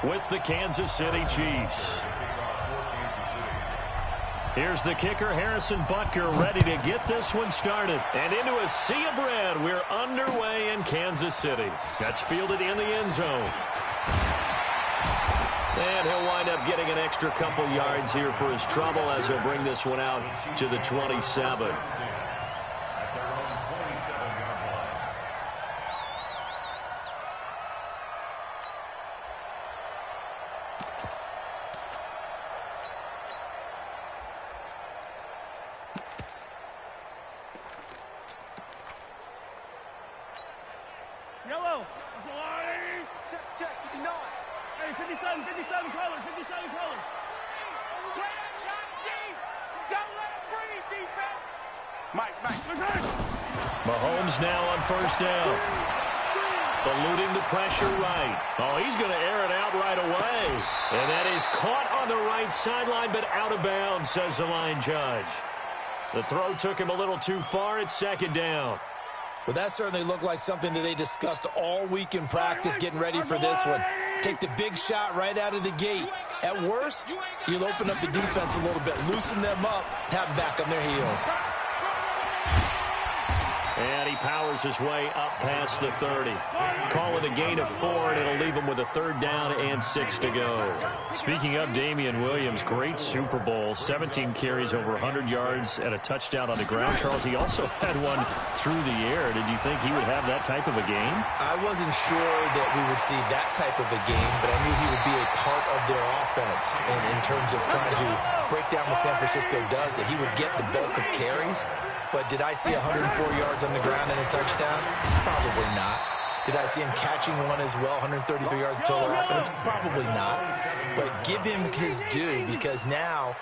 with the Kansas City Chiefs. Here's the kicker, Harrison Butker, ready to get this one started. And into a sea of red, we're underway in Kansas City. That's fielded in the end zone. And he'll wind up getting an extra couple yards here for his trouble as he'll bring this one out to the 27. Yellow. Check, check. 59. Hey, 57 colors, 57 colors. Straight up shot deep. Don't let him breathe, defense. Mike. Mahomes now on first down. Eluding the pressure right. Oh, he's going to air it out right away. And that is caught on the right sideline, but out of bounds, says the line judge. The throw took him a little too far. It's second down. Well, that certainly looked like something that they discussed all week in practice getting ready for this one. Take the big shot right out of the gate. At worst, you'll open up the defense a little bit, loosen them up, have them back on their heels. And he powers his way up past the 30. Call it a gain of 4, and it'll leave him with a third down and 6 to go. Speaking of Damian Williams, great Super Bowl. 17 carries, over 100 yards, and a touchdown on the ground. Charles, he also had one through the air. Did you think he would have that type of a game? I wasn't sure that we would see that type of a game, but I knew he would be a part of their offense. And in terms of trying to break down what San Francisco does, that he would get the bulk of carries. But did I see 104 yards on the ground and a touchdown? Probably not. Did I see him catching one as well, 133 yards total offense? Probably not. But give him his due, because now,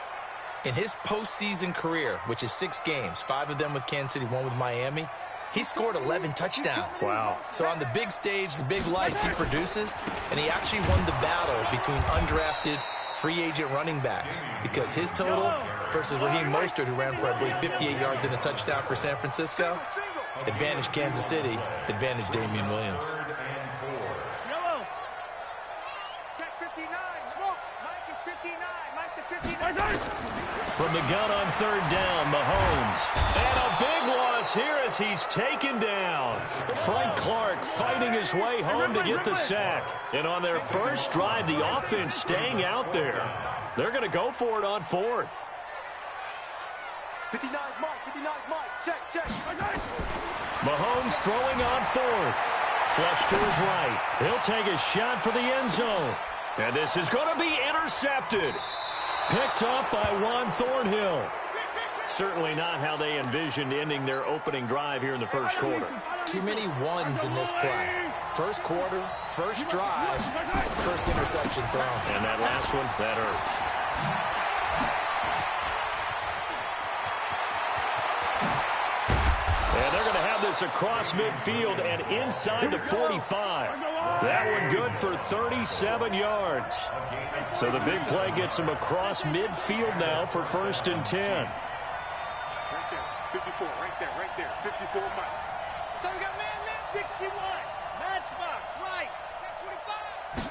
in his postseason career, which is 6 games, 5 of them with Kansas City, 1 with Miami, he scored 11 touchdowns. Wow. So on the big stage, the big lights, he produces, and he actually won the battle between undrafted free agent running backs, because his total versus Raheem Mostert, who ran for, I believe, 58 yards and a touchdown for San Francisco, advantage Kansas City, advantage Damian Williams. Yellow. Check 59. Smoke. Mike is 59. Mike to 59. From the gun on third down, Mahomes. And a big loss here as he's taken down. Frank Clark fighting his way home to get the sack. And on their first drive, the offense staying out there. They're going to go for it on 4th. 59 Mike. Check. Mahomes throwing on 4th. Flush to his right. He'll take a shot for the end zone. And this is going to be intercepted. Picked up by Juan Thornhill. Certainly not how they envisioned ending their opening drive here in the first quarter. Too many ones in this play. First quarter, first drive, first interception thrown. And that last one, that hurts. And they're going to have this across midfield and inside the 45. That one good for 37 yards. So the big play gets him across midfield now for 1st and 10. Right there. 54. Right there. 54 Mike. So we got man 61. Matchbox. Right. Check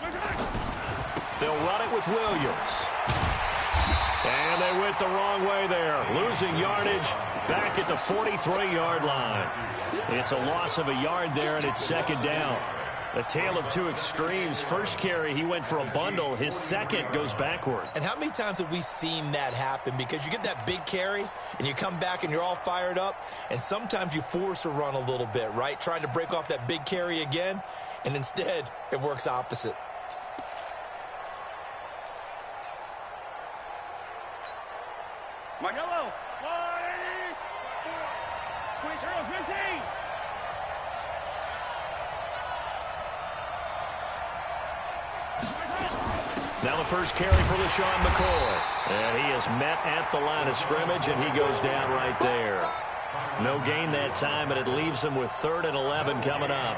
25. They'll run it with Williams. And they went the wrong way there. Losing yardage back at the 43-yard line. It's a loss of a yard there, and it's second down. A tale of two extremes. First carry, he went for a bundle. His second goes backward. And how many times have we seen that happen? Because you get that big carry, and you come back, and you're all fired up, and sometimes you force a run a little bit, right? Trying to break off that big carry again, and instead, it works opposite. Mike. Yellow. 15. Now the first carry for LaShawn McCoy. And he is met at the line of scrimmage, and he goes down right there. No gain that time, and it leaves him with 3rd and 11 coming up.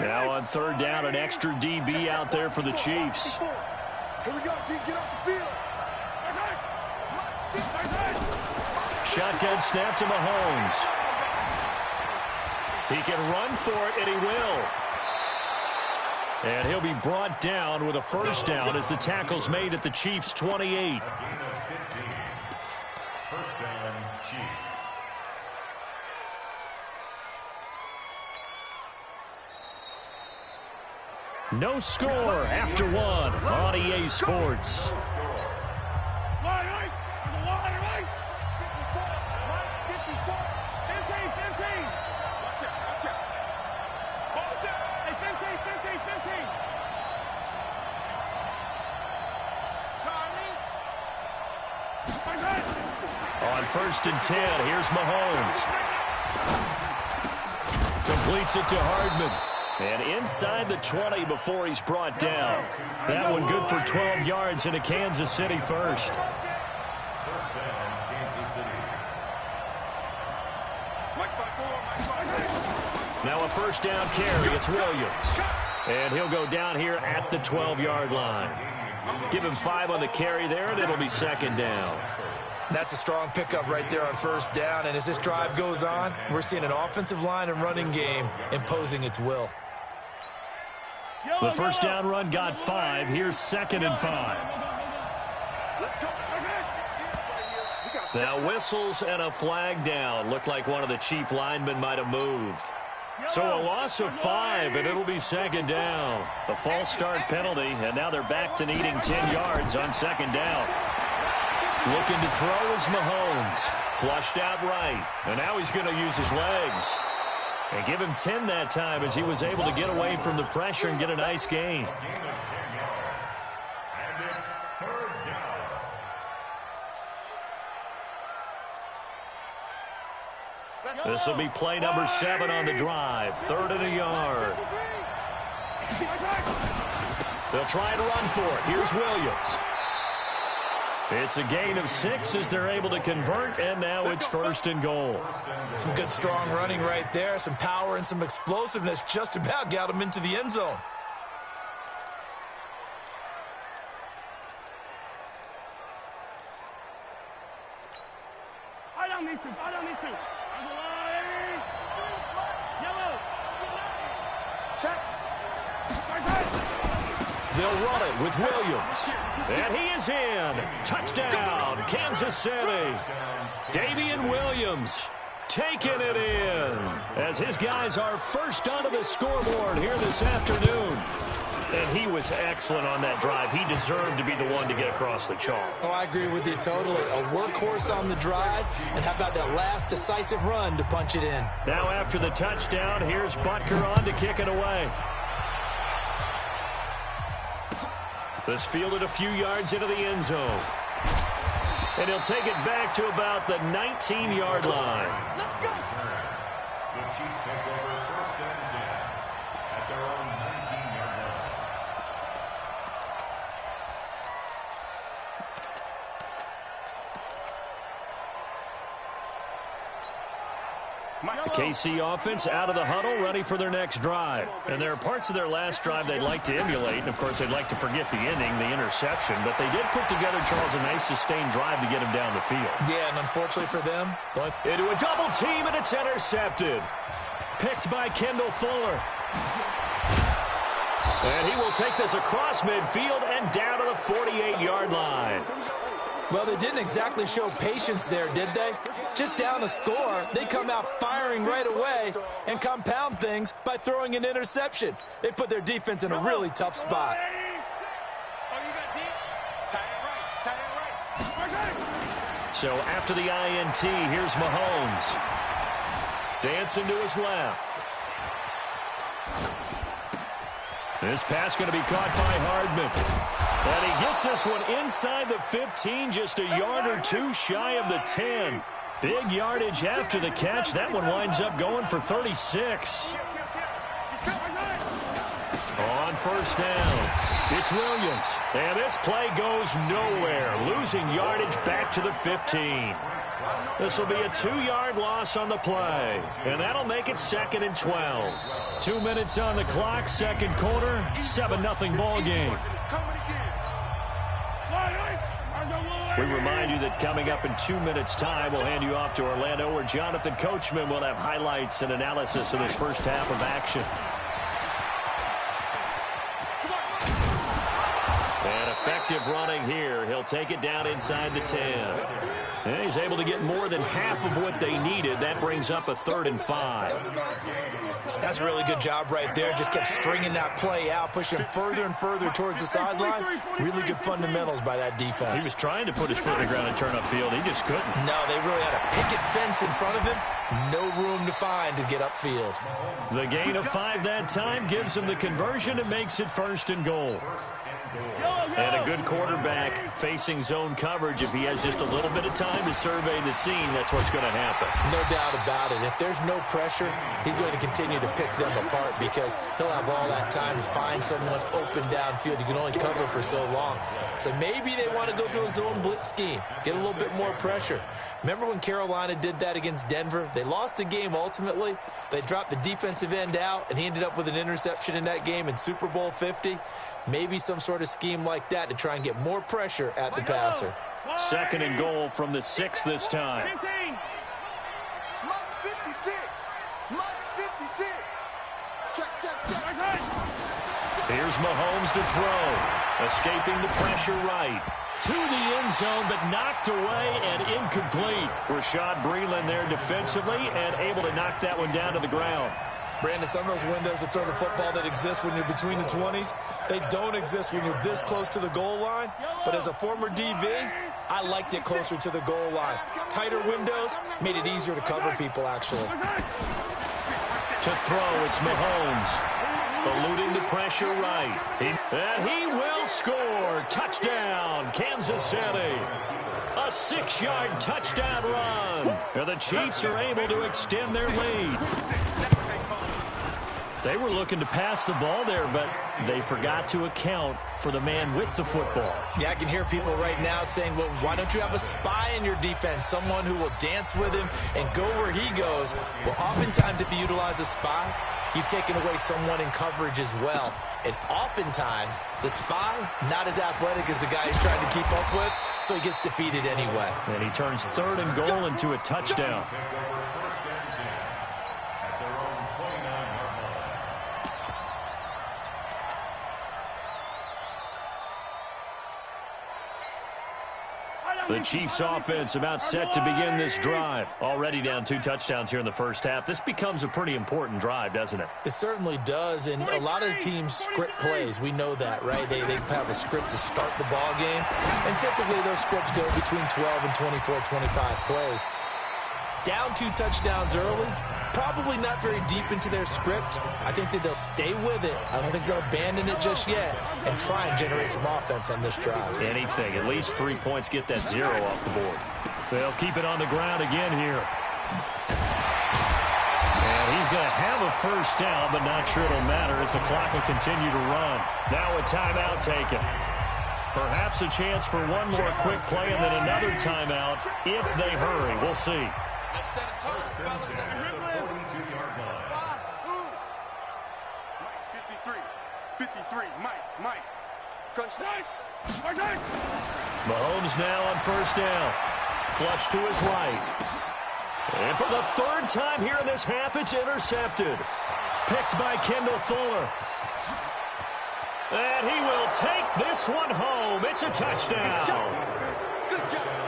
Now on 3rd down, an extra DB out there for the Chiefs. Here we go, G. Get off the field. shotgun snap to Mahomes. He can run for it, and he will. And he'll be brought down with a first down as the tackle's made at the Chiefs' 28. First down, Chiefs. No score after one on EA Sports. On 1st and 10, here's Mahomes. Completes it to Hardman. And inside the 20 before he's brought down. That one good for 12 yards into Kansas City first. First down, Kansas City. Now a first down carry. It's Williams. And he'll go down here at the 12-yard line. Give him 5 on the carry there, and it'll be second down. That's a strong pickup right there on first down. And as this drive goes on, we're seeing an offensive line and running game imposing its will. The first down run got 5. Here's 2nd and 5. Now whistles and a flag down. Looked like one of the Chief linemen might have moved. So a loss of 5, and it'll be second down. A false start penalty, and now they're back to needing 10 yards on second down. Looking to throw is Mahomes. Flushed out right, and now he's going to use his legs. And give him 10 that time as he was able to get away from the pressure and get a nice gain. And it's third down. This will be play number 7 on the drive. 3rd and a yard. They'll try and run for it. Here's Williams. It's a gain of 6 as they're able to convert, and now it's 1st and goal. Some good strong running right there. Some power and some explosiveness just about got him into the end zone. Eye down these two. Eye down these two. Yellow. Check. They'll run it with Williams. And he is in. Touchdown, Kansas City. Damian Williams taking it in as his guys are first onto the scoreboard here this afternoon. And he was excellent on that drive. He deserved to be the one to get across the chalk. Oh, I agree with you totally. A workhorse on the drive. And how about that last decisive run to punch it in? Now after the touchdown, here's Butker on to kick it away. This fielded a few yards into the end zone. And he'll take it back to about the 19-yard line. Let's go. The Chiefs take over 1st and 10 at their own 19-yard line. The KC offense out of the huddle, ready for their next drive. And there are parts of their last drive they'd like to emulate. And, of course, they'd like to forget the ending, the interception. But they did put together, Charles, a nice sustained drive to get him down the field. Yeah, and unfortunately for them, into a double team, and it's intercepted. Picked by Kendall Fuller. And he will take this across midfield and down to the 48-yard line. well, they didn't exactly show patience there, did they? Just down a score, they come out firing right away and compound things by throwing an interception. They put their defense in a really tough spot. So after the INT, here's Mahomes. Dancing to his left. This pass going to be caught by Hardman. And he gets this one inside the 15, just a yard or two shy of the 10. Big yardage after the catch. That one winds up going for 36. On first down, it's Williams. And this play goes nowhere, losing yardage back to the 15. This will be a 2-yard loss on the play, and that'll make it 2nd and 12. 2 minutes on the clock, second quarter, 7-0 ball game. We remind you that coming up in 2 minutes' time, we'll hand you off to Orlando, where Jonathan Coachman will have highlights and analysis of this first half of action. And effective running here. He'll take it down inside the 10. And he's able to get more than half of what they needed. That brings up a 3rd and 5. That's a really good job right there. Just kept stringing that play out, pushing further and further towards the sideline. Really good fundamentals by that defense. He was trying to put his foot in the ground and turn upfield. He just couldn't. No, they really had a picket fence in front of him. No room to find to get upfield. The gain of 5 that time gives him the conversion and makes it 1st and goal. And a good quarterback facing zone coverage. If he has just a little bit of time to survey the scene, that's what's going to happen. No doubt about it. If there's no pressure, he's going to continue to pick them apart because he'll have all that time to find someone open downfield. You can only cover for so long. So maybe they want to go to a zone blitz scheme, get a little bit more pressure. Remember when Carolina did that against Denver? They lost the game ultimately. They dropped the defensive end out, and he ended up with an interception in that game in Super Bowl 50. Maybe some sort of scheme like that to try and get more pressure at the passer. 2nd and goal from the 6 this time. Here's Mahomes to throw. Escaping the pressure right. To the end zone, but knocked away and incomplete. Rashad Breeland there defensively and able to knock that one down to the ground. Brandon, some of those windows to throw the football that exist when you're between the 20s, they don't exist when you're this close to the goal line. But as a former DB, I liked it closer to the goal line. Tighter windows made it easier to cover people, actually. To throw, it's Mahomes. Eluding the pressure right. And he will score. Touchdown, Kansas City. A 6-yard touchdown run. And the Chiefs are able to extend their lead. They were looking to pass the ball there, but they forgot to account for the man with the football. Yeah, I can hear people right now saying, well, why don't you have a spy in your defense, someone who will dance with him and go where he goes? Well, oftentimes if you utilize a spy, you've taken away someone in coverage as well. And oftentimes, the spy, not as athletic as the guy he's trying to keep up with, so he gets defeated anyway. And he turns 3rd and goal into a touchdown. The Chiefs offense about set to begin this drive. Already down 2 touchdowns here in the first half. This becomes a pretty important drive, doesn't it? It certainly does, and a lot of the teams script plays. We know that, right? They have a script to start the ball game, and typically those scripts go between 12 and 24, 25 plays. Down 2 touchdowns early, probably not very deep into their script. I think that they'll stay with it. I don't think they'll abandon it just yet and try and generate some offense on this drive. Anything. At least 3 points, get that 0 off the board. They'll keep it on the ground again here. And he's going to have a first down, but not sure it'll matter as the clock will continue to run. Now a timeout taken. Perhaps a chance for one more quick play and then another timeout if they hurry. We'll see. 53, Mike. Crunch time. Mahomes now on first down. Flush to his right. And for the 3rd time here in this half, it's intercepted. Picked by Kendall Fuller. And he will take this one home. It's a touchdown. Good job.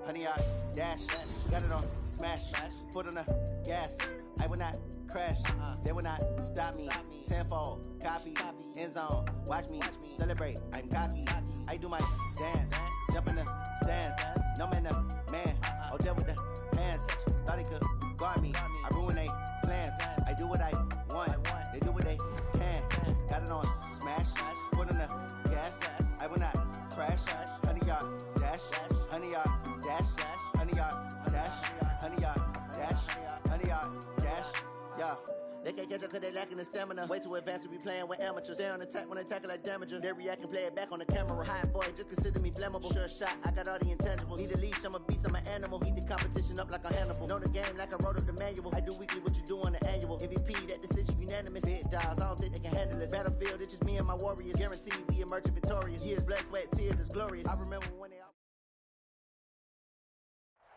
Honey, I dash, got it on smash, foot on the gas. I will not crash, they will not stop me. Tenfold, copy, end zone, watch me celebrate. I'm cocky, I do my dance, jump in the stands. No man, the man, oh, deal with the hands. Thought he could guard me, I ruin they plans. I do what I want, they do what they can. Got it on smash, foot on the gas. I will not crash, honey, y'all dash, honey, y'all dash, honey, y'all dash, honey, y'all dash, honey, y'all dash, yeah. They can't catch up cause they lacking the stamina. Way too advanced to be playing with amateurs. Stay on attack when they tackle like damager. They react and play it back on the camera. Hot boy, just consider me flammable. Sure shot, I got all the intangibles. Need a leash, I'm a beast, I'm an animal. Heat the competition up like a Hannibal. Know the game like I wrote up the manual. I do weekly what you do on the annual. MVP, that decision unanimous. Big dogs, I don't think they can handle this. Battlefield, it's just me and my warriors. Guaranteed we emerge victorious. Years, blood, sweat, tears is glorious. I remember when they all...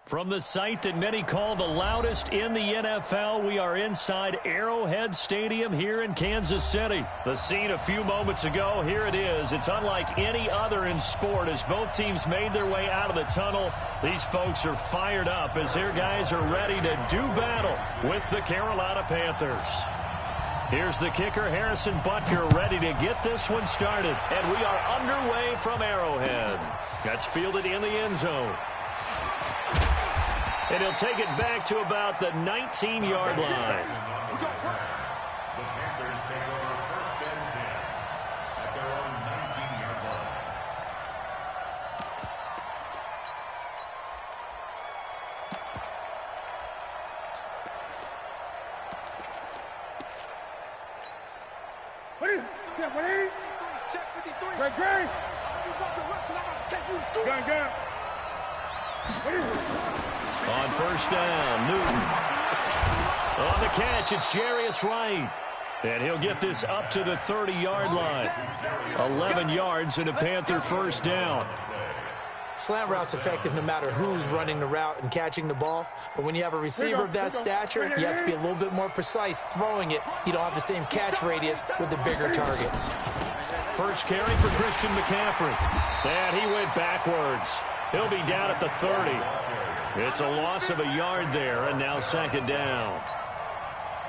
From the site that many call the loudest in the NFL, we are inside Arrowhead Stadium here in Kansas City. The scene a few moments ago, here it is. It's unlike any other in sport as both teams made their way out of the tunnel. These folks are fired up as their guys are ready to do battle with the Carolina Panthers. Here's the kicker, Harrison Butker, ready to get this one started. And we are underway from Arrowhead. That's fielded in the end zone. And he'll take it back to about the 19-yard line. The Panthers take over first and 10 at their own 19-yard line. Check 53. Great. Gun. On first down, Newton. On the catch, it's Jarius Wright. And he'll get this up to the 30-yard line. 11 yards and a Panther first down. Slant route's effective no matter who's running the route and catching the ball. But when you have a receiver of that stature, you have to be a little bit more precise throwing it. You don't have the same catch radius with the bigger targets. First carry for Christian McCaffrey. And he went backwards. He'll be down at the 30. It's a loss of a yard there, and now second down.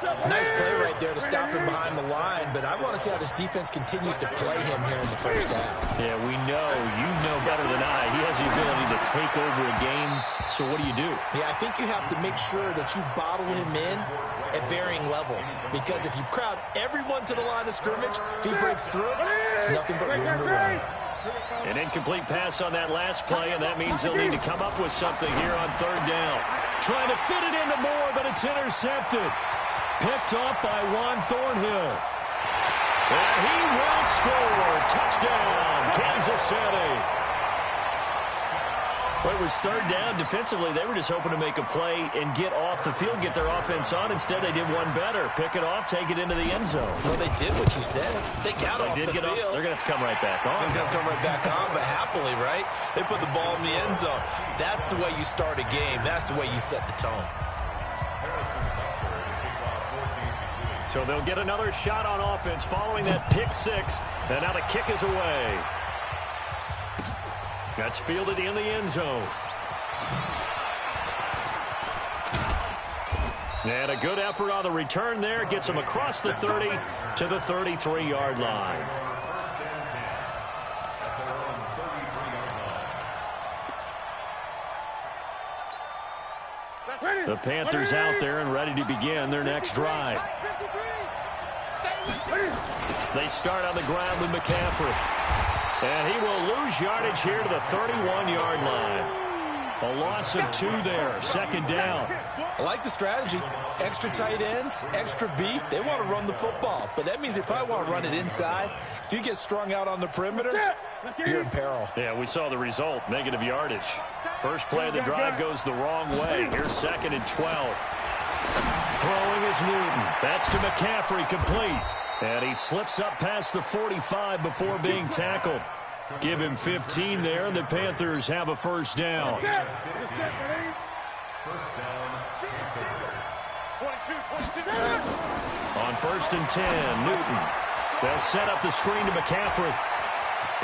Nice play right there to stop him behind the line, but I want to see how this defense continues to play him here in the first half. Yeah, we know. You know better than I. He has the ability to take over a game, so what do you do? Yeah, I think you have to make sure that you bottle him in at varying levels, because if you crowd everyone to the line of scrimmage, if he breaks through, there's nothing but room to run. An incomplete pass on that last play, and that means they'll need to come up with something here on third down. Trying to fit it into Moore, but it's intercepted. Picked off by Juan Thornhill. And he will score. Touchdown, Kansas City. Well, it was third down. Defensively, they were just hoping to make a play and get off the field, get their offense on. Instead, they did one better. Pick it off, take it into the end zone. Well, they did what you said. They got off the field. They're going to have to come right back on. They're going to come right back on, but happily, right? They put the ball in the end zone. That's the way you start a game. That's the way you set the tone. So they'll get another shot on offense following that pick six. And now the kick is away. That's fielded in the end zone. And a good effort on the return there. Gets him across the 30 to the 33-yard line. The Panthers out there and ready to begin their next drive. They start on the ground with McCaffrey. And he will lose yardage here to the 31-yard line. A loss of 2 there. Second down. I like the strategy. Extra tight ends, extra beef. They want to run the football, but that means they probably want to run it inside. If you get strung out on the perimeter, you're in peril. Yeah, we saw the result. Negative yardage. First play of the drive goes the wrong way. Here's second and 12. Throwing is Newton. That's to McCaffrey, complete. And he slips up past the 45 before being tackled. Give him 15 there, and the Panthers have a first down. First down, 22. On first and 10, Newton. They'll set up the screen to McCaffrey.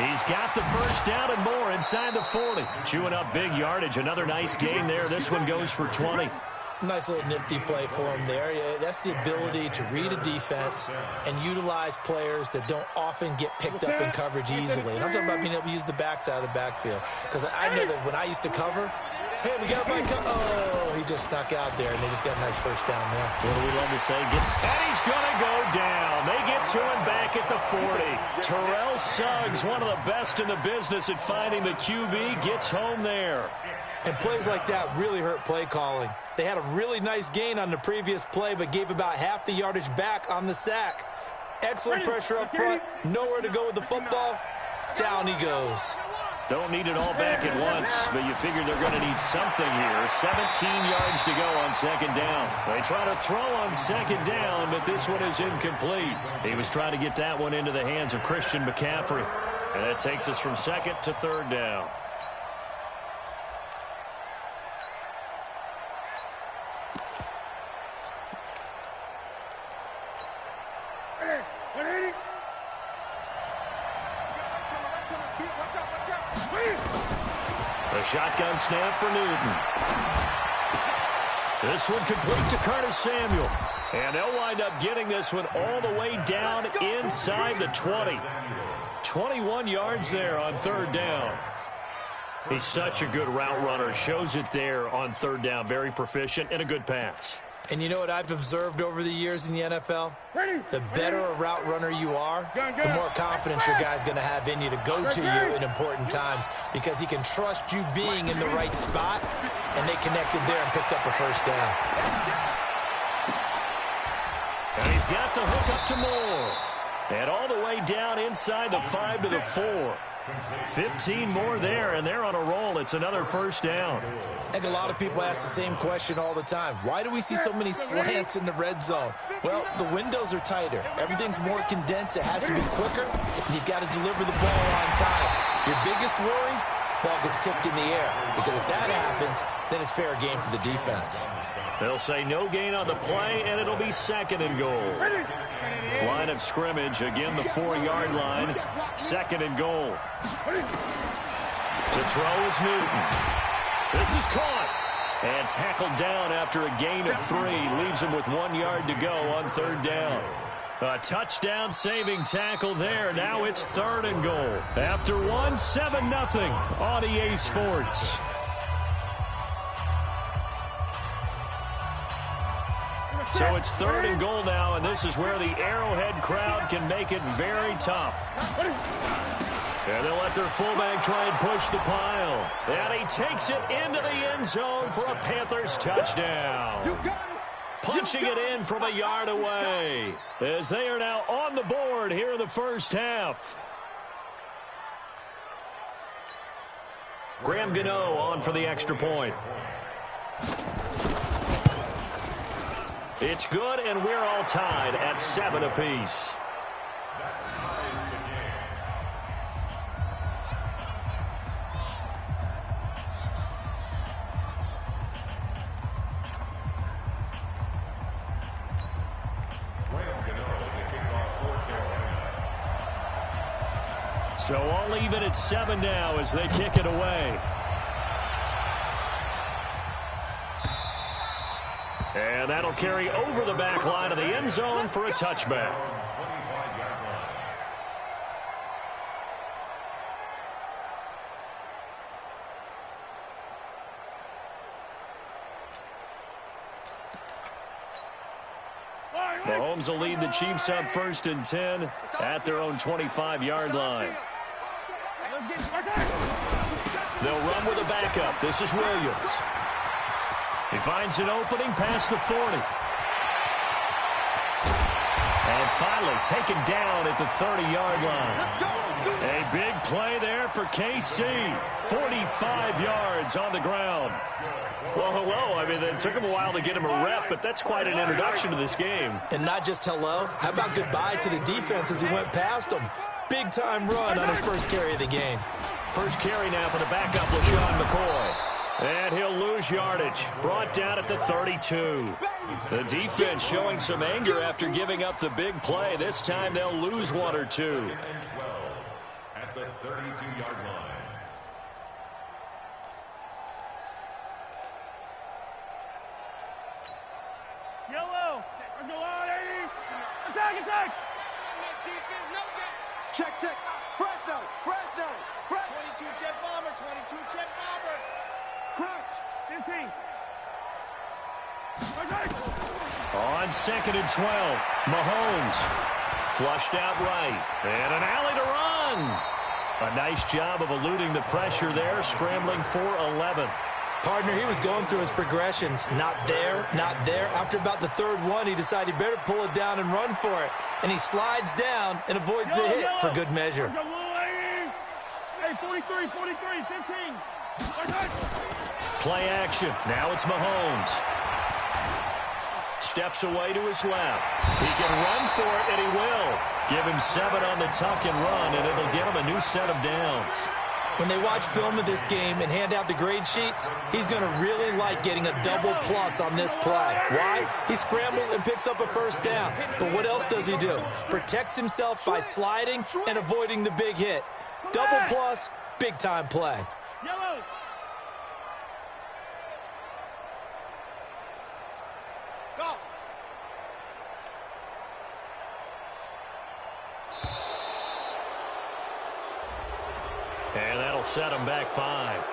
He's got the first down and more inside the 40. Chewing up big yardage. Another nice gain there. This one goes for 20. Nice little nifty play for him there. Yeah, that's the ability to read a defense and utilize players that don't often get picked up in coverage easily. And I'm talking about being able to use the backside of the backfield. Because I know that when I used to cover, Hey, we got a bike. Oh, he just snuck out there, and they just got a nice first down there. What do we love to say? And he's going to go down. They get to him back at the 40. Terrell Suggs, one of the best in the business at finding the QB, gets home there. And plays like that really hurt play calling. They had a really nice gain on the previous play, but gave about half the yardage back on the sack. Excellent pressure up front. Nowhere to go with the football. Down he goes. Don't need it all back at once, but you figure they're going to need something here. 17 yards to go on second down. They try to throw on second down, but this one is incomplete. He was trying to get that one into the hands of Christian McCaffrey. And that takes us from second to third down. A shotgun snap for Newton. This one complete to Curtis Samuel. And they'll wind up getting this one all the way down inside the 20. 21 yards there on third down. He's such a good route runner. Shows it there on third down. Very proficient and a good pass. And you know what I've observed over the years in the NFL? The better a route runner you are, the more confidence your guy's going to have in you to go to you in important times because he can trust you being in the right spot, and they connected there and picked up a first down. And he's got the hook up to Moore. And all the way down inside the 5 to the 4. 15 more there, and they're on a roll. It's another first down. I think a lot of people ask the same question all the time. Why do we see so many slants in the red zone? Well, the windows are tighter. Everything's more condensed. It has to be quicker, and you've got to deliver the ball on time. Your biggest worry? Ball gets tipped in the air, because if that happens, then it's fair game for the defense. They'll say no gain on the play, and it'll be second and goal. Line of scrimmage, again the 4-yard line. Second and goal. To throw is Newton. This is caught. And tackled down after a gain of 3. Leaves him with 1 yard to go on third down. A touchdown-saving tackle there. Now it's third and goal. After 1, 7-0 on EA Sports. So it's third and goal now, and this is where the Arrowhead crowd can make it very tough. And they'll let their fullback try and push the pile. And he takes it into the end zone for a Panthers touchdown. Punching it in from a yard away, as they are now on the board here in the first half. Graham Gano on for the extra point. It's good, and we're all tied at 7 apiece. So all even at 7 now as they kick it away. And that'll carry over the back line of the end zone for a touchback. Mahomes will lead the Chiefs up 1st and 10 at their own 25-yard line. They'll run with a backup. This is Williams. He finds an opening past the 40. And finally taken down at the 30-yard line. A big play there for KC. 45 yards on the ground. Well, hello. I mean, it took him a while to get him a rep, but that's quite an introduction to this game. And not just hello. How about goodbye to the defense as he went past him? Big-time run on his first carry of the game. First carry now for the backup, LaShawn McCoy. And he'll lose yardage. Brought down at the 32. The defense showing some anger after giving up the big play. This time they'll lose 1 or 2. At the 32-yard line. Yellow. Let's go on, 80. Attack, attack. Check, check. Fresno. 22 jet bomber. 22 jet bomber. Crunch. On 2nd and 12, Mahomes flushed out right, and an alley to run. A nice job of eluding the pressure there, scrambling for 11. Partner, he was going through his progressions. Not there, not there. After about the third one, he decided he better pull it down and run for it. And he slides down and avoids the hit for good measure. Hey, 43, 15. Play action. Now it's Mahomes. Steps away to his left. He can run for it, and he will. Give him 7 on the tuck and run, and it'll get him a new set of downs. When they watch film of this game and hand out the grade sheets, he's going to really like getting a double plus on this play. Why? He scrambles and picks up a first down. But what else does he do? Protects himself by sliding and avoiding the big hit. Double plus, big-time play. Yellow. Go. And that'll set him back 5.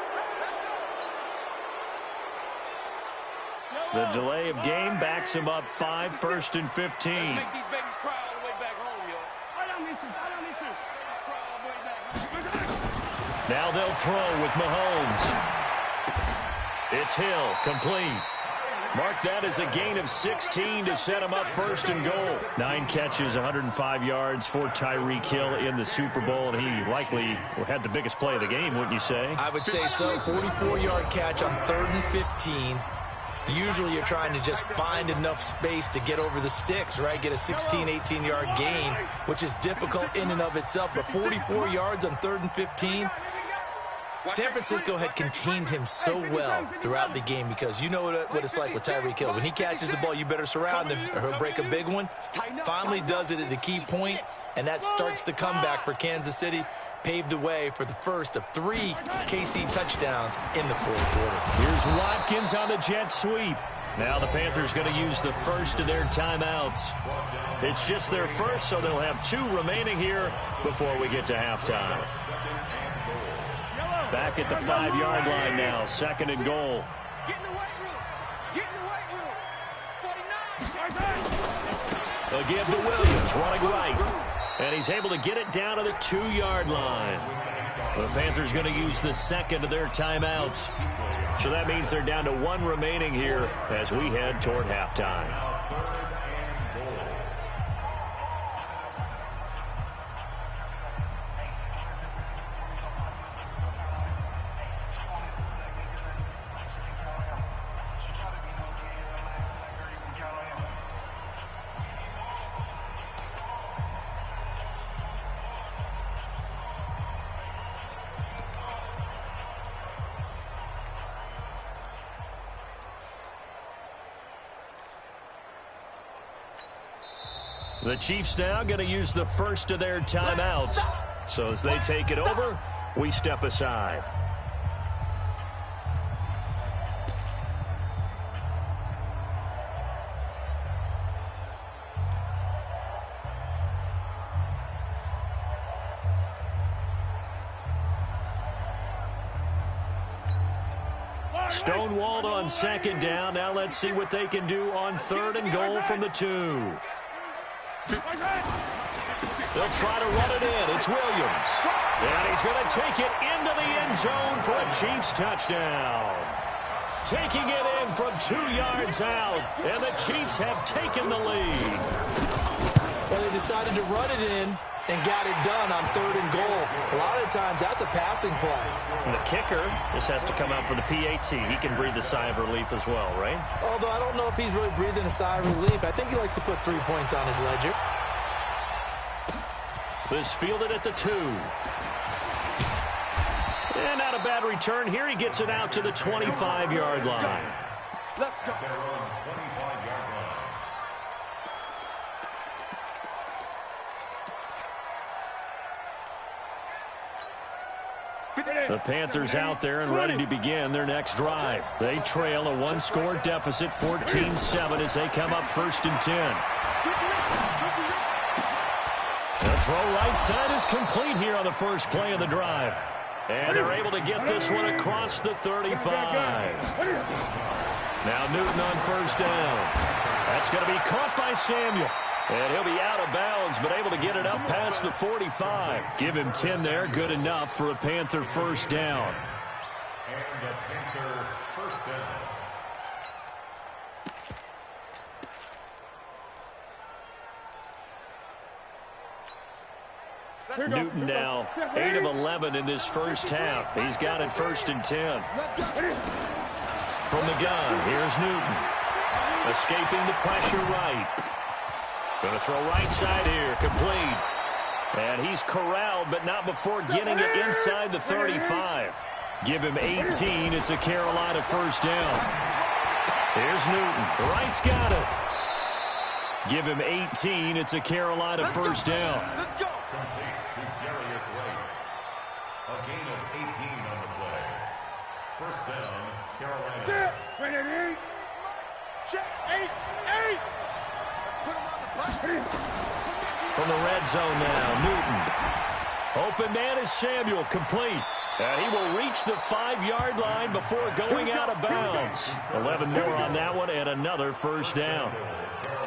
The delay of game backs him up 5, 1st and 15. Make these babies cry all the way back home, yo. I don't need to. Cry all the way back. Now they'll throw with Mahomes. It's Hill, complete. Mark that as a gain of 16 to set him up 1st and goal. 9 catches, 105 yards for Tyreek Hill in the Super Bowl, and he likely had the biggest play of the game, wouldn't you say? I would say so. 44-yard catch on 3rd and 15. Usually you're trying to just find enough space to get over the sticks, right? Get a 16, 18-yard gain, which is difficult in and of itself. But 44 yards on 3rd and 15. San Francisco had contained him so well throughout the game because you know what it's like with Tyreek Hill. When he catches the ball, you better surround him or he'll break a big one. Finally does it at the key point, and that starts the comeback for Kansas City. Paved the way for the first of 3 KC touchdowns in the 4th quarter. Here's Watkins on the jet sweep. Now the Panthers going to use the first of their timeouts. It's just their first, so they'll have 2 remaining here before we get to halftime. Back at the 5-yard line now, 2nd and goal. Get in the weight room. Get in the weight room. 49. They'll give to Williams, running right. And he's able to get it down to the 2-yard line. The Panthers going to use the 2nd of their timeouts. So that means they're down to 1 remaining here as we head toward halftime. The Chiefs now going to use the first of their timeouts. So as they take it over, we step aside. Stonewalled on 2nd down. Now let's see what they can do on 3rd and goal from the 2. They'll try to run it in. It's Williams. And he's going to take it into the end zone for a Chiefs touchdown. Taking it in from 2 yards out. And the Chiefs have taken the lead. Well, they decided to run it in and got it done on 3rd and goal. A lot of times that's a passing play. And the kicker just has to come out for the PAT. He can breathe a sigh of relief as well, right? Although I don't know if he's really breathing a sigh of relief. I think he likes to put 3 points on his ledger. This fielded at the 2. And not a bad return here. He gets it out to the 25-yard line. Let's go. The Panthers out there and ready to begin their next drive. They trail a 1-score deficit, 14-7, as they come up 1st and 10. The throw right side is complete here on the first play of the drive. And they're able to get this one across the 35. Now Newton on first down. That's going to be caught by Samuel. And he'll be out of bounds, but able to get it up past the 45. Give him 10 there, good enough for a Panther first down. And a Panther first down. Newton now 8 of 11 in this first half. He's got it 1st and 10. From the gun, here's Newton. Escaping the pressure right. Going to throw right side here, complete. And he's corralled, but not before getting it inside the 35. Give him 18. It's a Carolina first down. Here's Newton. The right's got it. Give him 18. It's a Carolina first down. Complete to Darius Wright. A gain of 18 on the play. First down, Carolina. Wait at 8. Check 8. Let's put him on the button. From the red zone now, Newton. Open man is Samuel, complete. And he will reach the 5-yard line before going out of bounds. 11 more on that one and another first down.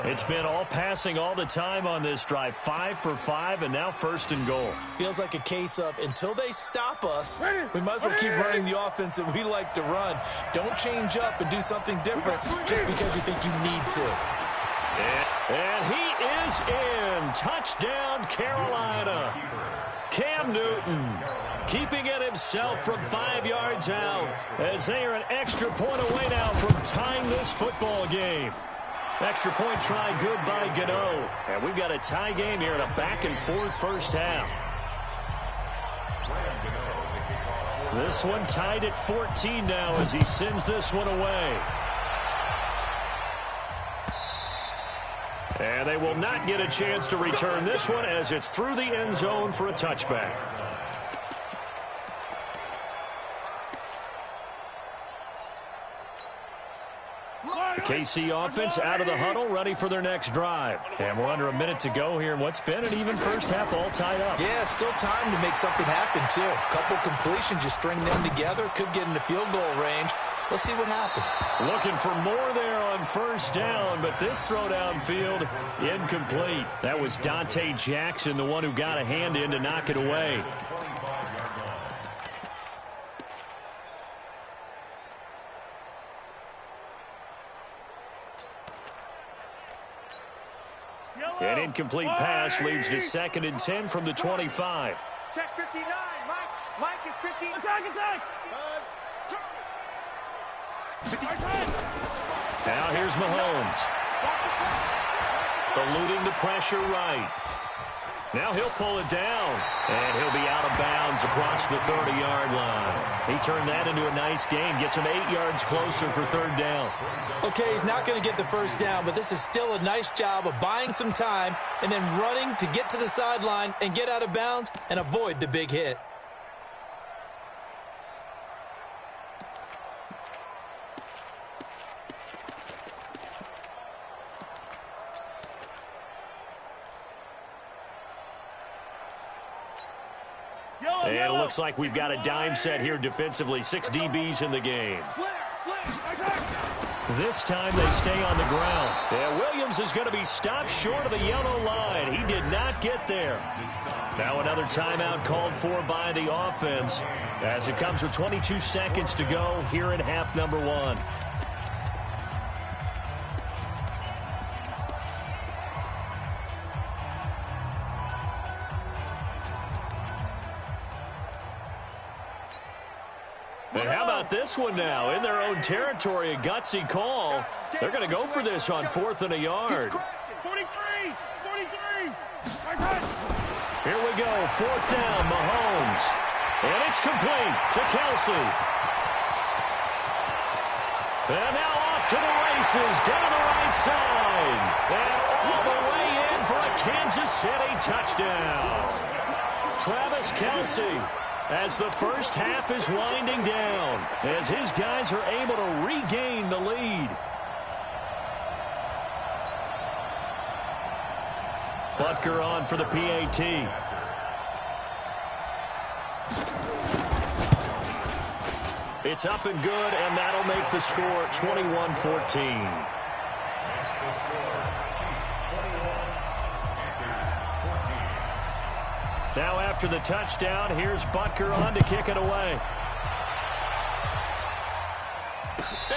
It's been all passing all the time on this drive. 5 for 5 and now 1st and goal. Feels like a case of until they stop us, we might as well keep running the offense that we like to run. Don't change up and do something different just because you think you need to. And he is in. Touchdown, Carolina. Cam Newton keeping it himself from 5 yards out as they are an extra point away now from tying this football game. Extra point try good by Gano. And we've got a tie game here in a back-and-forth first half. This one tied at 14 now as he sends this one away. And they will not get a chance to return this one as it's through the end zone for a touchback. KC offense out of the huddle, ready for their next drive. And we're under a minute to go here in what's been an even first half, all tied up. Yeah, still time to make something happen, too. Couple completions, you string them together, could get into field goal range. Let's see what happens. Looking for more there on first down, but this throw downfield incomplete. That was Dante Jackson, the one who got a hand in to knock it away. An incomplete pass leads to 2nd and 10 from the 25. Check 59. Mike is 15. Attack. Now here's Mahomes. Eluding the pressure right. Now he'll pull it down. And he'll be out of bounds across the 30-yard line. He turned that into a nice gain. Gets him 8 yards closer for 3rd down. Okay, he's not going to get the first down, but this is still a nice job of buying some time and then running to get to the sideline and get out of bounds and avoid the big hit. And it looks like we've got a dime set here defensively. 6 DBs in the game. This time they stay on the ground. And Williams is going to be stopped short of the yellow line. He did not get there. Now another timeout called for by the offense as it comes with 22 seconds to go here in half number 1. And how about this one now? In their own territory, a gutsy call. They're going to go for this on 4th and a yard. 43. Here we go, 4th down, Mahomes. And it's complete to Kelsey. And now off to the races, down the right side. And all the way in for a Kansas City touchdown. Travis Kelsey, as the first half is winding down, as his guys are able to regain the lead. Butker on for the PAT. It's up and good, and that'll make the score 21-14. Now after the touchdown, here's Butker on to kick it away.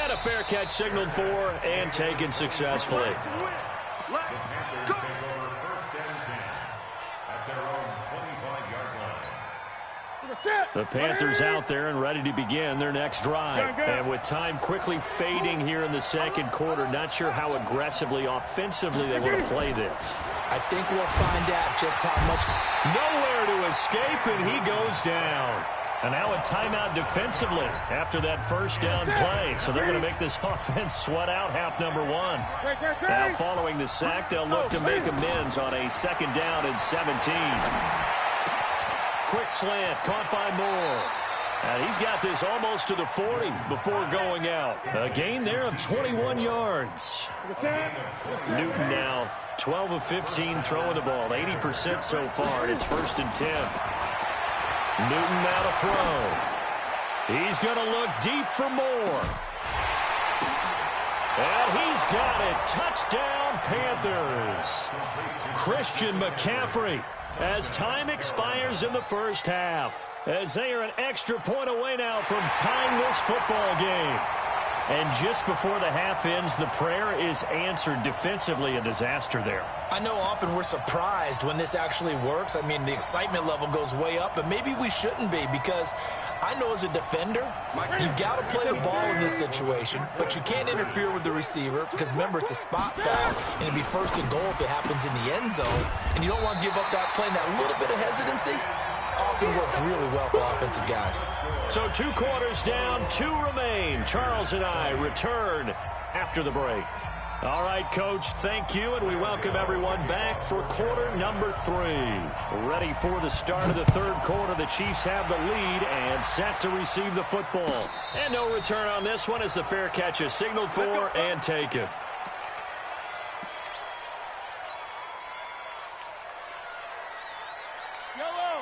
And a fair catch signaled for and taken successfully. The Panthers out there and ready to begin their next drive. And with time quickly fading here in the second quarter, not sure how aggressively, offensively they want to play this. I think we'll find out just how much. Nowhere to escape, and he goes down. And now a timeout defensively after that first down play. So they're going to make this offense sweat out half number one. Now following the sack, they'll look to make amends on a second down and 17. Quick slant, caught by Moore. And he's got this almost to the 40 before going out. A gain there of 21 yards. Newton now 12 of 15 throwing the ball, 80% so far, and it's 1st and 10. Newton now to throw. He's going to look deep for Moore. And he's got it. Touchdown, Panthers. Christian McCaffrey, as time expires in the first half, as they are an extra point away now from tying this football game. And just before the half ends, the prayer is answered. Defensively, a disaster there. I know often we're surprised when this actually works. I mean, the excitement level goes way up, but maybe we shouldn't be, because I know as a defender, you've got to play the ball in this situation, but you can't interfere with the receiver because, remember, it's a spot foul, and it'd be 1st and goal if it happens in the end zone, and you don't want to give up that play and that little bit of hesitancy. Often works really well for offensive guys. So 2 quarters down, 2 remain. Charles and I return after the break. All right, Coach, thank you, and we welcome everyone back for quarter number 3. Ready for the start of the third quarter. The Chiefs have the lead and set to receive the football. And no return on this one as the fair catch is signaled for and taken.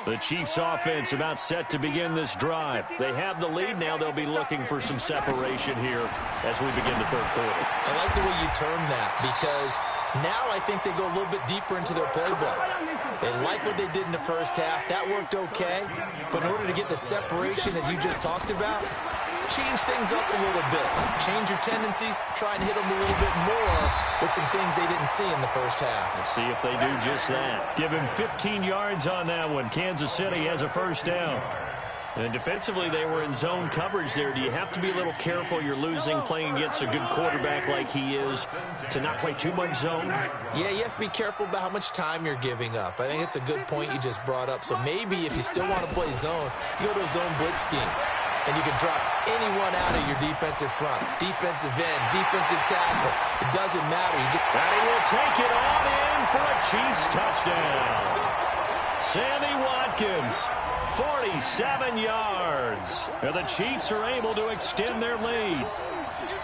The Chiefs offense about set to begin this drive. They have the lead. Now they'll be looking for some separation here as we begin the third quarter. I like the way you term that, because now I think they go a little bit deeper into their playbook. They like what they did in the first half. That worked okay. But in order to get the separation that you just talked about, change things up a little bit. Change your tendencies. Try and hit them a little bit more with some things they didn't see in the first half. We'll see if they do just that. Give him 15 yards on that one. Kansas City has a first down. And defensively, they were in zone coverage there. Do you have to be a little careful? You're losing playing against a good quarterback like he is to not play too much zone? Yeah, you have to be careful about how much time you're giving up. I think it's a good point you just brought up. So maybe if you still want to play zone, you go to a zone blitz scheme. And you can drop anyone out of your defensive front. Defensive end, defensive tackle. It doesn't matter. And he will take it on in for a Chiefs touchdown. Sammy Watkins, 47 yards. And the Chiefs are able to extend their lead.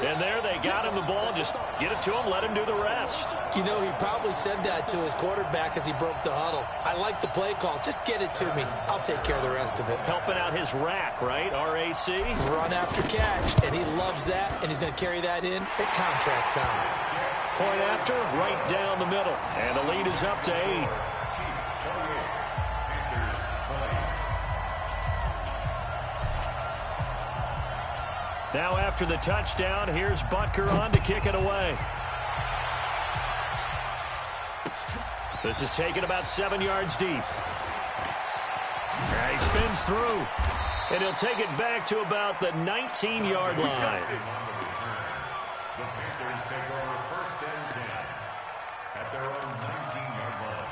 And there they got him the ball. Just get it to him, let him do the rest. You know, he probably said that to his quarterback as he broke the huddle. I like the play call. Just get it to me. I'll take care of the rest of it. Helping out his rack, right? RAC. Run after catch. And he loves that. And he's going to carry that in at contract time. Point after, right down the middle. And the lead is up to 8. Now after the touchdown, here's Butker on to kick it away. This is taken about 7 yards deep. And he spins through. And he'll take it back to about the 19-yard line. The Panthers take over 1st and 10 at their own 19-yard line.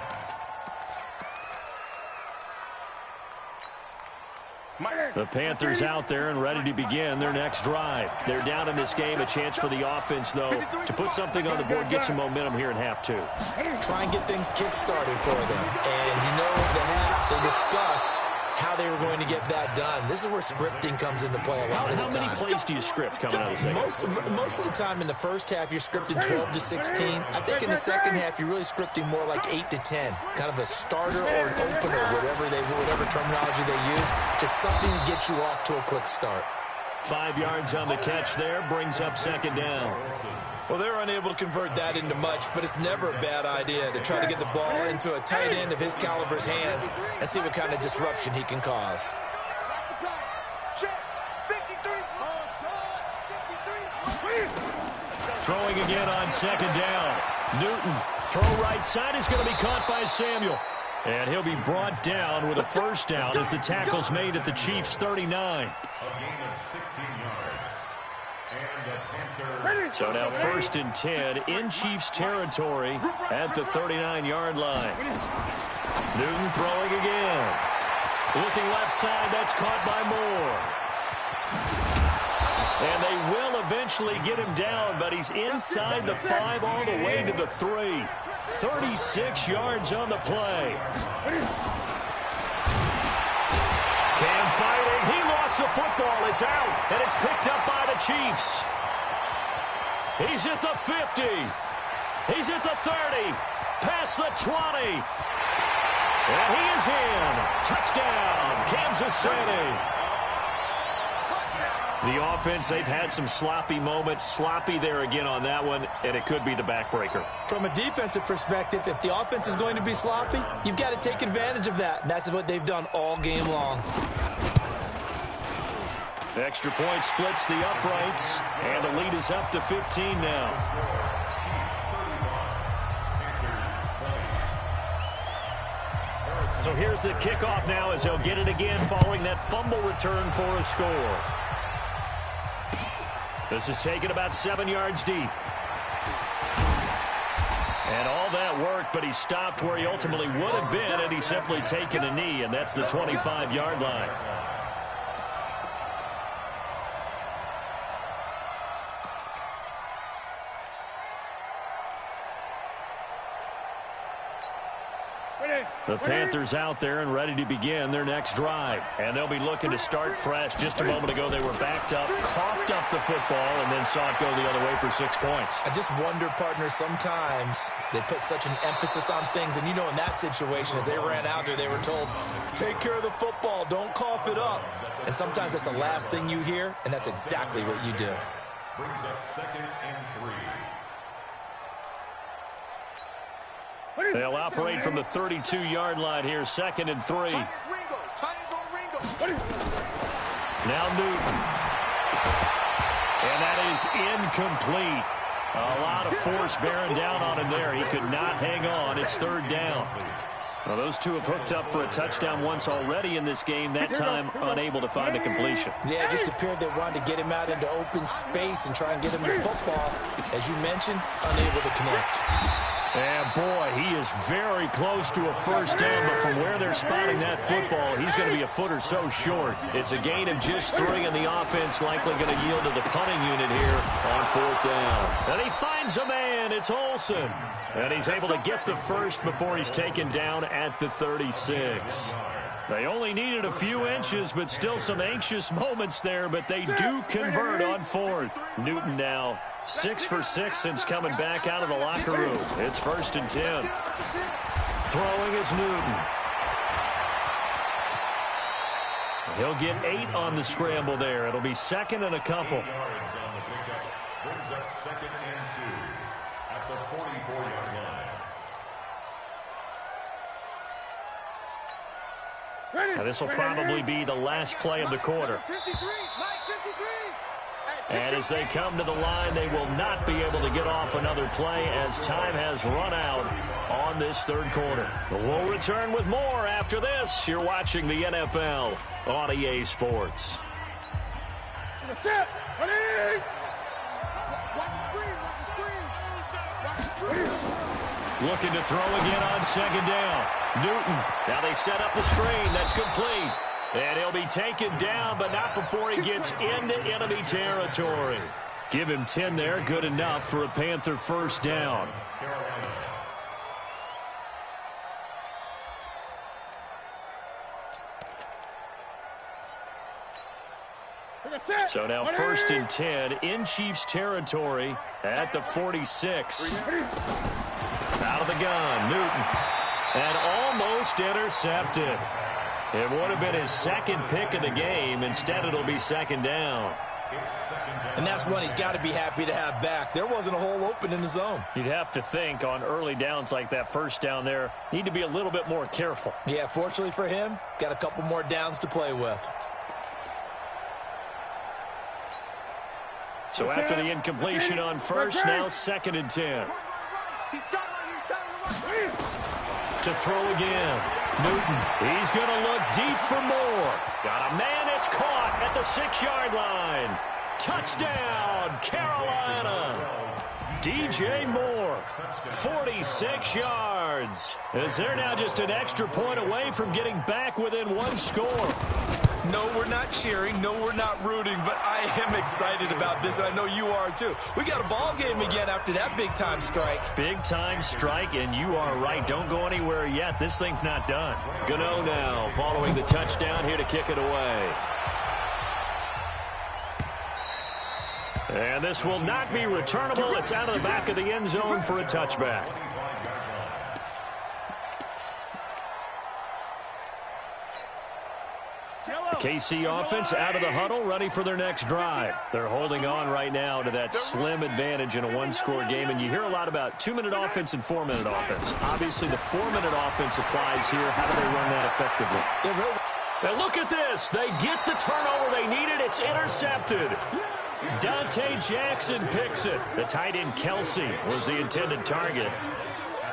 The Panthers out there and ready to begin their next drive. They're down in this game. A chance for the offense, though, to put something on the board, get some momentum here in half 2. Try and get things kick-started for them. And you know, the half, they discussed how they were going to get that done. This is where scripting comes into play a lot of the time. How many plays do you script coming out of the second? Most of the time in the first half, you're scripting 12 to 16. I think in the second half, you're really scripting more like 8 to 10. Kind of a starter or an opener, whatever terminology they use. Just something to get you off to a quick start. 5 yards on the catch there, brings up second down. Well, they're unable to convert that into much, but it's never a bad idea to try to get the ball into a tight end of his caliber's hands and see what kind of disruption he can cause. Throwing again on second down. Newton, throw right side is going to be caught by Samuel. And he'll be brought down with a first down as the tackle's made at the Chiefs' 39. So now 1st and 10 in Chiefs territory at the 39-yard line. Newton throwing again. Looking left side, that's caught by Moore. And they will eventually get him down, but he's inside the 5 all the way to the 3. 36 yards on the play. Cam fighting. He lost the football. It's out, and it's picked up by the Chiefs. He's at the 50. He's at the 30. Past the 20. And he is in. Touchdown, Kansas City. The offense, they've had some sloppy moments. Sloppy there again on that one, and it could be the backbreaker. From a defensive perspective, if the offense is going to be sloppy, you've got to take advantage of that. And that's what they've done all game long. Extra point splits the uprights, and the lead is up to 15 now. So here's the kickoff now as he'll get it again following that fumble return for a score. This is taken about 7 yards deep. And all that work, but he stopped where he ultimately would have been had he simply taken a knee, and that's the 25-yard line. The Panthers out there and ready to begin their next drive. And they'll be looking to start fresh. Just a moment ago, they were backed up, coughed up the football, and then saw it go the other way for 6 points. I just wonder, partner, sometimes they put such an emphasis on things. And, you know, in that situation, as they ran out there, they were told, take care of the football, don't cough it up. And sometimes that's the last thing you hear, and that's exactly what you do. Brings up 2nd and 3. They'll operate from the 32-yard line here, 2nd and 3. Now Newton. And that is incomplete. A lot of force bearing down on him there. He could not hang on. It's 3rd down. Well, those two have hooked up for a touchdown once already in this game, that time unable to find the completion. Yeah, it just appeared they wanted to get him out into open space and try and get him the football. As you mentioned, unable to connect. And, boy, he is very close to a first down, but from where they're spotting that football, he's going to be a foot or so short. It's a gain of just 3, and the offense likely going to yield to the punting unit here on 4th down. And he finds a man. It's Olsen. And he's able to get the first before he's taken down at the 36. They only needed a few inches, but still some anxious moments there, but they do convert on 4th. Newton now 6 for 6 since coming back out of the locker room. It's 1st and 10. Throwing is Newton. He'll get 8 on the scramble there. It'll be 2nd and a couple. Yards on the pickup. Brings up 2nd and 2 at the 44-yard line. Now, this will probably be the last play of the quarter. And as they come to the line, they will not be able to get off another play as time has run out on this 3rd quarter. We'll return with more after this. You're watching the NFL on EA Sports. Looking to throw again on 2nd down. Newton. Now they set up the screen. That's complete. And he'll be taken down, but not before he gets into enemy territory. Give him 10 there. Good enough for a Panther first down. So now 1st and 10 in Chiefs territory at the 46. Out of the gun, Newton. And almost intercepted. It would have been his 2nd pick of the game. Instead, it'll be 2nd down. And that's one he's got to be happy to have back. There wasn't a hole open in the zone. You'd have to think on early downs like that first down there, need to be a little bit more careful. Yeah, fortunately for him, got a couple more downs to play with. So after the incompletion on first, now 2nd and 10. To throw again. Newton, he's going to look deep for more. Got a man, it's caught at the 6-yard line. Touchdown, Carolina. DJ Moore, 46 yards. As they're now just an extra point away from getting back within 1 score. No, we're not cheering. No, we're not rooting. But I am excited about this, and I know you are too. We got a ball game again after that big-time strike. Big-time strike, and you are right. Don't go anywhere yet. This thing's not done. Gano now following the touchdown here to kick it away. And this will not be returnable. It's out of the back of the end zone for a touchback. The KC offense out of the huddle, ready for their next drive. They're holding on right now to that slim advantage in a 1-score game, and you hear a lot about 2-minute offense and 4-minute offense. Obviously, the 4-minute offense applies here. How do they run that effectively? And look at this. They get the turnover they needed. It's intercepted. Dante Jackson picks it. The tight end Kelsey was the intended target.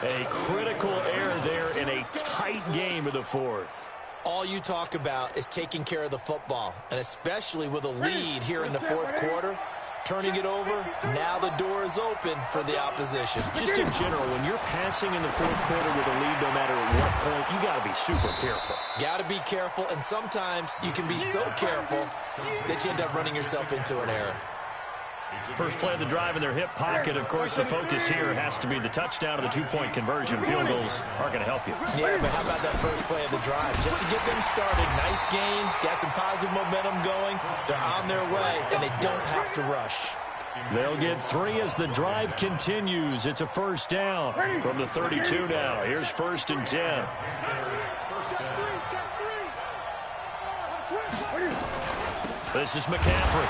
A critical error there in a tight game of the 4th. All you talk about is taking care of the football, and especially with a lead here in the 4th quarter, turning it over, now the door is open for the opposition. Just in general, when you're passing in the 4th quarter with a lead, no matter at what point, you got to be super careful. Got to be careful, and sometimes you can be so careful that you end up running yourself into an error. First play of the drive in their hip pocket. Of course, the focus here has to be the touchdown of the 2-point conversion. Field goals aren't going to help you. Yeah, but how about that first play of the drive? Just to get them started, nice gain, got some positive momentum going. They're on their way, and they don't have to rush. They'll get 3 as the drive continues. It's a first down from the 32 now. Here's 1st and 10. This is McCaffrey.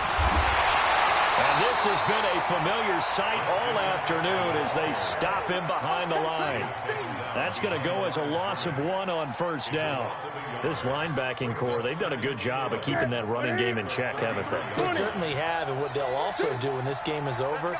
And this has been a familiar sight all afternoon as they stop him behind the line. That's going to go as a loss of 1 on first down. This linebacking core, they've done a good job of keeping that running game in check, haven't they? They certainly have, and what they'll also do when this game is over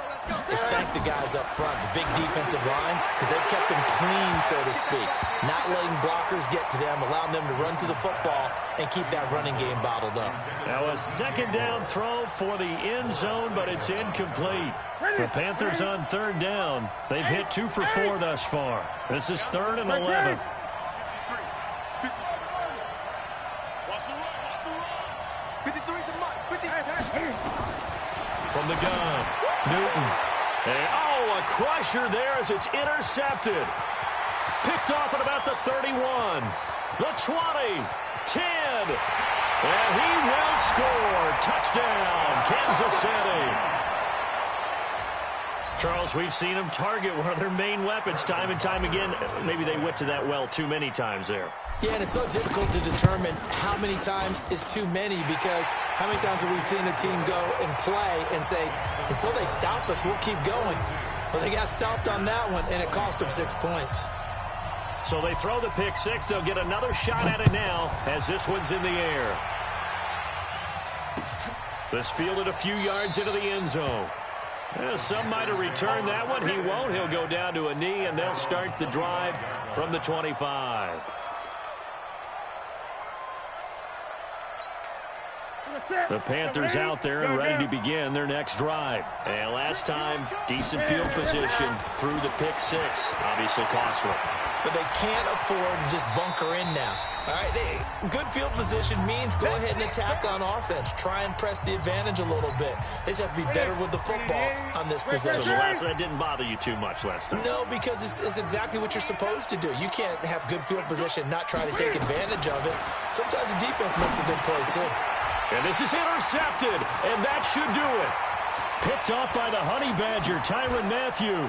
is thank the guys up front, the big defensive line, because they've kept them clean, so to speak. Not letting blockers get to them, allowing them to run to the football and keep that running game bottled up. Now a 2nd down throw for the end zone, but it's incomplete. The Panthers on 3rd down. They've hit 2 for 4 thus far. This is 3rd and 11. From the gun, Newton. And, a crusher there as it's intercepted. Picked off at about the 31, the 20, 10. And he will score. Touchdown, Kansas City. Charles, we've seen them target one of their main weapons time and time again. Maybe they went to that well too many times there. Yeah, and it's so difficult to determine how many times is too many, because how many times have we seen a team go and play and say, until they stop us, we'll keep going. Well, they got stopped on that one, and it cost them 6 points. So they throw the pick 6. They'll get another shot at it now as this one's in the air. This fielded a few yards into the end zone. Some might have returned that one. He won't. He'll go down to a knee, and they'll start the drive from the 25. The Panthers out there and ready to begin their next drive. And last time, decent field position through the pick 6. Obviously costly. But they can't afford to just bunker in now. All right, good field position means go ahead and attack on offense. Try and press the advantage a little bit. They just have to be better with the football on this possession. So the last one, that didn't bother you too much last time? No, because it's exactly what you're supposed to do. You can't have good field position and not try to take advantage of it. Sometimes the defense makes a good play, too. And this is intercepted, and that should do it. Picked off by the Honey Badger, Tyrann Mathieu.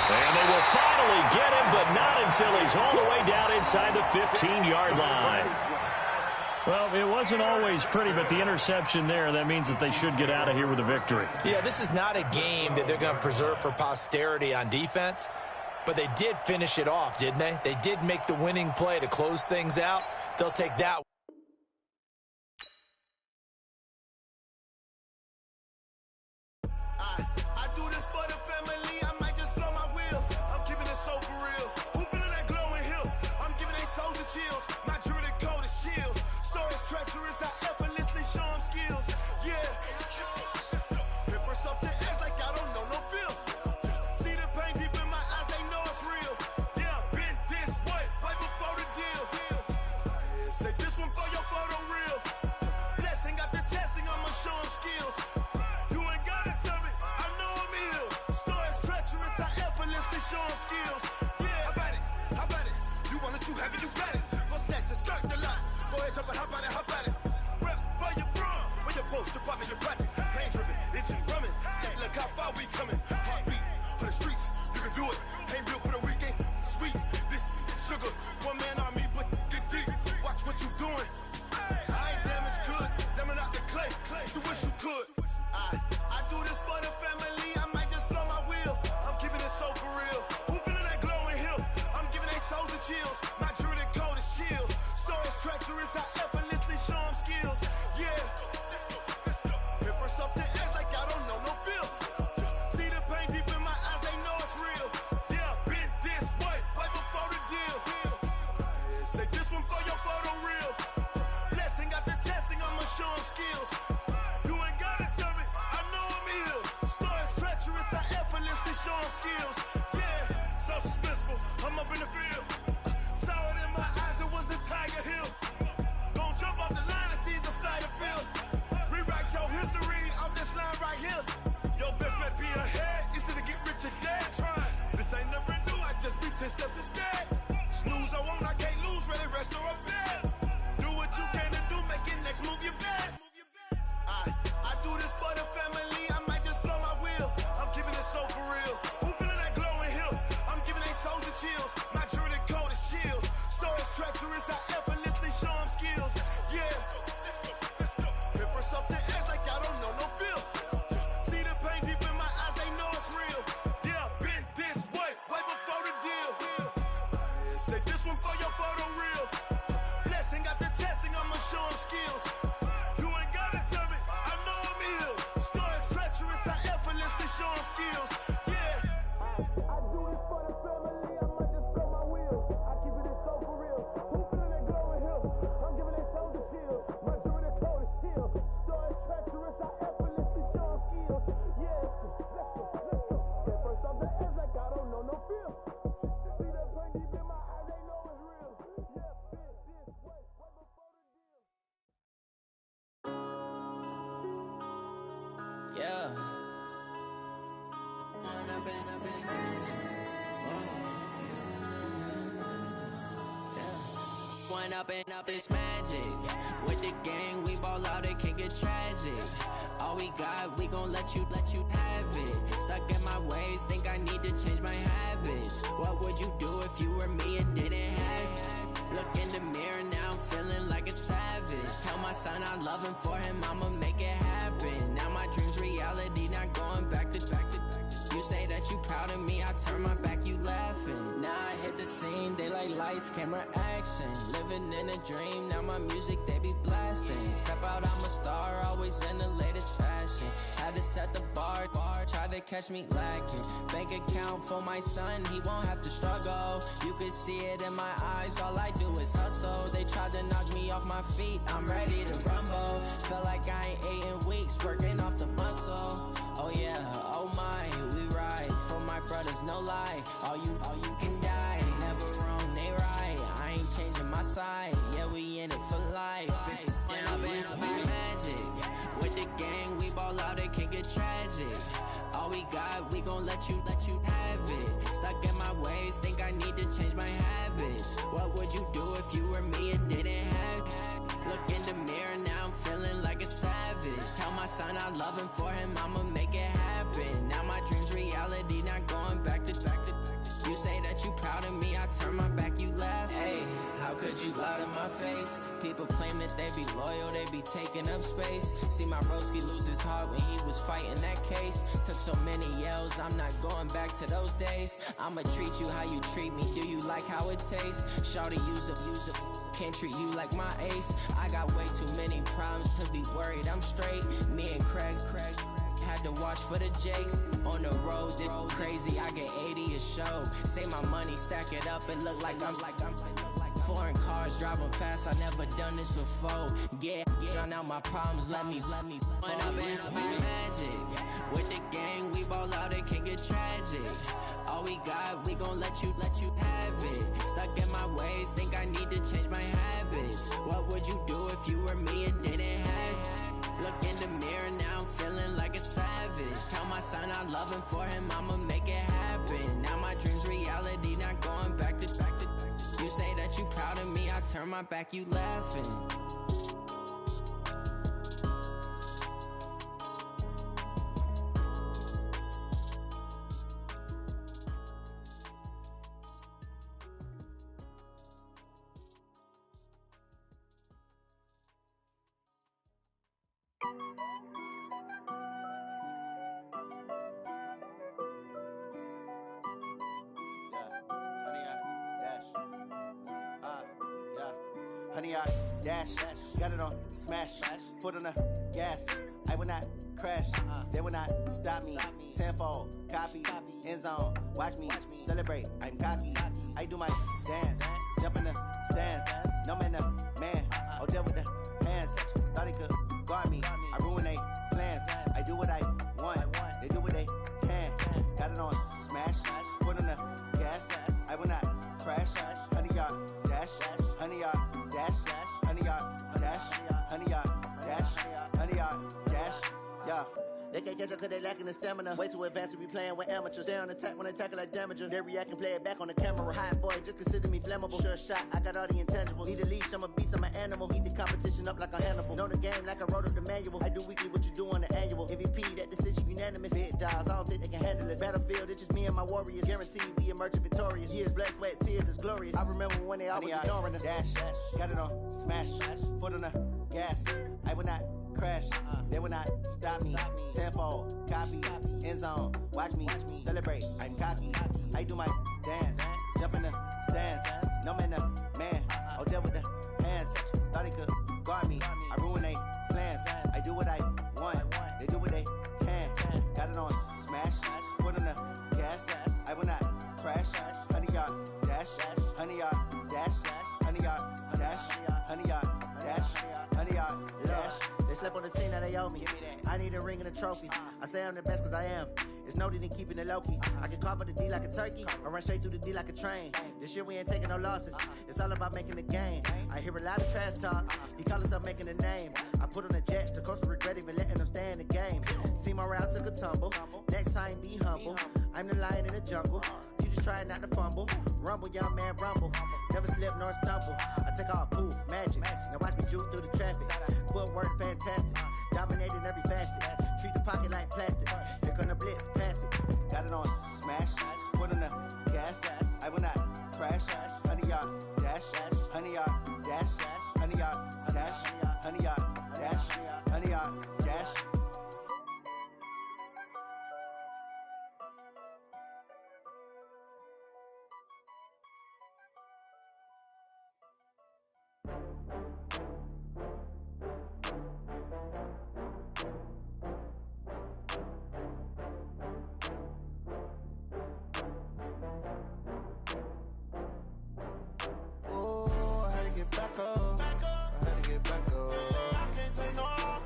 And they will finally get him, but not until he's all the way down inside the 15-yard line. Well, it wasn't always pretty, but the interception there, that means that they should get out of here with a victory. Yeah, this is not a game that they're going to preserve for posterity on defense, but they did finish it off, didn't they? They did make the winning play to close things out. They'll take that. I do this for the family. I might just blow my wheel. I'm keeping it so for real. Who feeling that glowing hill? I'm giving they soldier chills. My jewelry code is chill. Stories treacherous. I effortlessly show them skills. Yeah. Hit first off the edge like I don't know no feel. See the pain deep in my eyes. They know it's real. Yeah, been this way before the deal. Say this one for your photo reel. Blessing after testing. I'ma show them skills. Show them skills. Yeah, how about it? You want it, you have it, you got it. Go snatch it, skirt the lot. Go ahead, jump it, hop on it. Rep where you from? Where you post, department, your projects. Pain driven, engine drumming. Hey, look how far we coming. Heartbeat on the streets, you can do it. Ain't built for the weekend. Sweet, this sugar. One man army, but get deep. Watch what you doing. I ain't damaged goods, damn out the clay. You wish you could. I do this for the family. I might just blow my wheel. I'm keeping it so for real. Who feeling that glowing hill? I'm giving they soldier chills. My jewelry code is chill. Stories treacherous. I effortlessly show them skills. Yeah. Hit first off the edge like I don't know no feel. See the pain deep in my eyes. They know it's real. Yeah, been this way before the deal. Say this one for your photo reel. Blessing after testing. I'ma show them skills. You ain't gotta tell me. I know I'm ill. Stories treacherous. I effortlessly show them skills. Yeah, so suspenseful. I'm up in the field. Saw it in my eyes. It was the Tiger Hill. Gon' jump off the line and see the flight of field. Rewrite your history off this line right here. Your best bet be ahead. Easy to get rich or dead trying. This ain't never new. I just be 10 steps instead. Snooze I won't. I can't lose. Ready, rest or a bed. Do what you can to do. Make it next move your best. I do this for the family. I might just blow my wheel. I'm keeping it so for real. Who feeling that glowing hill? I'm giving they soldier chills. My jewelry code is chill. Stories treacherous. I effortlessly show them skills. Yeah. Hit first off the edge like I don't know no feel. See the pain deep in my eyes. They know it's real. Yeah, been this way before the deal. Say this one for your photo reel. Blessing after testing. I'ma show them skills. You ain't gotta tell me. I know I'm ill. Stories treacherous. I effortlessly show them skills. Yeah. I do this for the family. I might just blow my wheel. I keep it so for real. Who feeling that glowing hill? I'm giving they soldier chills. My jewelry code is chill. Stories treacherous. I effortlessly show them skills. Yeah. Let's go. Hit first off the edge like I don't know no feel. See that pain deep in my eyes. They know it's real. Yeah, been this way before the deal. Yeah. One up and up is magic. With the gang, we ball out, it can get tragic. All we got, we gon' let you have it. Stuck in my ways, think I need to change my habits. What would you do if you were me and didn't have it? Look in the mirror, now I'm feeling like a savage. Tell my son I love him, for him I'ma make it happen. Now my dream's reality, not going back to. You say that you proud of me, I turn my back, you laughing. Now I hit the scene, they like lights, camera, action. Living in a dream, now my music, they be blasting. Step out, I'm a star, always in the latest fashion. Had to set the bar, try to catch me lacking. Bank account for my son, he won't have to struggle. You could see it in my eyes, all I do is hustle. They tried to knock me off my feet, I'm ready to rumble. Feel like I ain't ate in weeks, working off the muscle. Oh yeah, oh my, we ride for my brothers, no lie. All you can die, never wrong, they right. I ain't changing my side, yeah, we in it for life. It's magic. With the gang, we ball out, it can get tragic. All we got, we gon' let you have it. Stuck in my ways, think I need to change my habits. What would you do if you were me and didn't have it? Look in the mirror, now I'm feeling like a savage. Tell my son I love him, for him I'ma make it happen. Now my dream's reality, not going back to. You say that you proud of me, I turn my back, you laugh. Hey, how could you lie to my face? People claim claim that they be loyal, they be taking up space. See my broski lose his heart when he was fighting that case. Took so many yells, I'm not going back to those days. I'ma treat you how you treat me, do you like how it tastes? Shawty, use up, can't treat you like my ace. I got way too many problems to be worried, I'm straight. Me and Craig had to watch for the Jakes. On the road, this crazy, I get 80 a show. Say my money, stack it up, and look like I'm foreign cars, driving fast, I never done this before. Drown out my problems, let me When up in Beach Magic, with the gang, we ball out, it can get tragic. All we got, we gon' let you have it. Stuck in my ways, think I need to change my habits. What would you do if you were me and didn't have it? Look in the mirror now, I'm feeling like a savage. Tell my son I love him, for him I'ma make it happen. Now my dream's reality, not going back to. You say that you proud of me, I turn my back, you laughing. Honey, I dash, got it on smash, foot on the gas. I will not crash, they will not stop me. Tenfold, copy, end zone, watch me celebrate. I'm cocky, I do my dance, jump in the stands. No man, man, oh deal with the hands. Thought he could guard me, I ruin they plans. I do what I want, they do what they can. Got it on smash, foot on the gas. I will not crash, honey, y'all dash, honey, y'all dash, honey, y'all dash, honey, y'all dash, honey, y'all dash, yeah. They can't catch up cause they lacking the stamina. Way too advanced to be playing with amateurs. They on attack when they tackle like damager. They react and play it back on the camera. Hot boy, just consider me flammable. Sure shot, I got all the intangibles. Need a leash, I'm a beast, I'm an animal. Eat the competition up like a Hannibal. Know the game like I wrote up the manual. I do weekly what you do on the annual. MVP, that decision unanimous. Big dials, I don't think they can handle it. Battlefield, it's just me and my warriors. Guaranteed we emerge victorious. Years, blood, sweat, tears, it's glorious. I remember when they always ignoring us. Dash, got it on smash, foot on the gas. I will not crash, they will not stop me. Tenfold, copy, end zone, watch me celebrate. I'm cocky, I do my dance, jump in the stands. No man, man, oh deal with the hands. Thought he could guard me, I ruin they plans. I do what I want, they do what they can. Got it on smash, foot on the gas. I will not crash, honey, y'all dash, honey, y'all dash, honey, y'all dash, honey, y'all dash, honey, y'all dash. They slept on the team that they owe me. I need a ring and a trophy. I say I'm the best cause I am. It's no need in keeping it low-key. I can carve up the D like a turkey or run straight through the D like a train. This year we ain't taking no losses. It's all about making the game. I hear a lot of trash talk. He call himself making a name. I put on the Jets. The coach will regret even letting them stay in the game. Team morale took a tumble. Next time be humble. I'm the lion in the jungle. You just try not to fumble. Rumble, young man, rumble. Never slip nor stumble. I take off, poof, magic. Now watch me juke through the traffic. Footwork fantastic. Dominating every facet. Treat the pocket like plastic. Here come the blitz, pass it. Got it on smash. Foot on the gas. I will not crash. Honey, y'all dash. Honey, y'all dash. Honey, y'all dash. Honey, y'all dash. Honey, y'all dash. Back up. I had to get back up. I can't take no loss.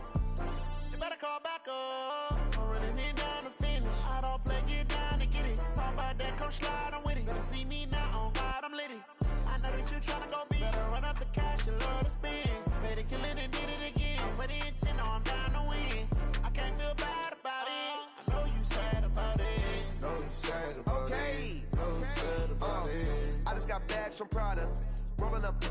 You better call back up. I'm running it down to finish. I don't play, get down to get it. Talk about that, come slide, I'm with it. Better see me now, on God, I'm litty. I know that you tryna go big. Better run up the cash, you love to spend. Better kill it and did it again. With the intent, no, I'm down to win. I can't feel bad about it. I know you sad about it. Know you sad about it. Know you sad about it. I just got bags from Prada. Rolling up,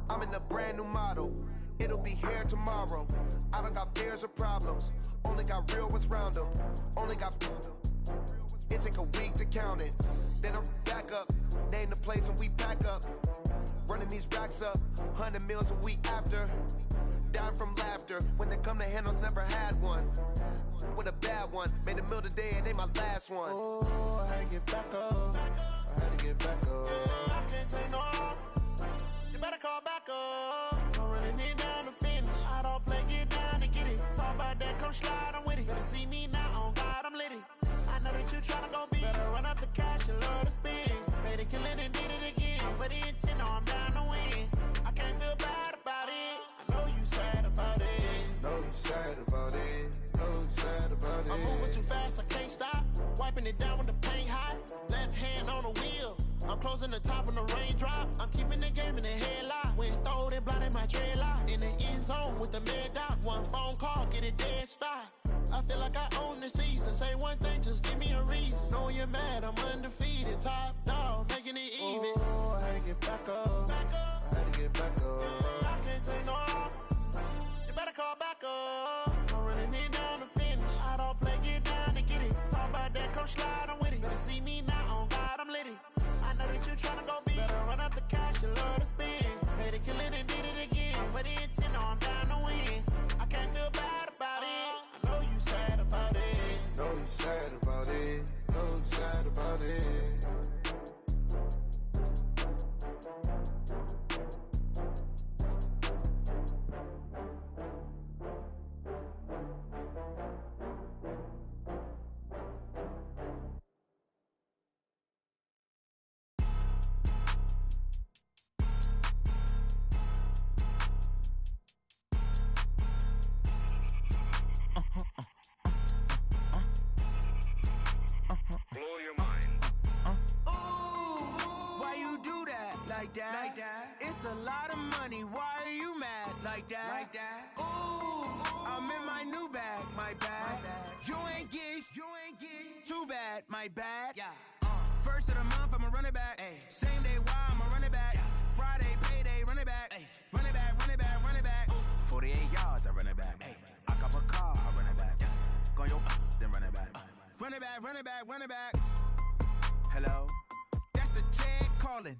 I'm in a brand new model. It'll be here tomorrow. I don't got fears or problems. Only got real ones round them. Only got. It take a week to count it. Then I'm back up. Name the place and we pack up. Running these racks up, 100 meals a week after. Dying from laughter. When it come to handles, never had one. With a bad one. Made a meal today and they my last one. Oh, I had to get back up. I had to get back up. I can't take no loss. You better call back up. I'm running it down to finish. I don't play, get down to get it. Talk about that, come slide, I'm with it. Better see me now, on God, I'm litty. I know that you tryna go big. Better run up the cash, you love to spend. Better kill it and did it again. I'm with the intent, no, I'm down to win. I can't feel bad about it. I know you sad about it. Know you sad about it. Know you sad about it. I'm moving too fast, I can't stop. Wiping it down when the paint hot. Left hand on the wheel. I'm closing the top when the raindrop. I'm keeping the game in the headlock. When throwed and blinded my dreadlock. In the end zone with the mid dot. One phone call, get it dead stop. I feel like I own the season. Say one thing, just give me a reason. Knowing you're mad, I'm undefeated. Top dog, making it even. Oh, I had to get back up. I had to get back up. I can't take no loss. You better call back up. I'm running it down to finish. I don't play, get down to get it. Talk about that, come slide, I'm with it. Better see me now, on God, I'm litty. I know that you tryna go big. Better run up the cash, you love to spend. Better kill it and did it again. But the intent, no, I'm down to win. I can't feel bad about it. I know you sad about it. Know you sad about it. Know you sad about it. Blow your mind. Why you do that? Like that? Like that? It's a lot of money. Why are you mad? Like that? Like that? Ooh, I'm in my new bag. My bad. You ain't get. Too bad. My bad. Yeah. First of the month, I'ma run it back. Ay. Same day, why I'ma run it back. Yeah. Friday, payday, run it back. Ay. Run it back, run it back, run it back. 48 yards, I run it back. Ay. I cop a car, I run it back. Yeah. Go yo, then run it back. Run it back, run it back, run it back. Hello? That's the Jag calling.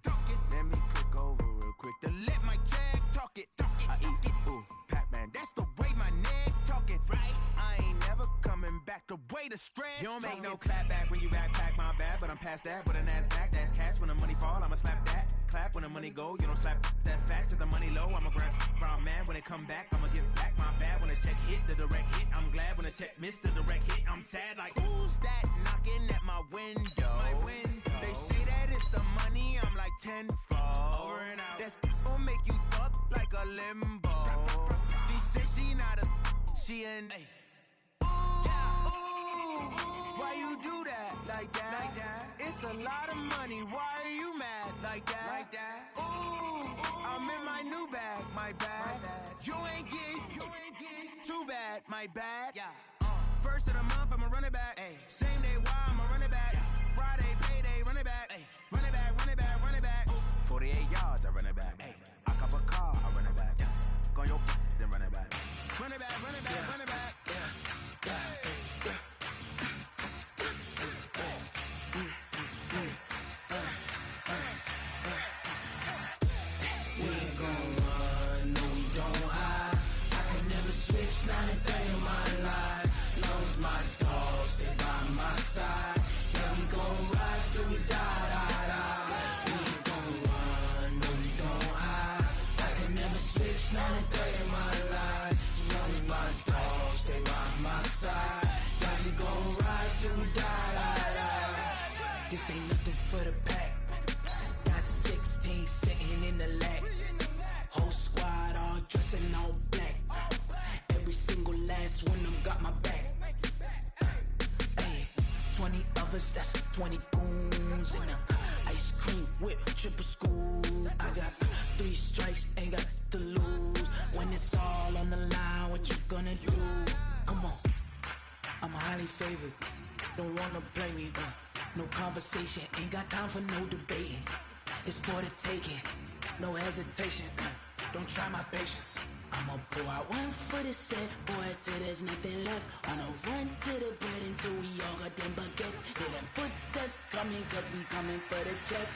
Let me click over real quick to let my Jag talk it. I eat it, ooh, Pac-Man. That's the way my neck talking. Right? I ain't never coming back. The way the stress. You don't make no clap back when you backpack, my bad, but I'm past that. With a NASDAQ, that's cash. When the money fall, I'ma slap that. Clap when the money go, you don't slap. That's facts. If the money low, I'ma grab brown man. When it come back, I'ma give back my bad. When the check hit, the direct hit. I'm glad when the check missed the direct hit. I'm sad like, who's that knocking at my window? My window. They say that it's the money, I'm like tenfold. Over and out. That's gon' make you up like a limbo. She said she not a, she an. Why you do that? Like that? Like that? It's a lot of money. Why are you mad? Like that? Like that? Ooh, I'm in my new bag. My bad. You ain't get. Too bad. My bad. Yeah. First of the month, I'ma run it back. Ay. Same day, why I'ma run it back. Yeah. Friday, payday, run it back. Ay. Run it back, run it back, run it back. 48 yards, I run it back. Ay. I cop a car, I run it back. Yeah. Go yo, then run it back. Run it back, run it back, run it back. We ain't gon' run, no we don't hide. I can never switch, not a day in my life. Long as my dogs stay by my side. Yeah, we gon' ride till we die, die, die. We ain't gon' run, no we don't hide. I can never switch, not a day in my life. Long as my dogs stay by my side. Yeah, we gon' ride till we die, die, die. This ain't nothing for the pack. Got 16 sitting in the lap. Whole squad all dressing all black. Every single last one of them got my back. Ay, 20 of us, that's 20 goons. And ice cream whip, triple scoop. I got 3 strikes, ain't got to lose. When it's all on the line, what you gonna do? Come on, I'm highly favored. Don't wanna play me, no conversation. Ain't got time for no debating. It's for the taking, no hesitation. Don't try my patience. I'ma pour out one for the set, boy, till there's nothing left. On a run to the bread until we all got them baguettes. Hear them footsteps coming, cause we coming for the check.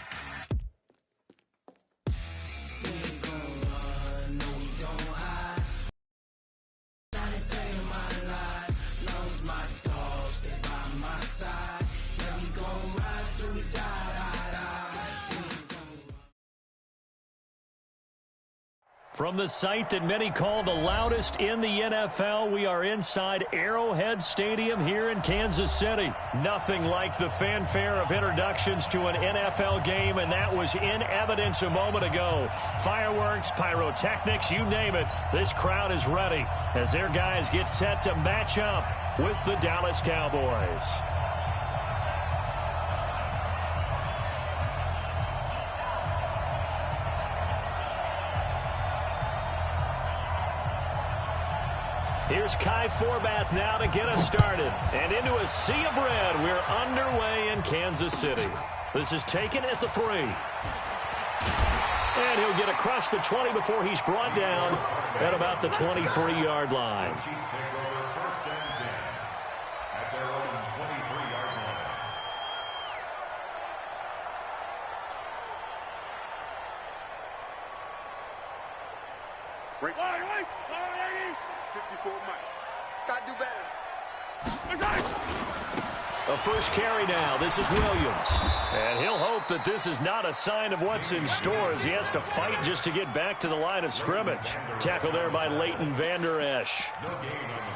From the site that many call the loudest in the NFL, we are inside Arrowhead Stadium here in Kansas City. Nothing like the fanfare of introductions to an NFL game, and that was in evidence a moment ago. Fireworks, pyrotechnics, you name it, this crowd is ready as their guys get set to match up with the Dallas Cowboys. Here's Kai Forbath now to get us started. And into a sea of red, we're underway in Kansas City. This is taken at the 3. And he'll get across the 20 before he's brought down at about the 23-yard line. Break. 54 Mike. Got to do better. A first carry now. This is Williams. And he'll hope that this is not a sign of what's in store as he has to fight just to get back to the line of scrimmage. Tackle there by Leighton Vander Esch.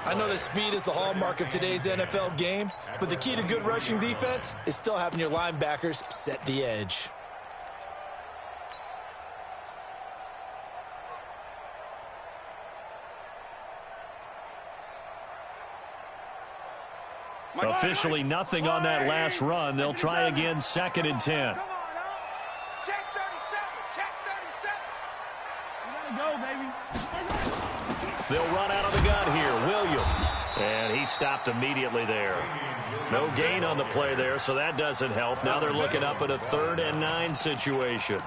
I know that speed is the hallmark of today's NFL game, but the key to good rushing defense is still having your linebackers set the edge. Officially nothing on that last run. They'll try again, 2nd and 10. Come on, now. Check 37. Check 37. You got to go, baby. They'll run out of the gun here. Williams. And he stopped immediately there. No gain on the play there, so that doesn't help. Now they're looking up at a 3rd and 9 situation.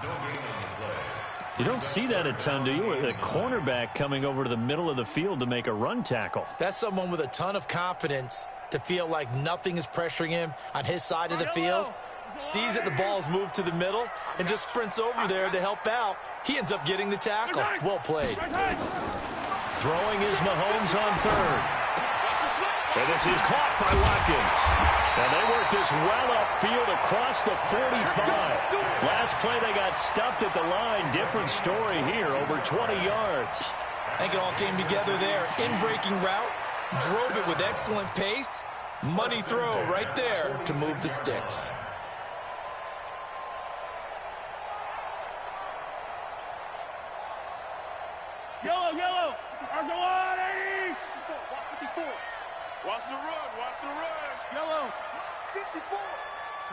You don't see that a ton, do you? A cornerback coming over to the middle of the field to make a run tackle. That's someone with a ton of confidence to feel like nothing is pressuring him on his side of the field. Sees that the ball's moved to the middle and just sprints over there to help out. He ends up getting the tackle. Well played. Throwing is Mahomes on 3rd. And this is caught by Watkins. And they work this well upfield across the 45. Last play they got stuffed at the line. Different story here, over 20 yards. I think it all came together there. In-breaking route, drove it with excellent pace. Money throw right there to move the sticks. Yellow. Arsenal 180. 54. Watch the run. Yellow. 54.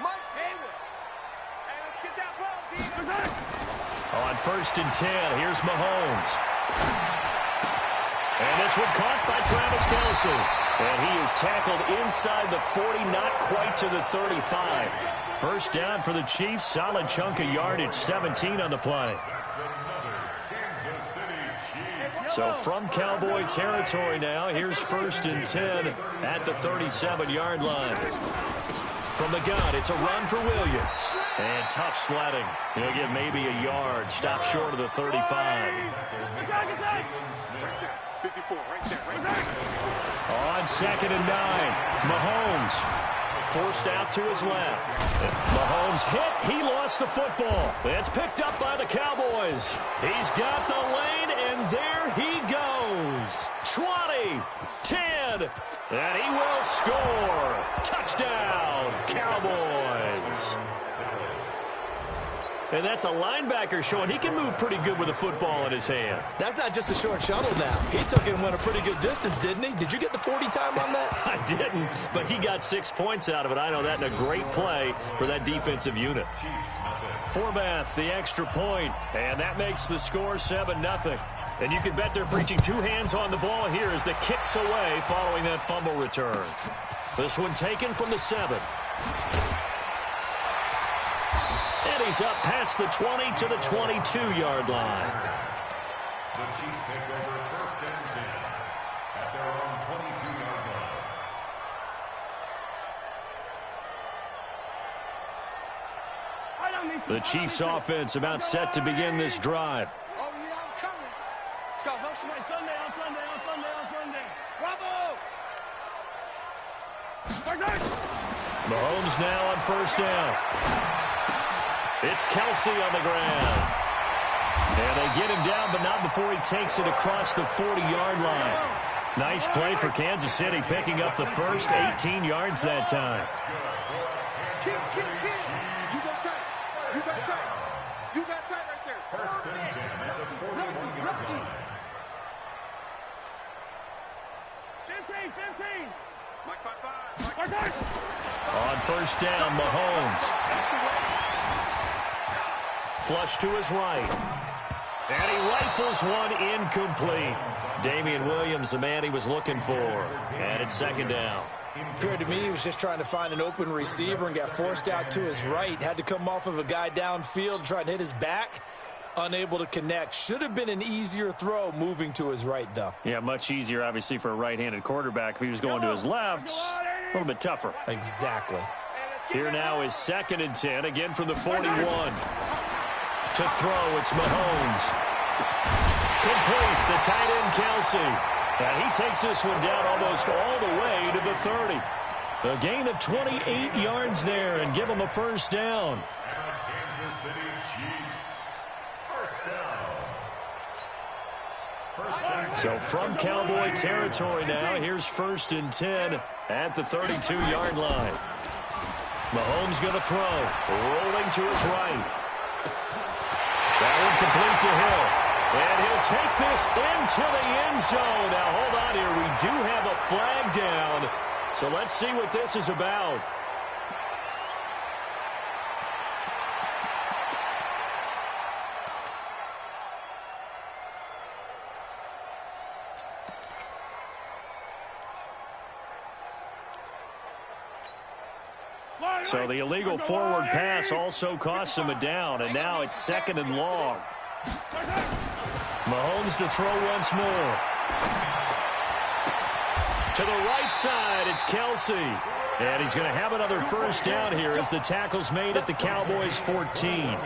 Mike Hayward. Hey, let's get that ball, D. On 1st and 10, here's Mahomes. And this one caught by Travis Kelce. And he is tackled inside the 40, not quite to the 35. First down for the Chiefs. Solid chunk of yardage, 17 on the play. So from Cowboy territory now, here's 1st and 10 at the 37-yard line. From the gun, it's a run for Williams. And tough sledding. He'll get maybe a yard. Stop short of the 35. 54, right there. On 2nd and 9, Mahomes forced out to his left. Mahomes hit. He lost the football. It's picked up by the Cowboys. He's got the lane, and there he goes. 20, 10, and he will score. Touchdown, Cowboys. And that's a linebacker showing he can move pretty good with a football in his hand. That's not just a short shuttle now. He took it and went a pretty good distance, didn't he? Did you get the 40 time on that? I didn't, but he got 6 points out of it. I know that, and a great play for that defensive unit. Forbath, the extra point, and that makes the score 7-0. And you can bet they're preaching 2 hands on the ball here as the kick's away following that fumble return. This one taken from the 7. And he's up past the 20 to the 22-yard line. The Chiefs take over 1st and 10 at their own 22-yard line. The Chiefs offense about set to begin this drive. Oh, yeah, I'm coming. Let's go. No, Sunday. Bravo! Mahomes now on 1st down. It's Kelce on the ground. And they get him down, but not before he takes it across the 40-yard line. Nice play for Kansas City, picking up the first 18 yards that time. Kill. You got tight. You got tight right there. First and 10 at the 41-yard line. 15. Mike 5. On first down, Mahomes. Flush to his right. And he rifles one incomplete. Damian Williams, the man he was looking for. And it's second down. Appeared to me he was just trying to find an open receiver and got forced out to his right. Had to come off of a guy downfield, try to hit his back. Unable to connect. Should have been an easier throw moving to his right, though. Yeah, much easier, obviously, for a right-handed quarterback. If he was going to his left, a little bit tougher. Exactly. Here now is second and 10, again from the 41. To throw, it's Mahomes. Complete, the tight end, Kelsey. And he takes this one down almost all the way to the 30. A gain of 28 yards there and give him a first down. Kansas City Chiefs. First down. So from Cowboy territory now, here's first and 10 at the 32-yard line. Mahomes going to throw, rolling to his right. That one complete to Hill. And he'll take this into the end zone. Now, hold on here. We do have a flag down. So let's see what this is about. So the illegal forward pass also costs him a down, and now it's second and long. Mahomes to throw once more. To the right side, it's Kelsey. And he's going to have another first down here as the tackle's made at the Cowboys' 14.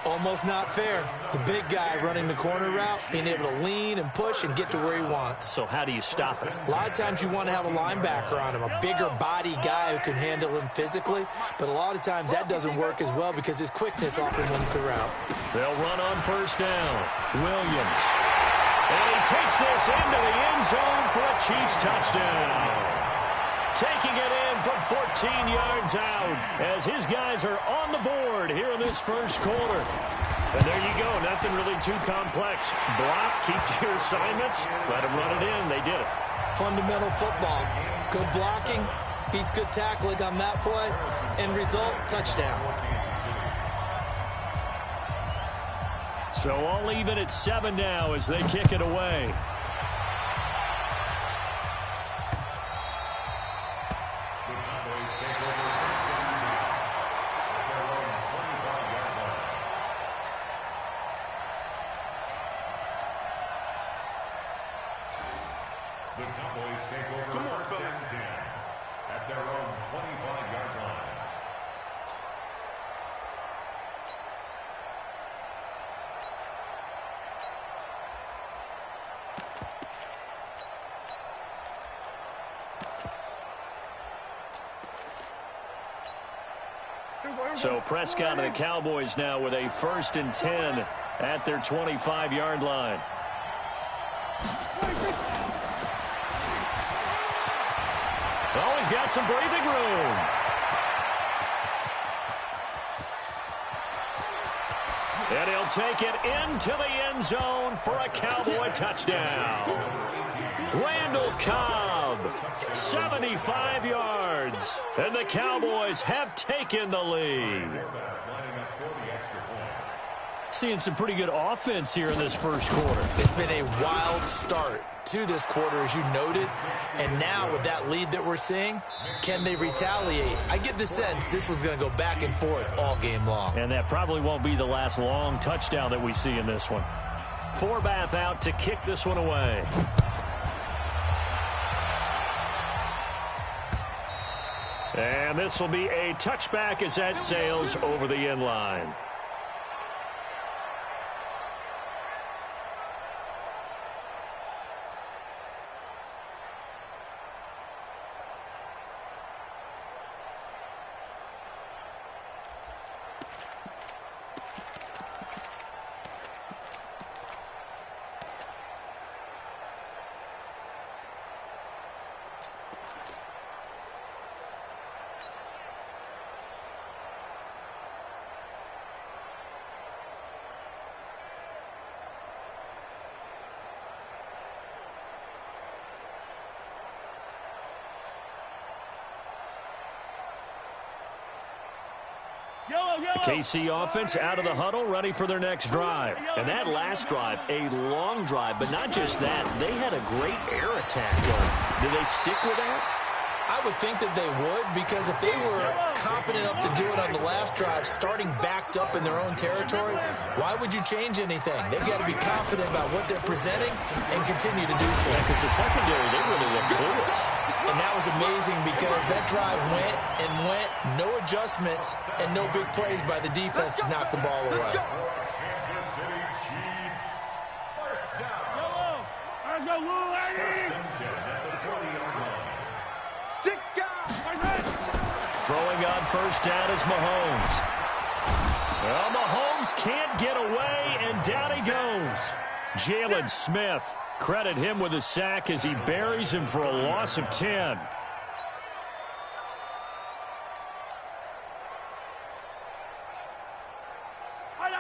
Almost not fair. The big guy running the corner route, being able to lean and push and get to where he wants. So how do you stop it? A lot of times you want to have a linebacker on him, a bigger body guy who can handle him physically. But a lot of times that doesn't work as well because his quickness often wins the route. They'll run on first down. Williams. And he takes this into the end zone for a Chiefs touchdown. Taking it in from 14 yards out as his guys are on the board here in this first quarter. And there you go. Nothing really too complex. Block, keep to your assignments, let them run it in. They did it. Fundamental football. Good blocking, beats good tackling on that play. End result, touchdown. So all even at 7 now as they kick it away. The Cowboys take over first and 10 at their own 25-yard line. So Prescott and the Cowboys now with a first and 10 at their 25-yard line. Oh, he's got some breathing room. And he'll take it into the end zone for a Cowboy touchdown. Randall Cobb, 75 yards. And the Cowboys have taken the lead. Seeing some pretty good offense here in this first quarter. It's been a wild start to this quarter, as you noted. And now with that lead that we're seeing, can they retaliate? I get the sense this one's going to go back and forth all game long. And that probably won't be the last long touchdown that we see in this one. Forbath out to kick this one away. And this will be a touchback as that sails over the end line. The KC offense out of the huddle, ready for their next drive. And that last drive, a long drive, but not just that. They had a great air attack going. Do they stick with that? I would think that they would, because if they were confident enough to do it on the last drive, starting backed up in their own territory, why would you change anything? They've got to be confident about what they're presenting and continue to do so. Because the secondary, they really looked clueless. And that was amazing because that drive went and went, no adjustments, and no big plays by the defense to knock the ball away. Kansas City Chiefs. First down. First and 10 at the 40-yard line. Throwing on first down is Mahomes. Well, Mahomes can't get away, and down he goes. Jalen Smith, credit him with a sack as he buries him for a loss of 10.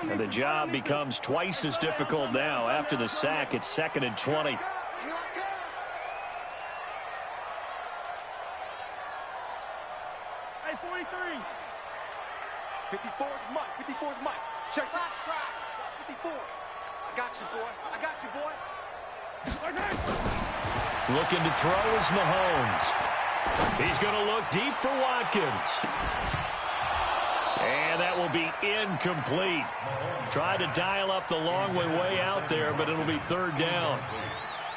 And the job becomes twice as difficult now. After the sack, it's 2nd and 20. 54's Mike. 54's Mike. Check it. 54. I got you, boy. I got you, boy. Looking to throw is Mahomes. He's going to look deep for Watkins. And that will be incomplete. Tried to dial up the long way out there, but it'll be 3rd down.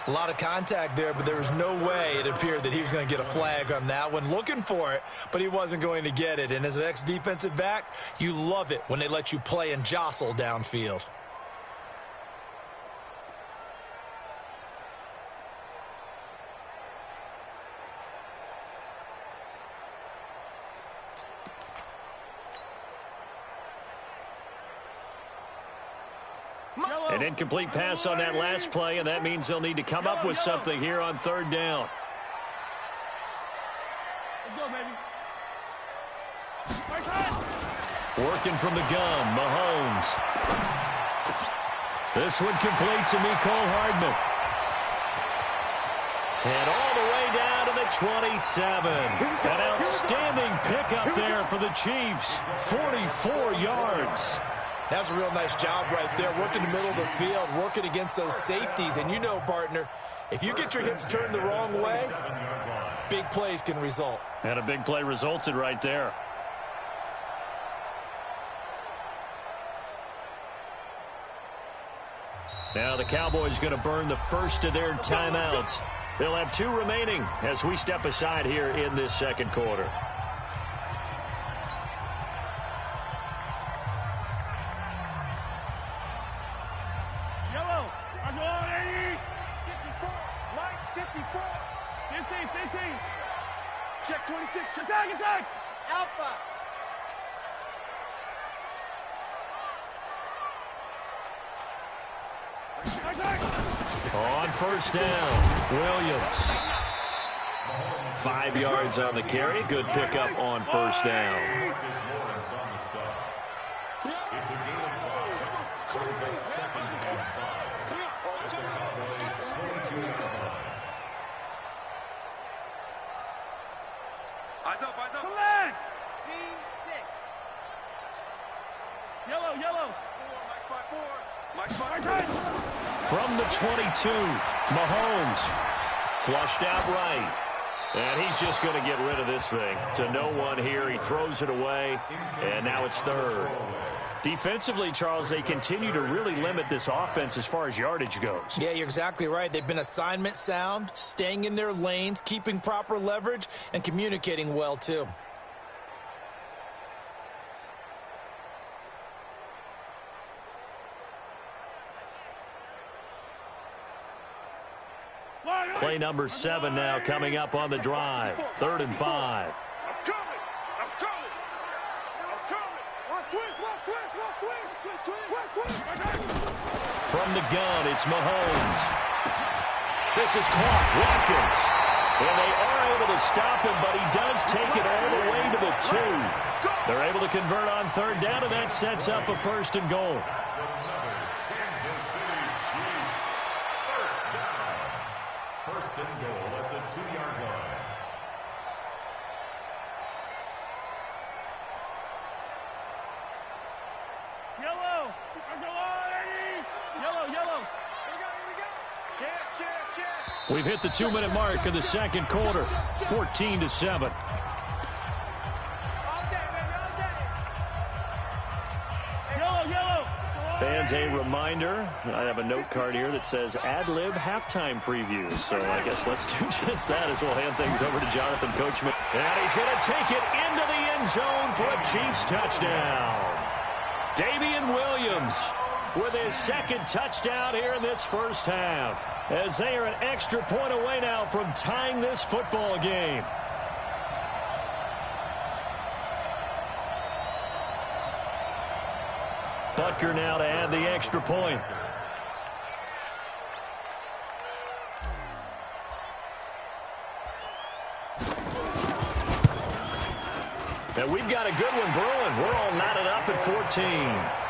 A lot of contact there, but there was no way it appeared that he was going to get a flag on that one. Looking for it, but he wasn't going to get it. And as an ex-defensive back, you love it when they let you play and jostle downfield. An incomplete pass on that last play, and that means they'll need to come up with something here on 3rd down. Let's go, baby. Working from the gun, Mahomes. This one complete to Mecole Hardman. And all the way down to the 27. An outstanding pickup there for the Chiefs. 44 yards. That's a real nice job right there, working the middle of the field, working against those safeties. And you know, partner, if you get your hips turned the wrong way, big plays can result. And a big play resulted right there. Now the Cowboys going to burn the first of their timeouts. They'll have 2 remaining as we step aside here in this 2nd quarter. Check 26. Attack. Alpha. On first down, Williams. 5 yards on the carry. Good pickup on first down. It's a gain of 5. Brings up 2nd and 5. As the Cowboys 22-yard line. Eyes up. Collect. Scene 6. Yellow. 4, Mike 5. From the 22, Mahomes flushed out right. And he's just going to get rid of this thing to no one here. He throws it away, and now it's 3rd. Defensively, Charles, they continue to really limit this offense as far as yardage goes. Yeah, you're exactly right. They've been assignment sound, staying in their lanes, keeping proper leverage, and communicating well, too. Play number 7 now coming up on the drive. 3rd and 5. I'm coming. From the gun, it's Mahomes. This is caught. Watkins. And they are able to stop him, but he does take it all the way to the 2. They're able to convert on 3rd down, and that sets up a 1st and goal. First and goal at the 2-yard line. We've hit the 2-minute mark in the second quarter, 14-7. Fans, a reminder, I have a note card here that says ad-lib halftime preview. So I guess let's do just that as we'll hand things over to Jonathan Coachman. And he's going to take it into the end zone for a Chiefs touchdown. Damien Williams with his second touchdown here in this first half, as they are an extra point away now from tying this football game. Butker now to add the extra point. And we've got a good one brewing. We're all knotted up at 14.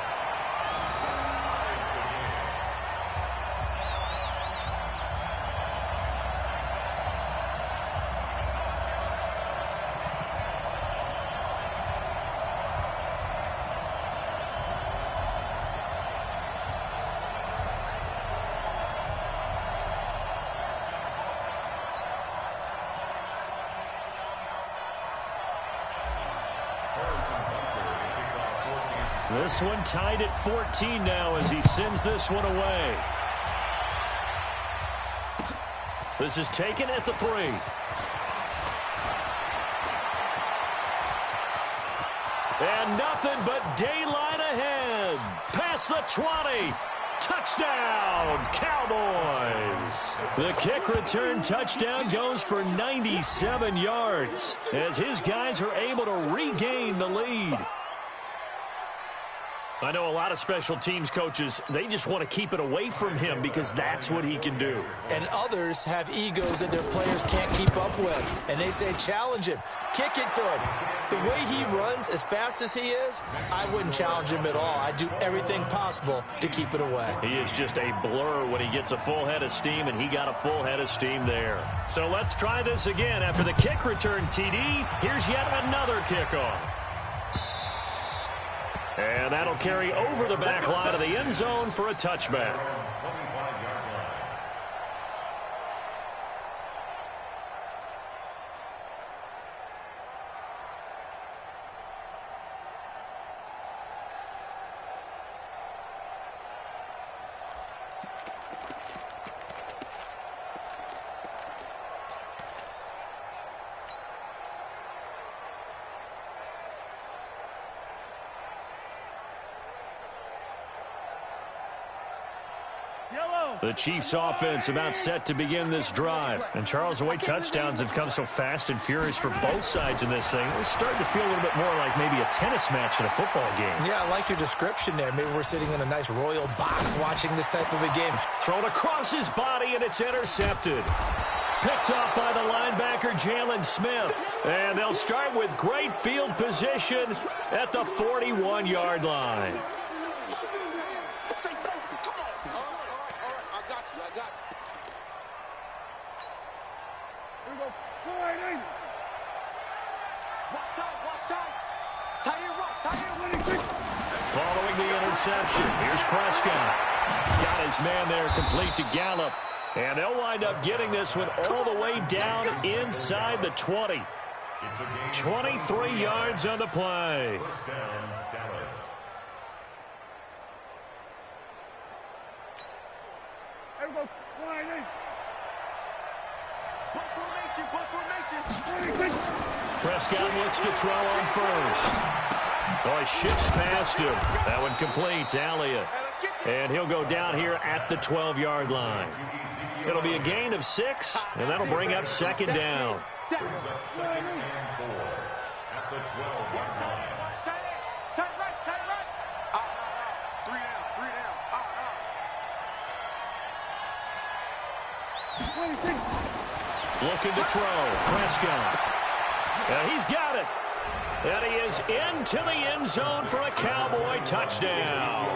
This one tied at 14 now as he sends this one away. This is taken at the 3. And nothing but daylight ahead. Past the 20. Touchdown, Cowboys. The kick return touchdown goes for 97 yards as his guys are able to regain the lead. I know a lot of special teams coaches, they just want to keep it away from him because that's what he can do. And others have egos that their players can't keep up with. And they say, challenge him. Kick it to him. The way he runs as fast as he is, I wouldn't challenge him at all. I'd do everything possible to keep it away. He is just a blur when he gets a full head of steam, and he got a full head of steam there. So let's try this again. After the kick return TD, here's yet another kickoff. And that'll carry over the back line of the end zone for a touchback. The Chiefs offense about set to begin this drive. And Charles, the way touchdowns have come so fast and furious for both sides in this thing, it's starting to feel a little bit more like maybe a tennis match in a football game. Yeah, I like your description there. Maybe we're sitting in a nice royal box watching this type of a game. Thrown across his body, and it's intercepted. Picked off by the linebacker, Jalen Smith. And they'll start with great field position at the 41-yard line. Following the interception, here's Prescott. Got his man there complete to Gallup. And they'll wind up getting this one all the way down inside the 20. 23 yards on the play. First down, Dallas. Prescott looks to throw on first. Oh, he shifts past him. That one complete to Elliott. And he'll go down here at the 12-yard line. It'll be a gain of 6, and that'll bring up second down. Brings up second and 4 at the 12-yard line. Tight right. Three down. Looking to throw. Prescott. And he's got it. And he is into the end zone for a Cowboy touchdown.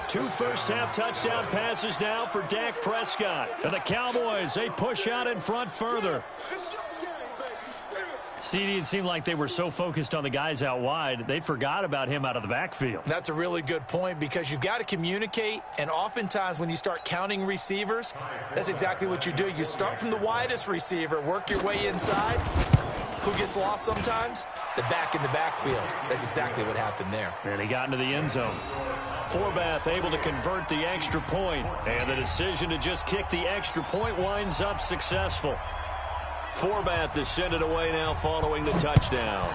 2 first-half touchdown passes now for Dak Prescott. And the Cowboys, they push out in front further. CD, it seemed like they were so focused on the guys out wide, they forgot about him out of the backfield. That's a really good point because you've got to communicate, and oftentimes when you start counting receivers, that's exactly what you do. You start from the widest receiver, work your way inside. Who gets lost sometimes? The back in the backfield. That's exactly what happened there. And he got into the end zone. Forbath able to convert the extra point, and the decision to just kick the extra point winds up successful. Forbath to send it away now following the touchdown.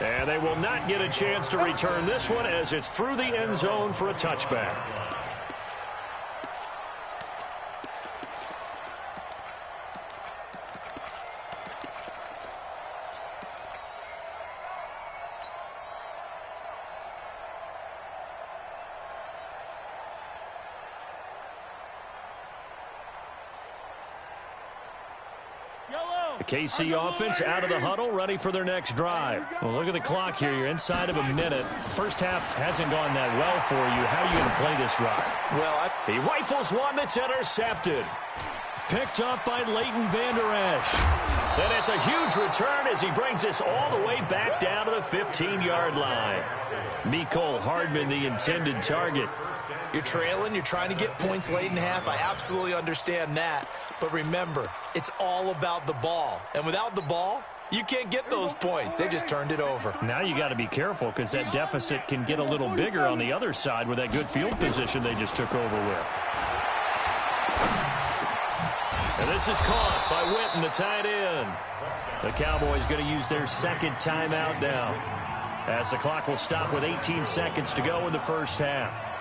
And they will not get a chance to return this one as it's through the end zone for a touchback. The KC offense out of the huddle, ready for their next drive. Well, look at the clock here. You're inside of a minute. First half hasn't gone that well for you. How are you going to play this drive? Well, he rifles one that's intercepted. Picked up by Leighton Vander Esch. And it's a huge return as he brings this all the way back down to the 15-yard line. Mecole Hardman, the intended target. You're trailing. You're trying to get points late in half. I absolutely understand that. But remember, it's all about the ball. And without the ball, you can't get those points. They just turned it over. Now you got to be careful because that deficit can get a little bigger on the other side with that good field position they just took over with. And this is caught by Witten, the tight end. The Cowboys going to use their second timeout now, as the clock will stop with 18 seconds to go in the first half.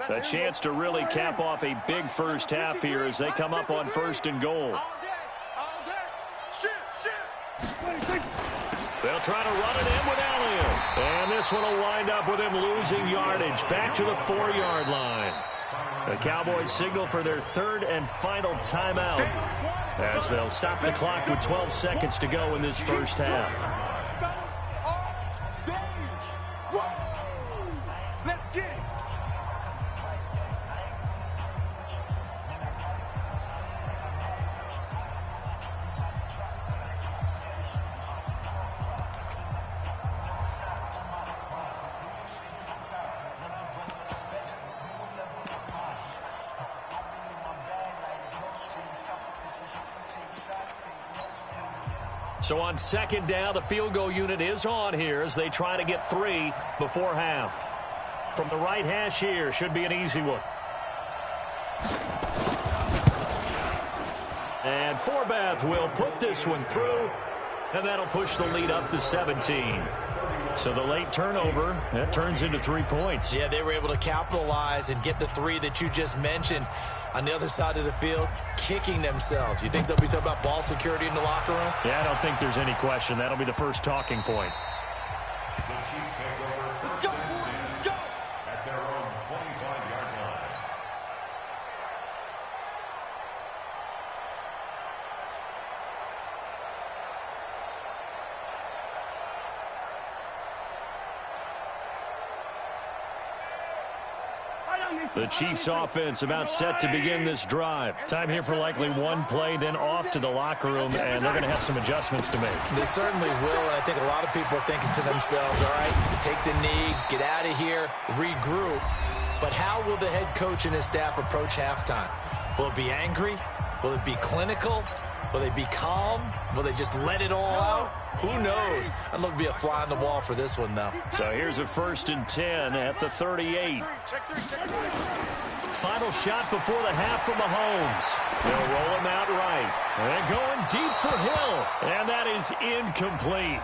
A chance to really cap off a big first half here as they come up on 1st and goal. They'll try to run it in with Elliott. And this one will wind up with him losing yardage back to the 4-yard line. The Cowboys signal for their third and final timeout as they'll stop the clock with 12 seconds to go in this first half. So on second down, the field goal unit is on here as they try to get 3 before half. From the right hash here, should be an easy one. And Forbath will put this one through, and that'll push the lead up to 17. So the late turnover, that turns into 3 points. Yeah, they were able to capitalize and get the 3 that you just mentioned. On the other side of the field, kicking themselves. You think they'll be talking about ball security in the locker room? Yeah, I don't think there's any question. That'll be the first talking point. Let's go, boys, let's go! At their own 25-yard line. The Chiefs offense about set to begin this drive. Time here for likely one play, then off to the locker room, and they're going to have some adjustments to make. They certainly will, and I think a lot of people are thinking to themselves, all right, take the knee, get out of here, regroup. But how will the head coach and his staff approach halftime? Will it be angry? Will it be clinical? Will they be calm? Will they just let it all out? Who knows? I'd love to be a fly on the wall for this one, though. So here's a 1st and 10 at the 38. Final shot before the half from Mahomes. They'll roll him out right. And going deep for Hill. And that is incomplete.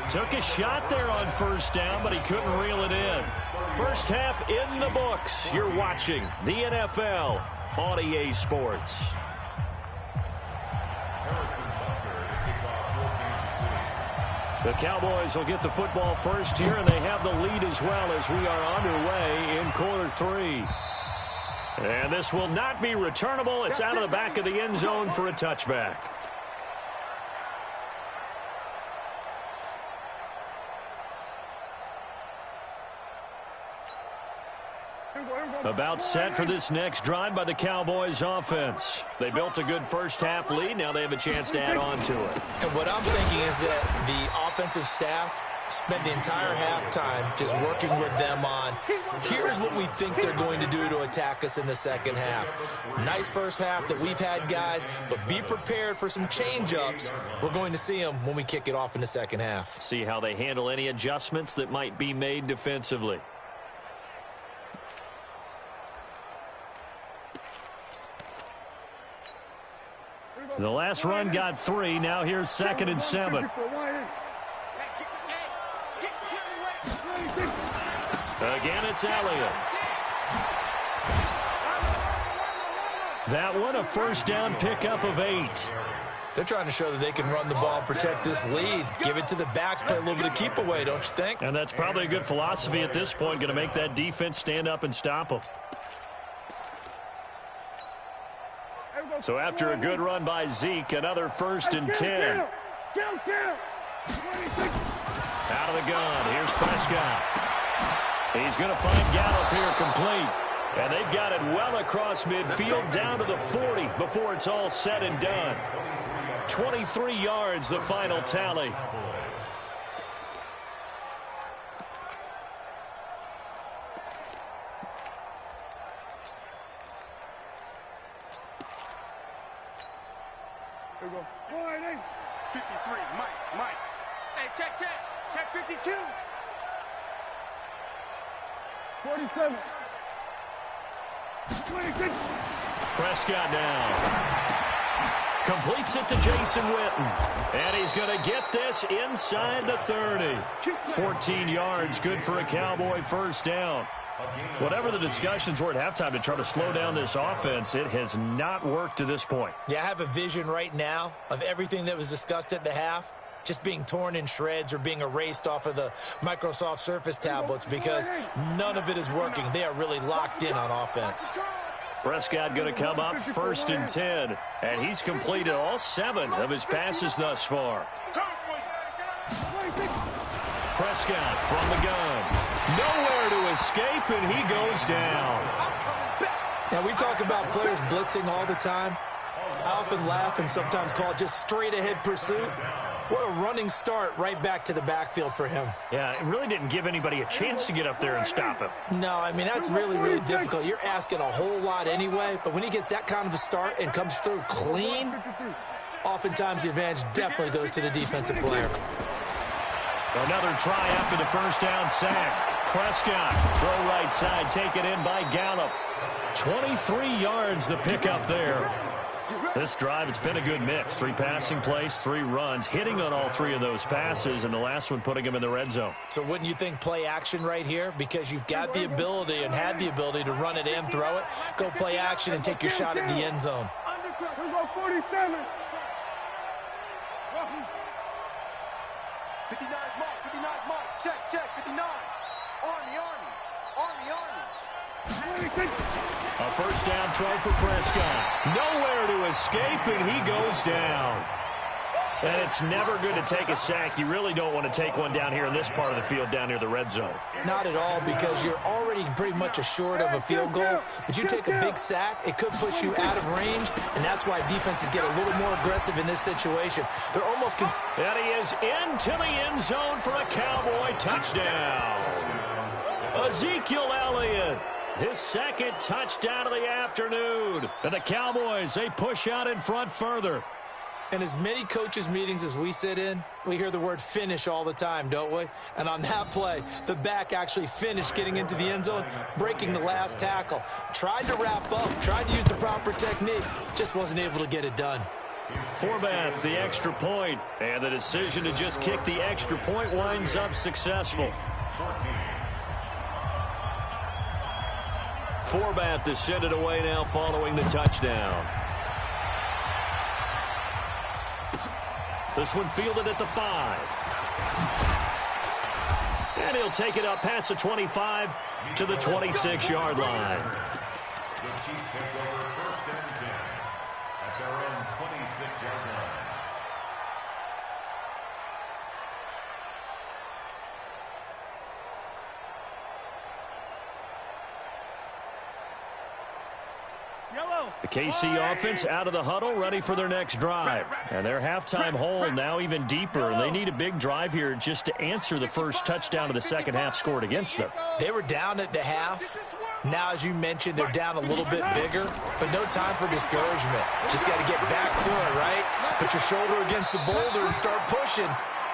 Took a shot there on 1st down, but he couldn't reel it in. First half in the books. You're watching the NFL on EA Sports. The Cowboys will get the football first here, and they have the lead as well as we are underway in quarter 3. And this will not be returnable. It's out of the back of the end zone for a touchback. About set for this next drive by the Cowboys offense. They built a good first-half lead. Now they have a chance to add on to it. And what I'm thinking is that the offensive staff spent the entire halftime just working with them on, here's what we think they're going to do to attack us in the second half. Nice first half that we've had, guys, but be prepared for some change-ups. We're going to see them when we kick it off in the second half. See how they handle any adjustments that might be made defensively. The last run got 3. Now here's 2nd and 7. Again, it's Elliott. That one, a first down pickup of 8. They're trying to show that they can run the ball, protect this lead, give it to the backs, play a little bit of keep away, don't you think? And that's probably a good philosophy at this point, going to make that defense stand up and stop them. So after a good run by Zeke, another 1st and 10. Out of the gun, here's Prescott. He's going to find Gallup here complete. And they've got it well across midfield down to the 40 before it's all said and done. 23 yards, the final tally. Here we go. 53, Mike. Hey, check. Check 52. 47. 26. Prescott now. Completes it to Jason Witten. And he's going to get this inside the 30. 14 yards, good for a Cowboy first down. Whatever the discussions were at halftime to try to slow down this offense, it has not worked to this point. Yeah, I have a vision right now of everything that was discussed at the half just being torn in shreds or being erased off of the Microsoft Surface tablets because none of it is working. They are really locked in on offense. Prescott going to come up 1st and 10, and he's completed all 7 of his passes thus far. Prescott from the gun. Nowhere to escape, and he goes down. Now, we talk about players blitzing all the time. I often laugh and sometimes call it just straight-ahead pursuit. What a running start right back to the backfield for him. Yeah, it really didn't give anybody a chance to get up there and stop him. No, I mean, that's really, really difficult. You're asking a whole lot anyway, but when he gets that kind of a start and comes through clean, oftentimes the advantage definitely goes to the defensive player. Another try after the first down sack. Prescott, throw right side, taken in by Gallup. 23 yards the pickup there. This drive, it's been a good mix. 3 passing plays, 3 runs, hitting on all 3 of those passes, and the last one putting him in the red zone. So wouldn't you think play action right here? Because you've got the ability and had the ability to run it and throw it. Go play action and take your shot at the end zone. 47. 59 mark, check, 59. Army. 26. A first down throw for Prescott. Nowhere to escape, and he goes down. And it's never good to take a sack. You really don't want to take one down here in this part of the field, down near the red zone. Not at all, because you're already pretty much assured of a field goal. But you take a big sack, it could push you out of range, and that's why defenses get a little more aggressive in this situation. They're almost... And he is into the end zone for a Cowboy touchdown. Ezekiel Elliott, his 2nd touchdown of the afternoon. And the Cowboys, they push out in front further. In as many coaches' meetings as we sit in, we hear the word finish all the time, don't we? And on that play, the back actually finished getting into the end zone, breaking the last tackle. Tried to wrap up, tried to use the proper technique, just wasn't able to get it done. Forbath, the extra point, and the decision to just kick the extra point winds up successful. Forbath to send it away now following the touchdown. This one fielded at the 5. And he'll take it up past the 25 to the 26-yard line. The Chiefs take over 1st and 10 at their own 26-yard line. The KC offense out of the huddle, ready for their next drive. And their halftime hole now even deeper. And they need a big drive here just to answer the first touchdown of the second half scored against them. They were down at the half. Now, as you mentioned, they're down a little bit bigger, but no time for discouragement. Just got to get back to it, right? Put your shoulder against the boulder and start pushing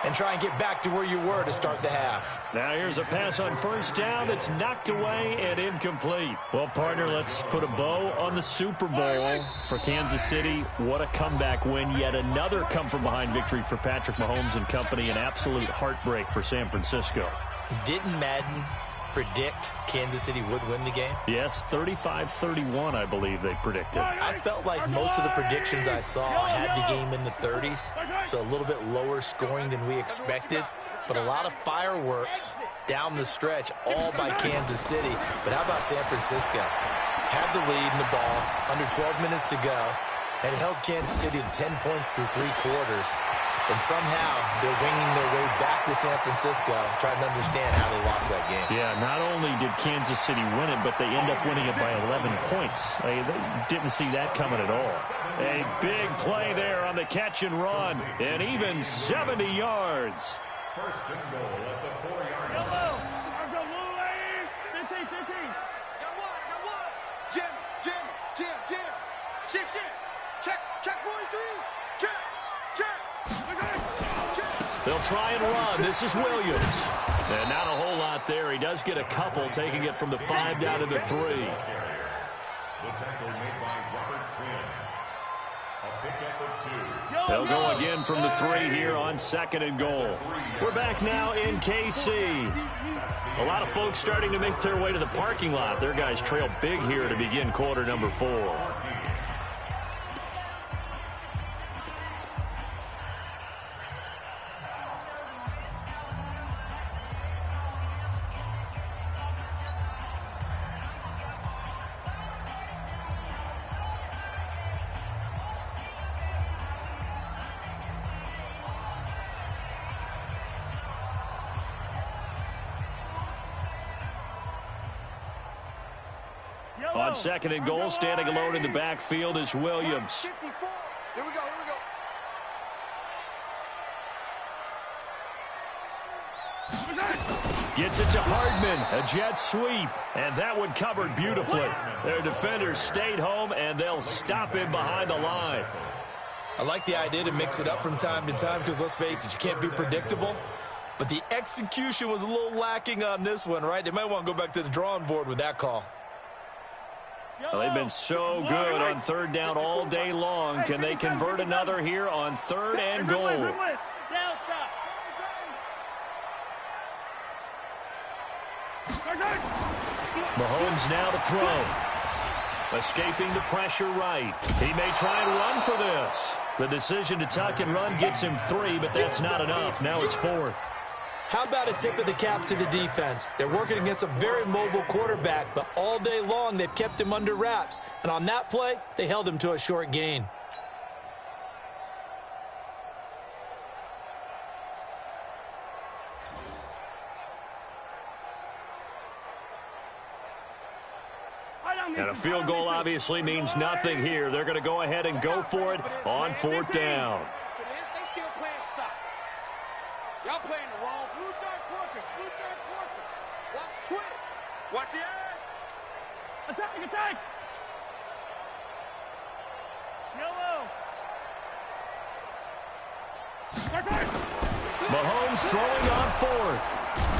and try and get back to where you were to start the half. Now here's a pass on first down that's knocked away and incomplete. Well, partner, let's put a bow on the Super Bowl for Kansas City. What a comeback win. Yet another come-from-behind victory for Patrick Mahomes and company. An absolute heartbreak for San Francisco. Didn't Madden predict Kansas City would win the game? Yes, 35-31, I believe they predicted. I felt like most of the predictions I saw had the game in the 30s, so a little bit lower scoring than we expected, but a lot of fireworks down the stretch, all by Kansas City. But how about San Francisco? Had the lead in the ball, under 12 minutes to go, and it held Kansas City to 10 points through 3 quarters. And somehow they're winging their way back to San Francisco, trying to understand how they lost that game. Yeah, not only did Kansas City win it, but they end up winning it by 11 points. They didn't see that coming at all. A big play there on the catch and run, and even 70 yards. 1st and goal at the 4-yard line. Let's go, Louie! 15. Got one. Jim. Shift. Check 43. Check. They'll try and run. This is Williams. And not a whole lot there. He does get a couple, taking it from the 5 down to the 3. The tackle made by Robert Quinn. A pickup of 2. They'll go again from the 3 here on 2nd and goal. We're back now in KC. A lot of folks starting to make their way to the parking lot. Their guys trail big here to begin quarter number 4. On 2nd and goal, standing alone in the backfield is Williams. Here we go. Gets it to Hardman, a jet sweep, and that one covered beautifully. Their defenders stayed home, and they'll stop him behind the line. I like the idea to mix it up from time to time because, let's face it, you can't be predictable. But the execution was a little lacking on this one, right? They might want to go back to the drawing board with that call. Well, they've been so good on 3rd down all day long. Can they convert another here on 3rd and goal? Mahomes now to throw. Escaping the pressure right. He may try and run for this. The decision to tuck and run gets him 3, but that's not enough. Now it's 4th. How about a tip of the cap to the defense? They're working against a very mobile quarterback, but all day long they've kept him under wraps. And on that play, they held him to a short gain. And a field goal obviously means nothing here. They're going to go ahead and go for it on 4th down. They still playing soccer. Y'all playing the wrong. Blue John Quarters. Watch twits. Watch the edge. Attack. Yellow. Mahomes throwing on 4th.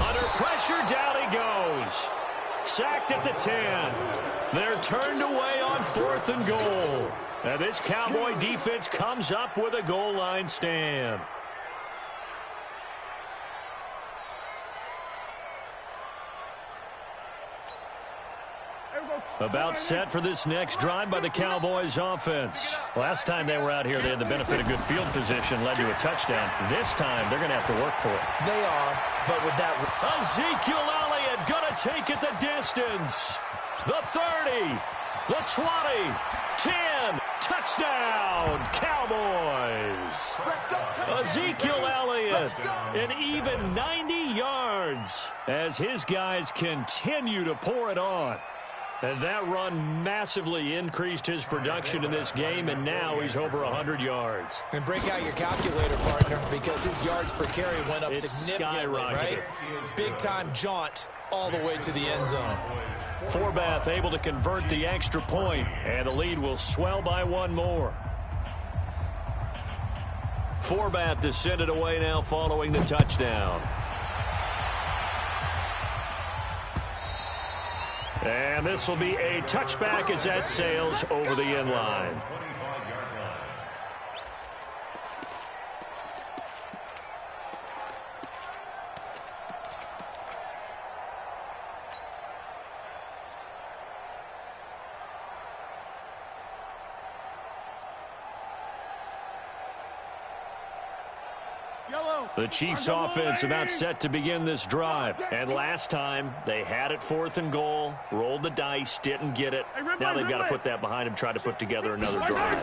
Under pressure, down he goes. Sacked at the 10. They're turned away on 4th and goal. Now this Cowboy defense comes up with a goal line stand. About set for this next drive by the Cowboys offense. Last time they were out here, they had the benefit of good field position, led to a touchdown. This time, they're going to have to work for it. They are, but with that... Ezekiel Elliott going to take it the distance. The 30, the 20, 10, touchdown, Cowboys. Ezekiel Elliott, an even 90 yards as his guys continue to pour it on. And that run massively increased his production in this game, and now he's over 100 yards. And break out your calculator, partner, because his yards per carry went up significantly, right? Big-time jaunt all the way to the end zone. Forbath able to convert the extra point, and the lead will swell by one more. Forbath to send it away now following the touchdown. And this will be a touchback as that sails over the end line. The Chiefs offense about set to begin this drive. And last time, they had it 4th and goal, rolled the dice, didn't get it. Now they've got to put that behind them, try to put together another drive.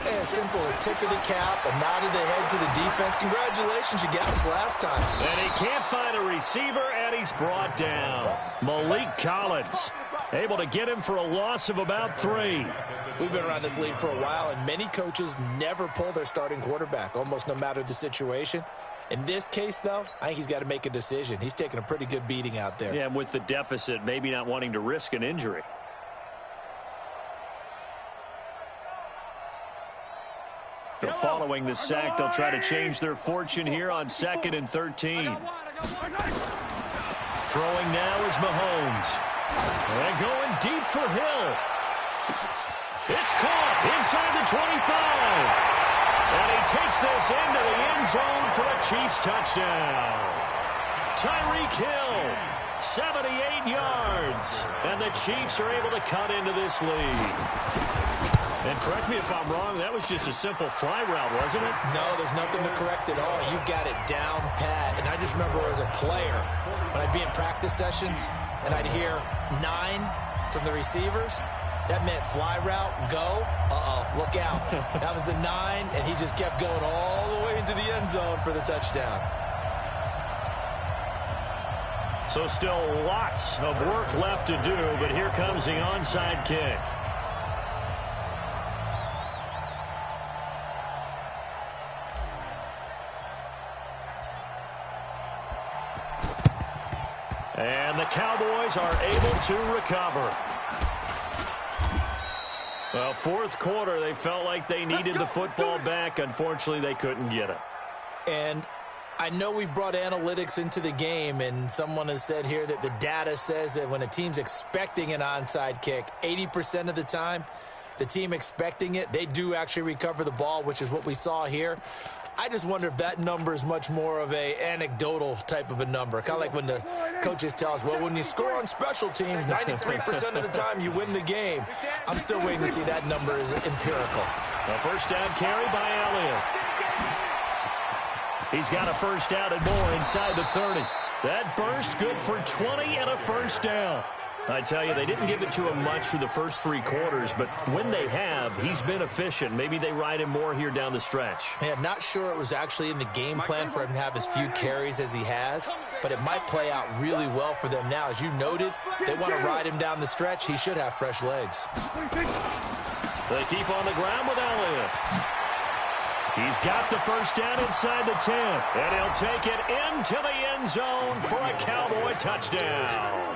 Yeah, simple. A tip of the cap, a nod of the head to the defense. Congratulations, you got us last time. And he can't find a receiver, and he's brought down. Malik Collins, able to get him for a loss of about 3. We've been around this league for a while, and many coaches never pull their starting quarterback, almost no matter the situation. In this case, though, I think he's got to make a decision. He's taking a pretty good beating out there. Yeah, and with the deficit, maybe not wanting to risk an injury. So following the sack, they'll try to change their fortune here on 2nd and 13. Throwing now is Mahomes. And going deep for Hill. It's caught inside the 25. And he takes this into the end zone for a Chiefs touchdown. Tyreek Hill, 78 yards. And the Chiefs are able to cut into this lead. And correct me if I'm wrong, that was just a simple fly route, wasn't it? No, there's nothing to correct at all. You've got it down pat. And I just remember as a player, when I'd be in practice sessions, and I'd hear 9 from the receivers, that meant fly route, go, look out. That was the 9, and he just kept going all the way into the end zone for the touchdown. So still lots of work left to do, but here comes the onside kick. And the Cowboys are able to recover. Well, 4th quarter, they felt like they needed the football back. Unfortunately, they couldn't get it. And I know we brought analytics into the game, and someone has said here that the data says that when a team's expecting an onside kick, 80% of the time, the team expecting it, they do actually recover the ball, which is what we saw here. I just wonder if that number is much more of a anecdotal type of a number. Kind of like when the coaches tell us, well, when you score on special teams, 93% of the time you win the game. I'm still waiting to see that number is empirical. A first down carry by Elliott. He's got a first down and more inside the 30. That burst good for 20 and a first down. I tell you, they didn't give it to him much through the first 3 quarters, but when they have, he's been efficient. Maybe they ride him more here down the stretch. Yeah, I'm not sure it was actually in the game plan for him to have as few carries as he has, but it might play out really well for them now. As you noted, they want to ride him down the stretch. He should have fresh legs. They keep on the ground with Elliott. He's got the first down inside the 10, and he'll take it into the end zone for a Cowboy touchdown.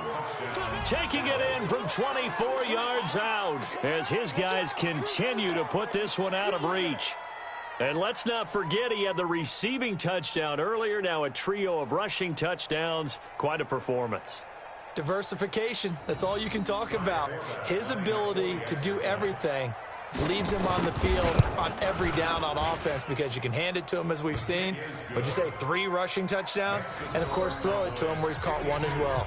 Taking it in from 24 yards out as his guys continue to put this one out of reach. And let's not forget he had the receiving touchdown earlier, now a trio of rushing touchdowns. Quite a performance. Diversification, that's all you can talk about. His ability to do everything leaves him on the field on every down on offense because you can hand it to him, as we've seen. Would you say 3 rushing touchdowns? And, of course, throw it to him where he's caught 1 as well.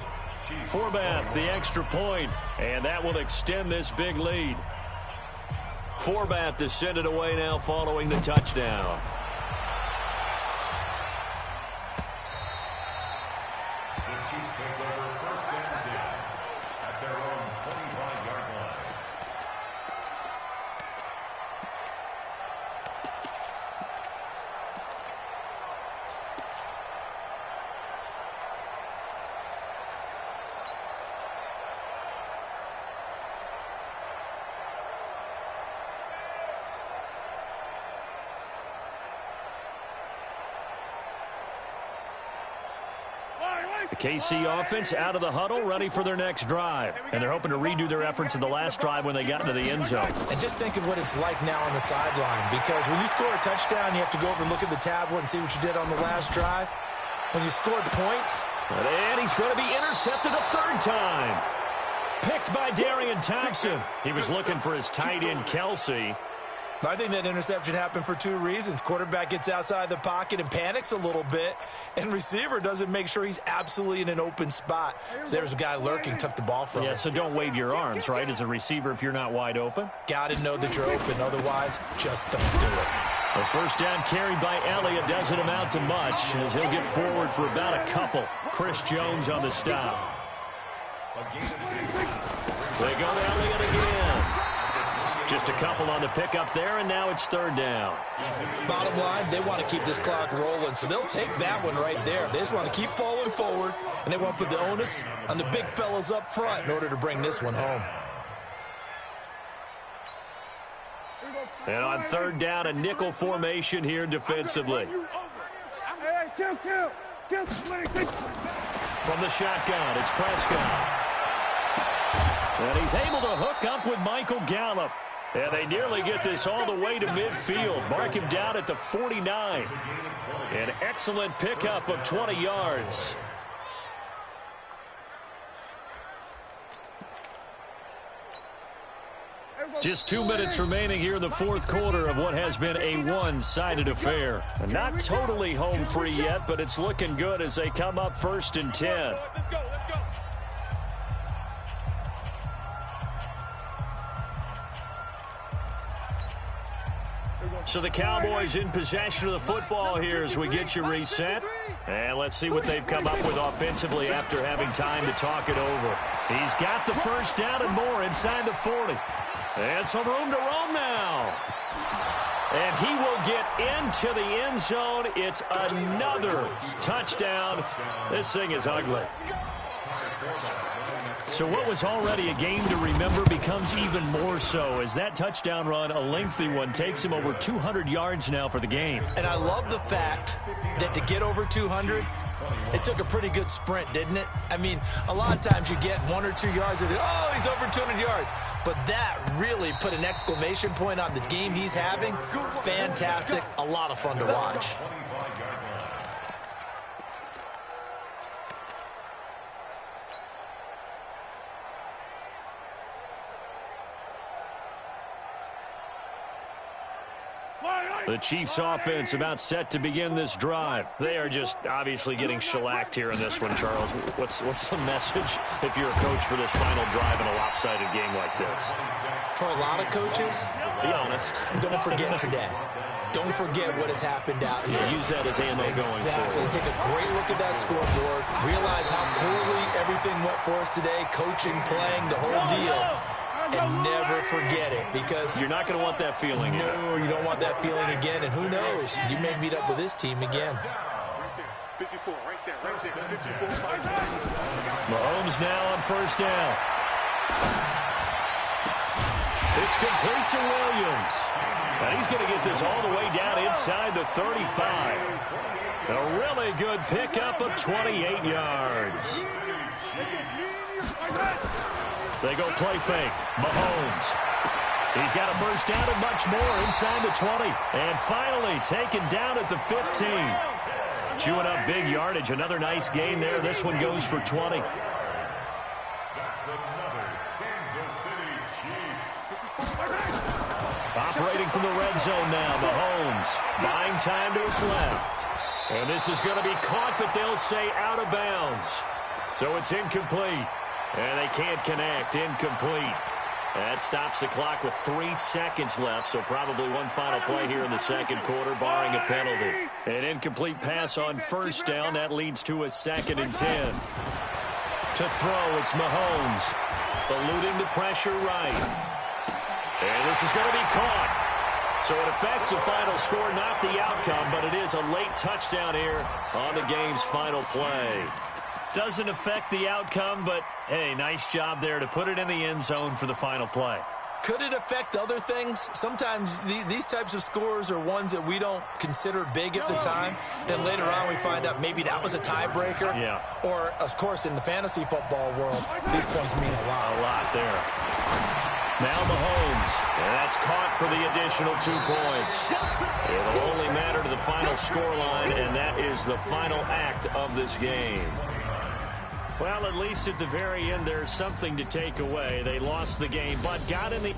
Forbath, the extra point, and that will extend this big lead. Forbath to send it away now following the touchdown. The Chiefs take over first and 10 at their own 25-yard line. The KC offense out of the huddle, ready for their next drive. And they're hoping to redo their efforts in the last drive when they got into the end zone. And just think of what it's like now on the sideline, because when you score a touchdown, you have to go over and look at the tablet and see what you did on the last drive. When you scored points. And he's going to be intercepted a third time. Picked by Darian Thompson. He was looking for his tight end, Kelsey. I think that interception happened for two reasons. Quarterback gets outside the pocket and panics a little bit, and receiver doesn't make sure he's absolutely in an open spot. So there's a guy lurking, took the ball from him. Yeah, so don't wave your arms, right, as a receiver if you're not wide open. Got to know that you're open. Otherwise, just don't do it. The first down carried by Elliott doesn't amount to much, as he'll get forward for about a couple. Chris Jones on the stop. They go to Elliott again. Just a couple on the pickup there, and now it's third down. Bottom line, they want to keep this clock rolling, so they'll take that one right there. They just want to keep falling forward, and they want to put the onus on the big fellas up front in order to bring this one home. And on third down, a nickel formation here defensively. From the shotgun, it's Prescott. And he's able to hook up with Michael Gallup. And they nearly get this all the way to midfield. Mark him down at the 49. An excellent pickup of 20 yards. Just 2 minutes remaining here in the fourth quarter of what has been a one-sided affair. Not totally home free yet, but it's looking good as they come up first and 10. Let's go, let's go. So the Cowboys in possession of the football here as we get you reset. And let's see what they've come up with offensively after having time to talk it over. He's got the first down and more inside the 40. And some room to roam now. And he will get into the end zone. It's another touchdown. This thing is ugly. So what was already a game to remember becomes even more so as that touchdown run, a lengthy one, takes him over 200 yards now for the game. And I love the fact that to get over 200, it took a pretty good sprint, didn't it? I mean, a lot of times you get 1 or 2 yards and, oh, he's over 200 yards. But that really put an exclamation point on the game he's having. Fantastic. A lot of fun to watch. The Chiefs offense about set to begin this drive. They are just obviously getting shellacked here in this one, Charles. What's the message if you're a coach for this final drive in a lopsided game like this? For a lot of coaches, be honest. Don't forget today. Don't forget what has happened out here. Yeah, use that as ammo going forward. Take a great look at that scoreboard. Realize how poorly everything went for us today. Coaching, playing, the whole deal. And never forget it, because you're not going to want that feeling. No, you don't want that feeling again. And who knows? You may meet up with this team again. 54, right there, 54. Mahomes now on first down. It's complete to Williams. And he's going to get this all the way down inside the 35. A really good pickup of 28 yards. They go play fake. Mahomes. He's got a first down and much more inside the 20. And finally taken down at the 15. Chewing up big yardage. Another nice gain there. This one goes for 20. That's another Kansas City Chiefs. Operating from the red zone now. Mahomes buying time to his left. And this is going to be caught, but they'll say out of bounds. So it's incomplete. And they can't connect. Incomplete. That stops the clock with 3 seconds left, so probably one final play here in the second quarter, barring a penalty. An incomplete pass on first down. That leads to a 2nd and 10. To throw, it's Mahomes. Eluding the pressure right. And this is going to be caught. So it affects the final score, not the outcome, but it is a late touchdown here on the game's final play. Doesn't affect the outcome, but, hey, nice job there to put it in the end zone for the final play. Could it affect other things? Sometimes these types of scores are ones that we don't consider big at the time. Then later on we find out maybe that was a tiebreaker. Yeah. Or, of course, in the fantasy football world, these points mean a lot. A lot there. Now Mahomes, and that's caught for the additional 2 points. It'll only matter to the final scoreline, and that is the final act of this game. Well, at least at the very end, there's something to take away. They lost the game, but got in the...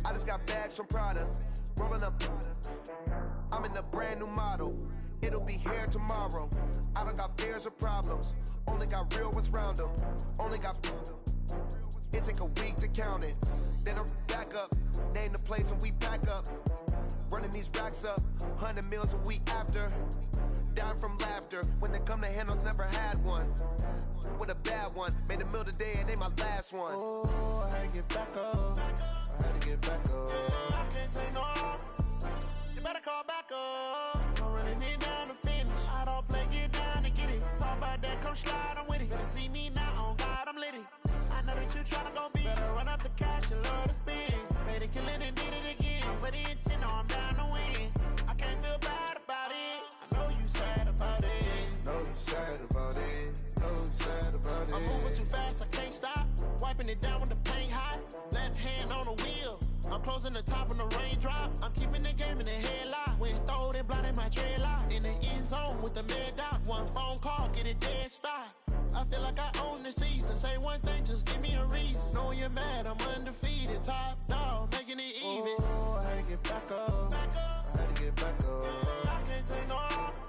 I just got bags from Prada, rolling up. I'm in a brand new model. It'll be here tomorrow. I don't got fears or problems. Only got real ones round them. Only got. It take a week to count it. Then I'm back up. Name the place and we pack up. Running these racks up. 100 meals a week after. Down from laughter. When they come to handles, never had one. With a bad one. Made a meal today and ain't my last one. Oh, I had to get back up. I had to get back up. I can't take no off. You better call back up. I'm running it down to finish. I don't play, get down and get it. Talk about that, come slide, I'm with it. Better see me now, on God, I'm litty. I know that you tryna go big. Better run up the cash, you love to spin. Made it, kill it, and did it again. But the intent, no, I'm down to win. I can't feel bad about it. I know you sad about it. Know you sad about it. Know you sad about it. I'm moving too fast, I can't stop. Wiping it down with the paint hot. Left hand on the wheel. I'm closing the top when the raindrop. I'm keeping the game in the headlock. When throwed and blinded my dreadlock. In the end zone with the mad dot. One phone call, get it dead stop. I feel like I own the season. Say one thing, just give me a reason. Knowing you're mad, I'm undefeated. Top dog, making it even. Oh, I had to get back up. I had to get back up. I can't take no off.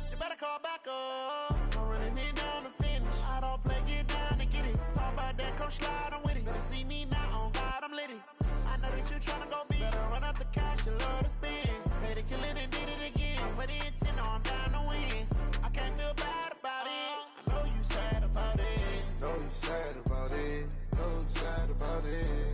You better call back up. I'm running it down to finish. I don't play, get down and get it. Talk about that, come slide, I'm with it. Better see me now, on God, I'm litty. I know that you tryna go big. Better run up the cash, you love to spin. Made it, kill it, and did it again. But the intent, no, I'm down to win. I can't feel bad about it. I know you sad about it. Know you sad about it. Know you sad about it.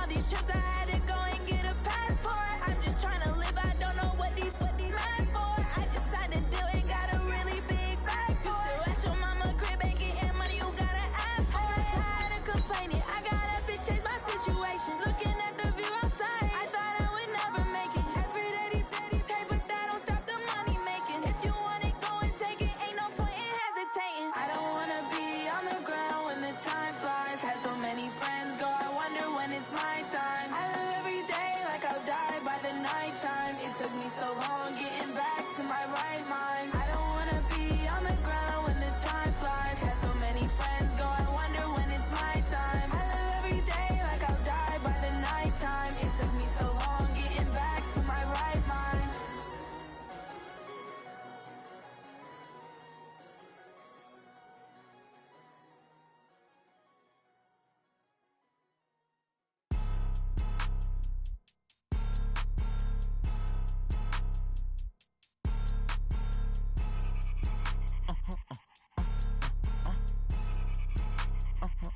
these trips, I had to go and get a passport. I'm just trying to live, I don't know what these mad for. I just signed a deal and got a really big bag for it. You still at your mama crib and getting money, you gotta ask for it. I'm tired of complaining, I gotta change my situation. Looking at the view outside, I thought I would never make it. Every day, take, but that don't stop the money making. If you want it, go and take it, ain't no point in hesitating. I don't wanna be on the ground when the time flies. Had so many friends go, I wonder when it's my time. I live every day like I'll die by the nighttime. It took me so long getting back to my right mind. I don't wanna be on the ground when the time flies. Had so many friends go, I wonder when it's my time. I live every day like I'll die by the nighttime. It took me so long getting back to my right mind.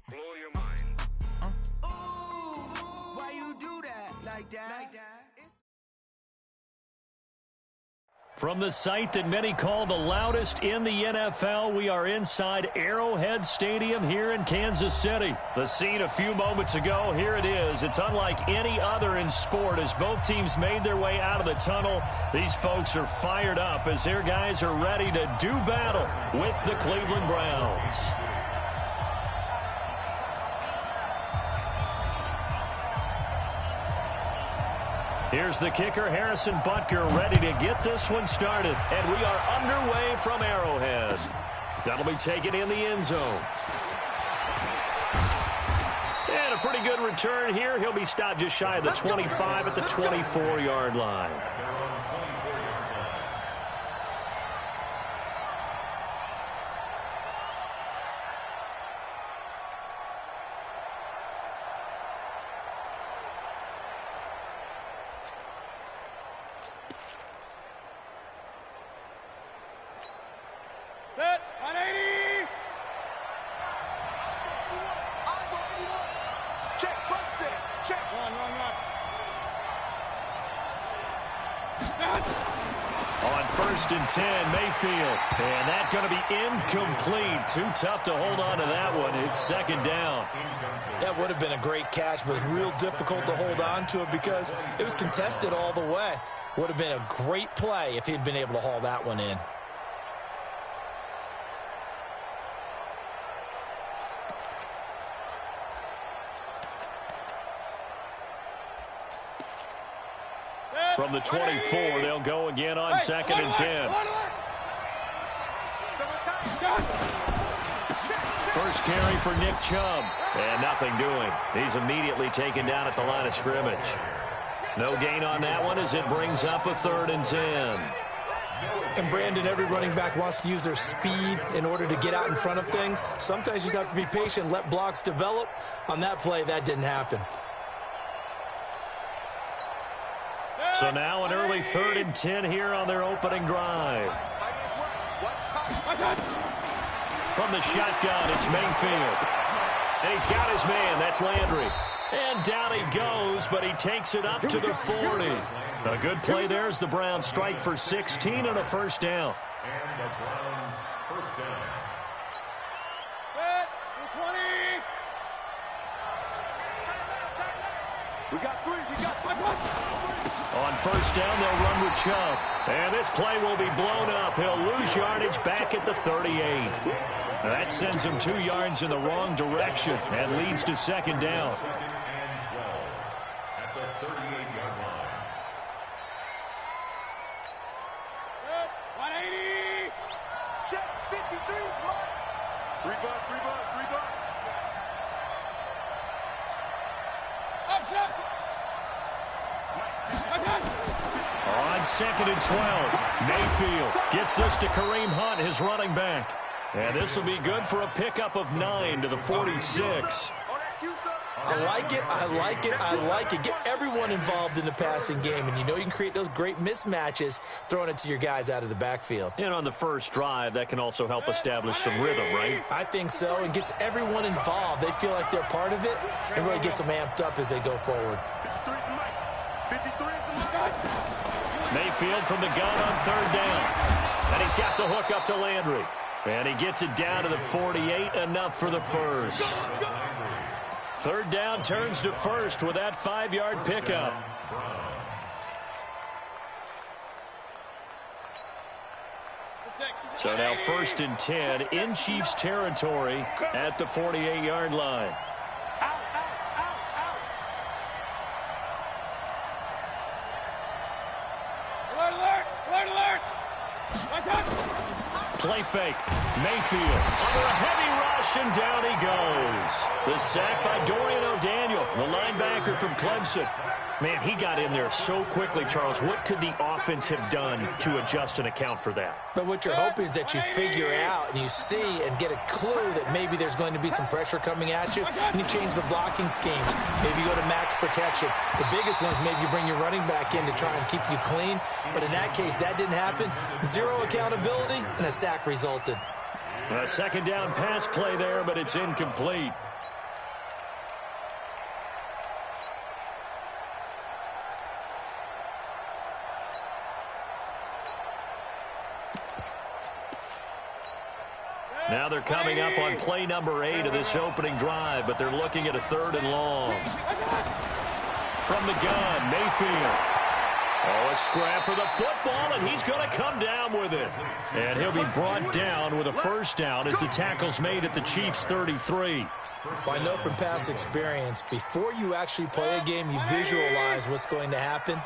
Blow your mind. Why you do that like that? From the site that many call the loudest in the NFL, we are inside Arrowhead Stadium here in Kansas City. The scene a few moments ago, here it is. It's unlike any other in sport as both teams made their way out of the tunnel. These folks are fired up as their guys are ready to do battle with the Cleveland Browns. Here's the kicker, Harrison Butker, ready to get this one started. And we are underway from Arrowhead. That'll be taken in the end zone. And a pretty good return here. He'll be stopped just shy of the 25 at the 24-yard line. Set, 180. Check, first set. Check. Run. On 1st and 10, Mayfield. And that's going to be incomplete. Too tough to hold on to that one. It's second down. That would have been a great catch, but real difficult to hold on to it because it was contested all the way. Would have been a great play if he'd been able to haul that one in. From the 24, they'll go again on 2nd and 10. First carry for Nick Chubb. And nothing doing. He's immediately taken down at the line of scrimmage. No gain on that one as it brings up a 3rd and 10. And Brandon, every running back wants to use their speed in order to get out in front of things. Sometimes you just have to be patient, let blocks develop. On that play, that didn't happen. So now an early 3rd and 10 here on their opening drive. From the shotgun, it's Mayfield. And he's got his man. That's Landry. And down he goes, but he takes it up to the 40. A good play there as the Browns strike for 16 and a first down. And the Browns first down. Set, 20. We got 3. On first down, they'll run with Chubb. And this play will be blown up. He'll lose yardage back at the 38. That sends him 2 yards in the wrong direction and leads to second down. Second and 12 at the 38-yard line. Set, 180. Check, 53, smart. 3 bucks. Up. On 2nd and 12, Mayfield gets this to Kareem Hunt, his running back. And this will be good for a pickup of 9 to the 46. On that Q, sir. I like it, I like it, I like it. Get everyone involved in the passing game, and you know you can create those great mismatches throwing it to your guys out of the backfield. And on the first drive, that can also help establish some rhythm, right? I think so, and gets everyone involved. They feel like they're part of it, and really gets them amped up as they go forward. Mayfield from the gun on third down. And he's got the hook up to Landry. And he gets it down to the 48, enough for the first. Third down turns to first with that 5-yard pickup. So now 1st and 10 in Chiefs territory at the 48-yard line. Play fake. Mayfield under a heavy rush, and down he goes. The sack by Dorian O'Daniel, the linebacker from Clemson. Man, he got in there so quickly, Charles. What could the offense have done to adjust and account for that? But what you're hoping is that you figure out and you see and get a clue that maybe there's going to be some pressure coming at you, and you change the blocking schemes. Maybe you go to max protection. The biggest ones, maybe you bring your running back in to try and keep you clean. But in that case, that didn't happen. Zero accountability, and a sack resulted. A second down pass play there, but it's incomplete. Now they're coming up on play number 8 of this opening drive, but they're looking at a 3rd and long. From the gun, Mayfield. Oh, a scrap for the football, and he's going to come down with it. And he'll be brought down with a first down as the tackle's made at the Chiefs' 33. Well, I know from past experience, before you actually play a game, you visualize what's going to happen.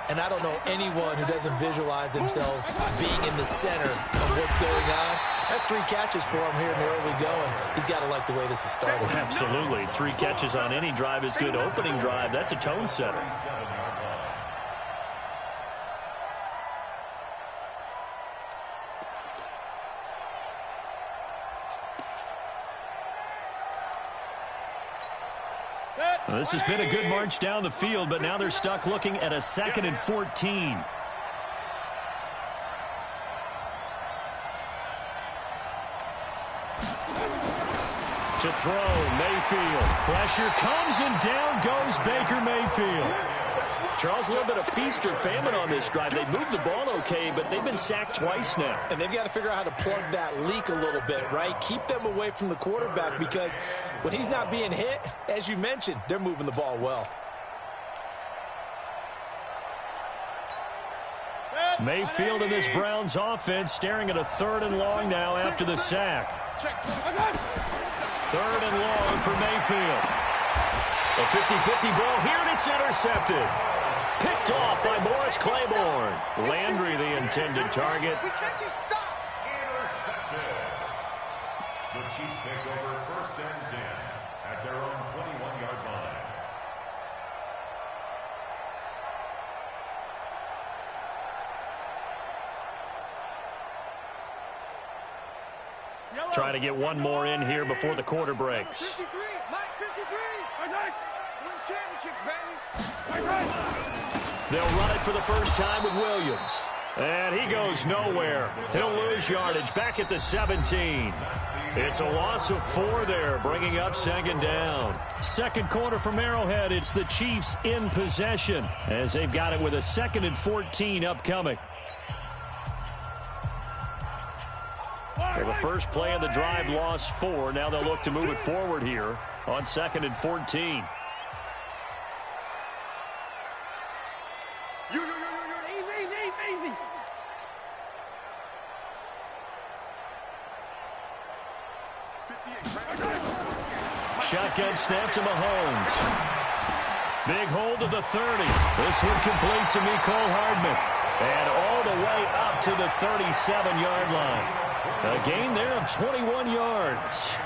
And I don't know anyone who doesn't visualize themselves being in the center of what's going on. That's 3 catches for him here in the early going. He's got to like the way this is started. Absolutely. 3 catches on any drive is good. Opening drive, that's a tone setter. Well, this has been a good march down the field, but now they're stuck looking at a 2nd and 14. To throw, Mayfield. Pressure comes, and down goes Baker Mayfield. Charles, a little bit of feast or famine on this drive. They moved the ball okay, but they've been sacked twice now. And they've got to figure out how to plug that leak a little bit, right? Keep them away from the quarterback, because when he's not being hit, as you mentioned, they're moving the ball well. Mayfield in this Browns offense staring at a 3rd and long now after the sack. 3rd and long for Mayfield. A 50-50 ball here, and it's intercepted. Picked off by Morris Claiborne. Landry, the intended target. Intercepted. The Chiefs take over 1st and 10 at their own 21-yard line. Trying to get one more in here before the quarter breaks. 53, Mike 53. Wins championships, baby. They'll run it for the first time with Williams. And he goes nowhere. He'll lose yardage back at the 17. It's a loss of 4 there, bringing up 2nd down. Second quarter from Arrowhead. It's the Chiefs in possession as they've got it with a 2nd and 14 upcoming. Well, the first play of the drive lost 4. Now they'll look to move it forward here on 2nd and 14. Easy. Shotgun snap to Mahomes. Big hold of the 30. This one complete to Mecole Hardman. And all the way up to the 37-yard line. A gain there of 21 yards.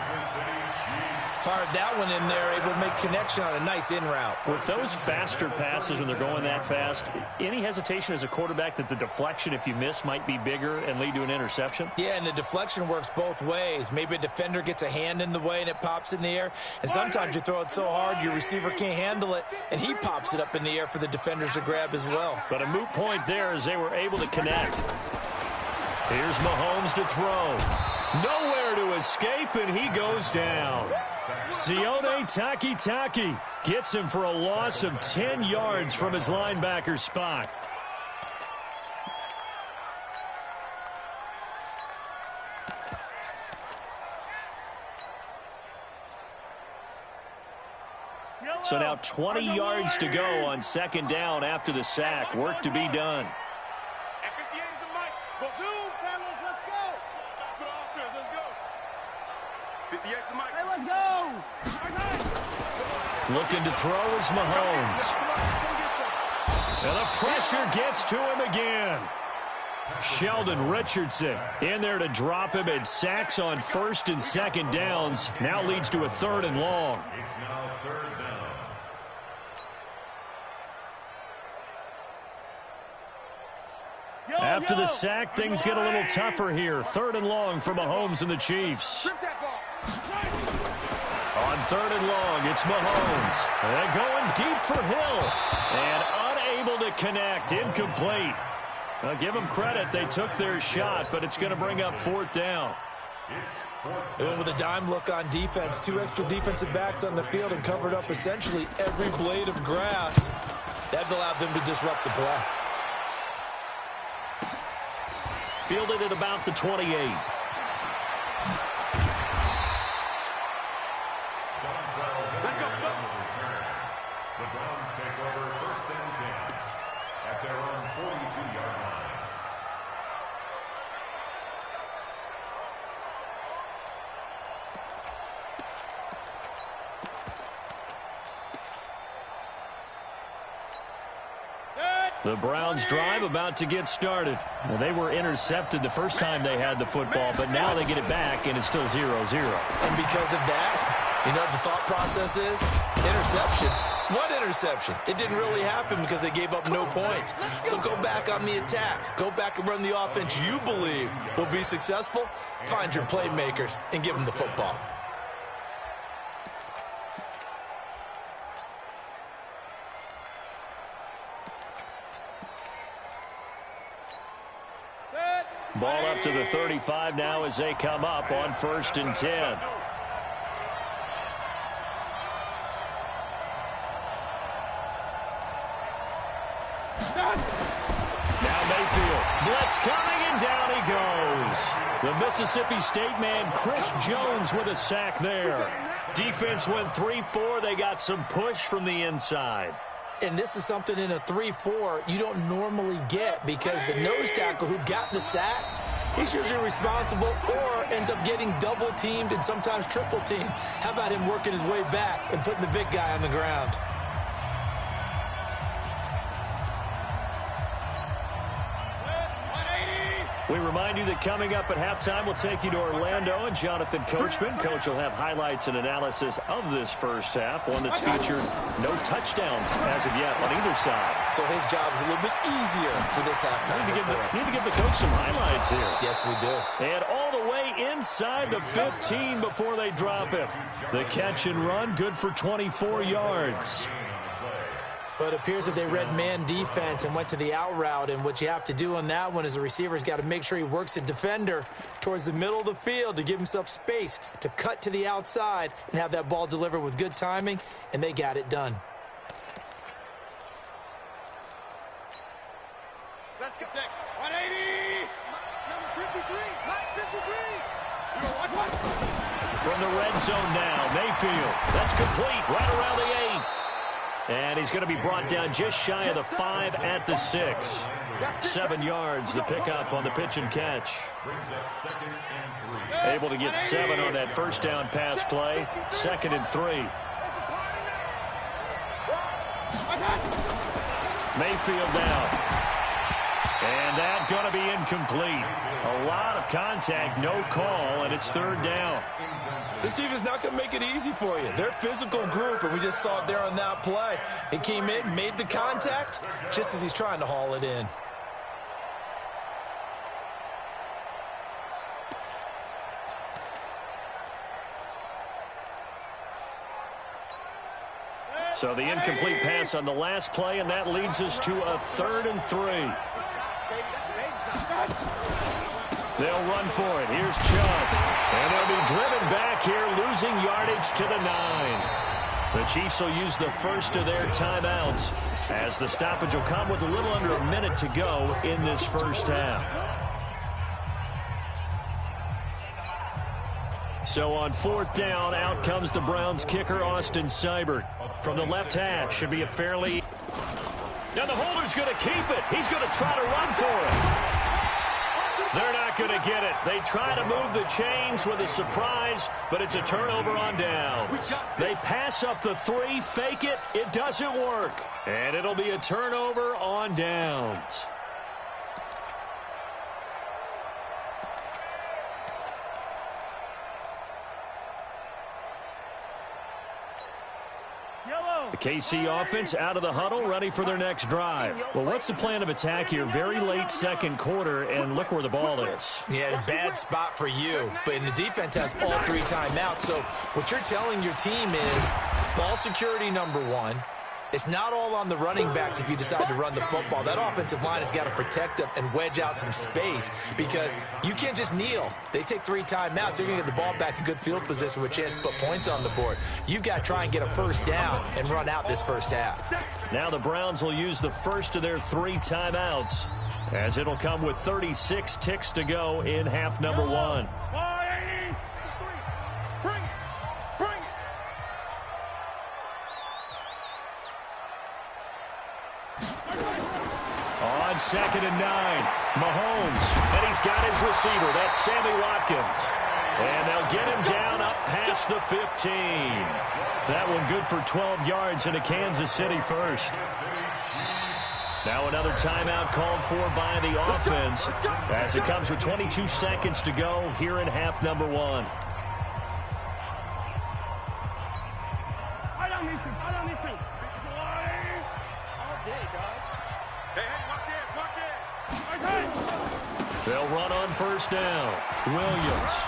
Fired that one in there, able to make connection on a nice in route. With those faster passes when they're going that fast, any hesitation as a quarterback that the deflection, if you miss, might be bigger and lead to an interception? Yeah, and the deflection works both ways. Maybe a defender gets a hand in the way and it pops in the air, and sometimes you throw it so hard your receiver can't handle it, and he pops it up in the air for the defenders to grab as well. But a moot point there as they were able to connect. Here's Mahomes to throw. Nowhere to escape, and he goes down. Sione Takitaki gets him for a loss of 10 yards from his linebacker spot. So now 20 yards to go on second down after the sack. Work to be done. At 58 is a mic. Go zoom, fellas. Let's go. For the offense, let's go. 58 is the mic. Hey, let's go. Looking to throw is Mahomes. And the pressure gets to him again. Sheldon Richardson in there to drop him, and sacks on first and second downs. Now leads to a 3rd and long. It's now 3rd down. After the sack, things get a little tougher here. 3rd and long for Mahomes and the Chiefs. On 3rd and long, it's Mahomes. And going deep for Hill. And unable to connect. Incomplete. I'll give them credit. They took their shot, but it's going to bring up 4th down. And with a dime look on defense, 2 extra defensive backs on the field and covered up essentially every blade of grass. That allowed them to disrupt the play. Fielded at about the 28. The Browns take over 1st and 10 at their own 42-yard line. The Browns drive about to get started. Well, they were intercepted the first time they had the football, but now they get it back, and it's still 0-0. And because of that, you know what the thought process is? Interception. What interception? It didn't really happen because they gave up no points. So go back on the attack. Go back and run the offense you believe will be successful. Find your playmakers and give them the football. Ball up to the 35 now as they come up on 1st and 10. Now Mayfield. Blitz coming, and down he goes. The Mississippi State man, Chris Jones, with a sack there. Defense went 3-4. They got some push from the inside. And this is something in a 3-4 you don't normally get, because the nose tackle who got the sack, he's usually responsible or ends up getting double teamed and sometimes triple teamed. How about him working his way back and putting the big guy on the ground? We remind you that coming up at halftime, we'll take you to Orlando and Jonathan Coachman. Coach will have highlights and analysis of this first half, one that's featured no touchdowns as of yet on either side. So his job is a little bit easier for this halftime. Need to give the coach some highlights here. Yes, we do. And all the way inside the 15 before they drop it. The catch and run, good for 24 yards. But it appears that they read man defense and went to the out route, and what you have to do on that one is the receiver's got to make sure he works the defender towards the middle of the field to give himself space to cut to the outside and have that ball delivered with good timing, and they got it done. Let's go. 180. Number 53. Mike 53. From the red zone now, Mayfield. That's complete right around the 8. And he's going to be brought down just shy of the 5 at the 6. 7 yards, the pickup on the pitch and catch. Able to get 7 on that first down pass play. 2nd and 3. Mayfield now. And that's going to be incomplete. A lot of contact, no call, and it's third down. This defense is not going to make it easy for you. They're a physical group, and we just saw it there on that play. He came in, made the contact, just as he's trying to haul it in. So the incomplete pass on the last play, and that leads us to a 3rd and 3. They'll run for it. Here's Chubb. And they'll be driven back here, losing yardage to the 9. The Chiefs will use the first of their timeouts, as the stoppage will come with a little under a minute to go in this first half. So on 4th down, out comes the Browns kicker, Austin Seibert. From the left hash, should be a fairly... Now the holder's going to keep it. He's going to try to run for it. They're not going to get it. They try to move the chains with a surprise, but it's a turnover on downs. They pass up the 3, fake it. It doesn't work. And it'll be a turnover on downs. The KC offense out of the huddle, ready for their next drive. Well, what's the plan of attack here? Very late second quarter, and look where the ball is. Yeah, a bad spot for you, but the defense has all 3 timeouts. So what you're telling your team is ball security #1. It's not all on the running backs if you decide to run the football. That offensive line has got to protect up and wedge out some space because you can't just kneel. They take 3 timeouts. They're going to get the ball back in good field position with a chance to put points on the board. You've got to try and get a first down and run out this first half. Now the Browns will use the first of their 3 timeouts, as it'll come with 36 ticks to go in half number 1. On 2nd and 9, Mahomes, and he's got his receiver. That's Sammy Watkins. And they'll get him down up past the 15. That one good for 12 yards into Kansas City first. Now another timeout called for by the offense, as it comes with 22 seconds to go here in half number 1. They'll run on first down. Williams.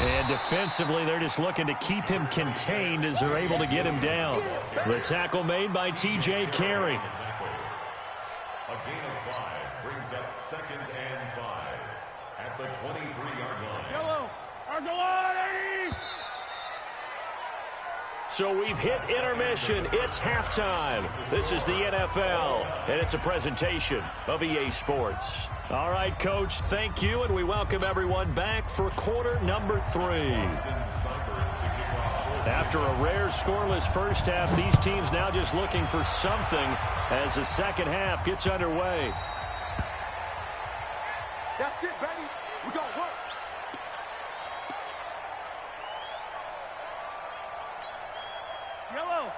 And defensively, they're just looking to keep him contained as they're able to get him down. The tackle made by T.J. Carey. A gain of 5 brings up 2nd and 5 at the 23-yard line. Yellow. Arsenal. So we've hit intermission. It's halftime. This is the NFL, and it's a presentation of EA Sports. All right, Coach, thank you, and we welcome everyone back for quarter number 3. After a rare scoreless first half, these teams now just looking for something as the second half gets underway. That's it, baby. We gonna work.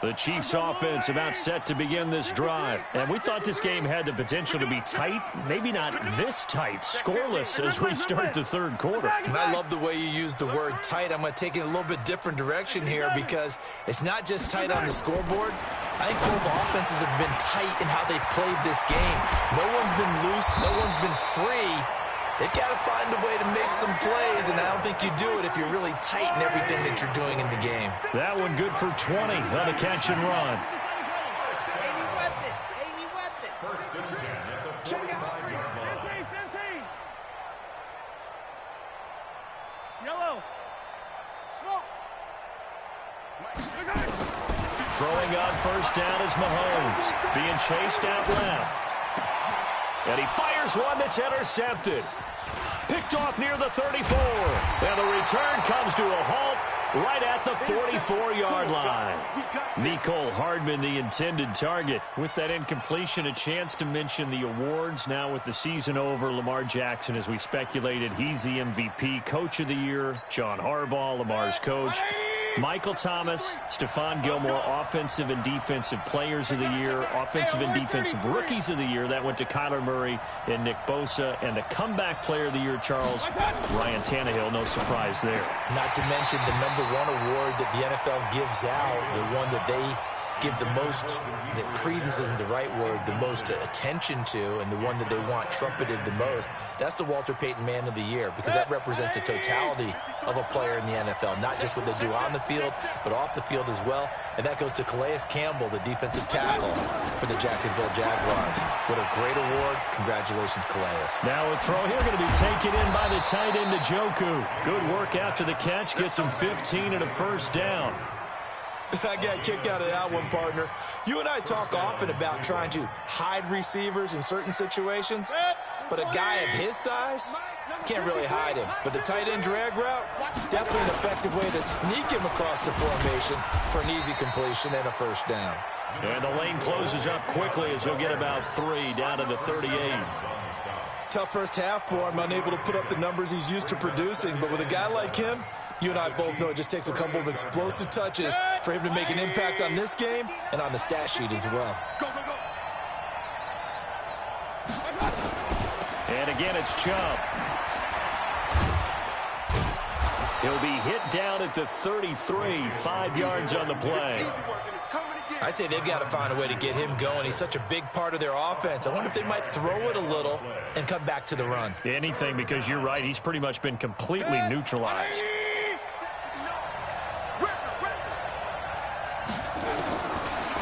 The Chiefs offense about set to begin this drive. And we thought this game had the potential to be tight, maybe not this tight, scoreless as we start the third quarter. And I love the way you use the word tight. I'm going to take it a little bit different direction here because it's not just tight on the scoreboard. I think both offenses have been tight in how they've played this game. No one's been loose. No one's been free. They've got to find a way to make some plays, and I don't think you do it if you're really tight in everything that you're doing in the game. That one good for 20 on the catch and run. First and 10 at the 45-yard line. Yellow. Smoke. Throwing on first down is Mahomes, being chased out left. And he fires one that's intercepted. Picked off near the 34. And the return comes to a halt right at the 44-yard line. Mecole Hardman, the intended target. With that incompletion, a chance to mention the awards. Now with the season over, Lamar Jackson, as we speculated, he's the MVP, Coach of the Year. John Harbaugh, Lamar's coach. Michael Thomas, Stephon Gilmore, Offensive and Defensive Players of the Year, Offensive and Defensive Rookies of the Year. That went to Kyler Murray and Nick Bosa. And the Comeback Player of the Year, Charles, Ryan Tannehill. No surprise there. Not to mention the #1 award that the NFL gives out, the one that they give the most, that credence isn't the right word, the most attention to, and the one that they want trumpeted the most. That's the Walter Payton Man of the Year, because that represents the totality of a player in the NFL, not just what they do on the field, but off the field as well. And that goes to Calais Campbell, the defensive tackle for the Jacksonville Jaguars. What a great award. Congratulations, Calais. Now a throw here going to be taken in by the tight end, Njoku. Good work after the catch. Gets him 15 and a first down. I got a kick out of that one, partner. You and I talk often about trying to hide receivers in certain situations, but a guy of his size can't really hide him. But the tight end drag route, definitely an effective way to sneak him across the formation for an easy completion and a first down. And the lane closes up quickly as he'll get about 3 down to the 38. Tough first half for him, unable to put up the numbers he's used to producing, but with a guy like him, you and I both know it just takes a couple of explosive touches for him to make an impact on this game and on the stat sheet as well. And again, it's Chubb. He'll be hit down at the 33, 5 yards on the play. I'd say they've got to find a way to get him going. He's such a big part of their offense. I wonder if they might throw it a little and come back to the run. Anything, because you're right. He's pretty much been completely neutralized.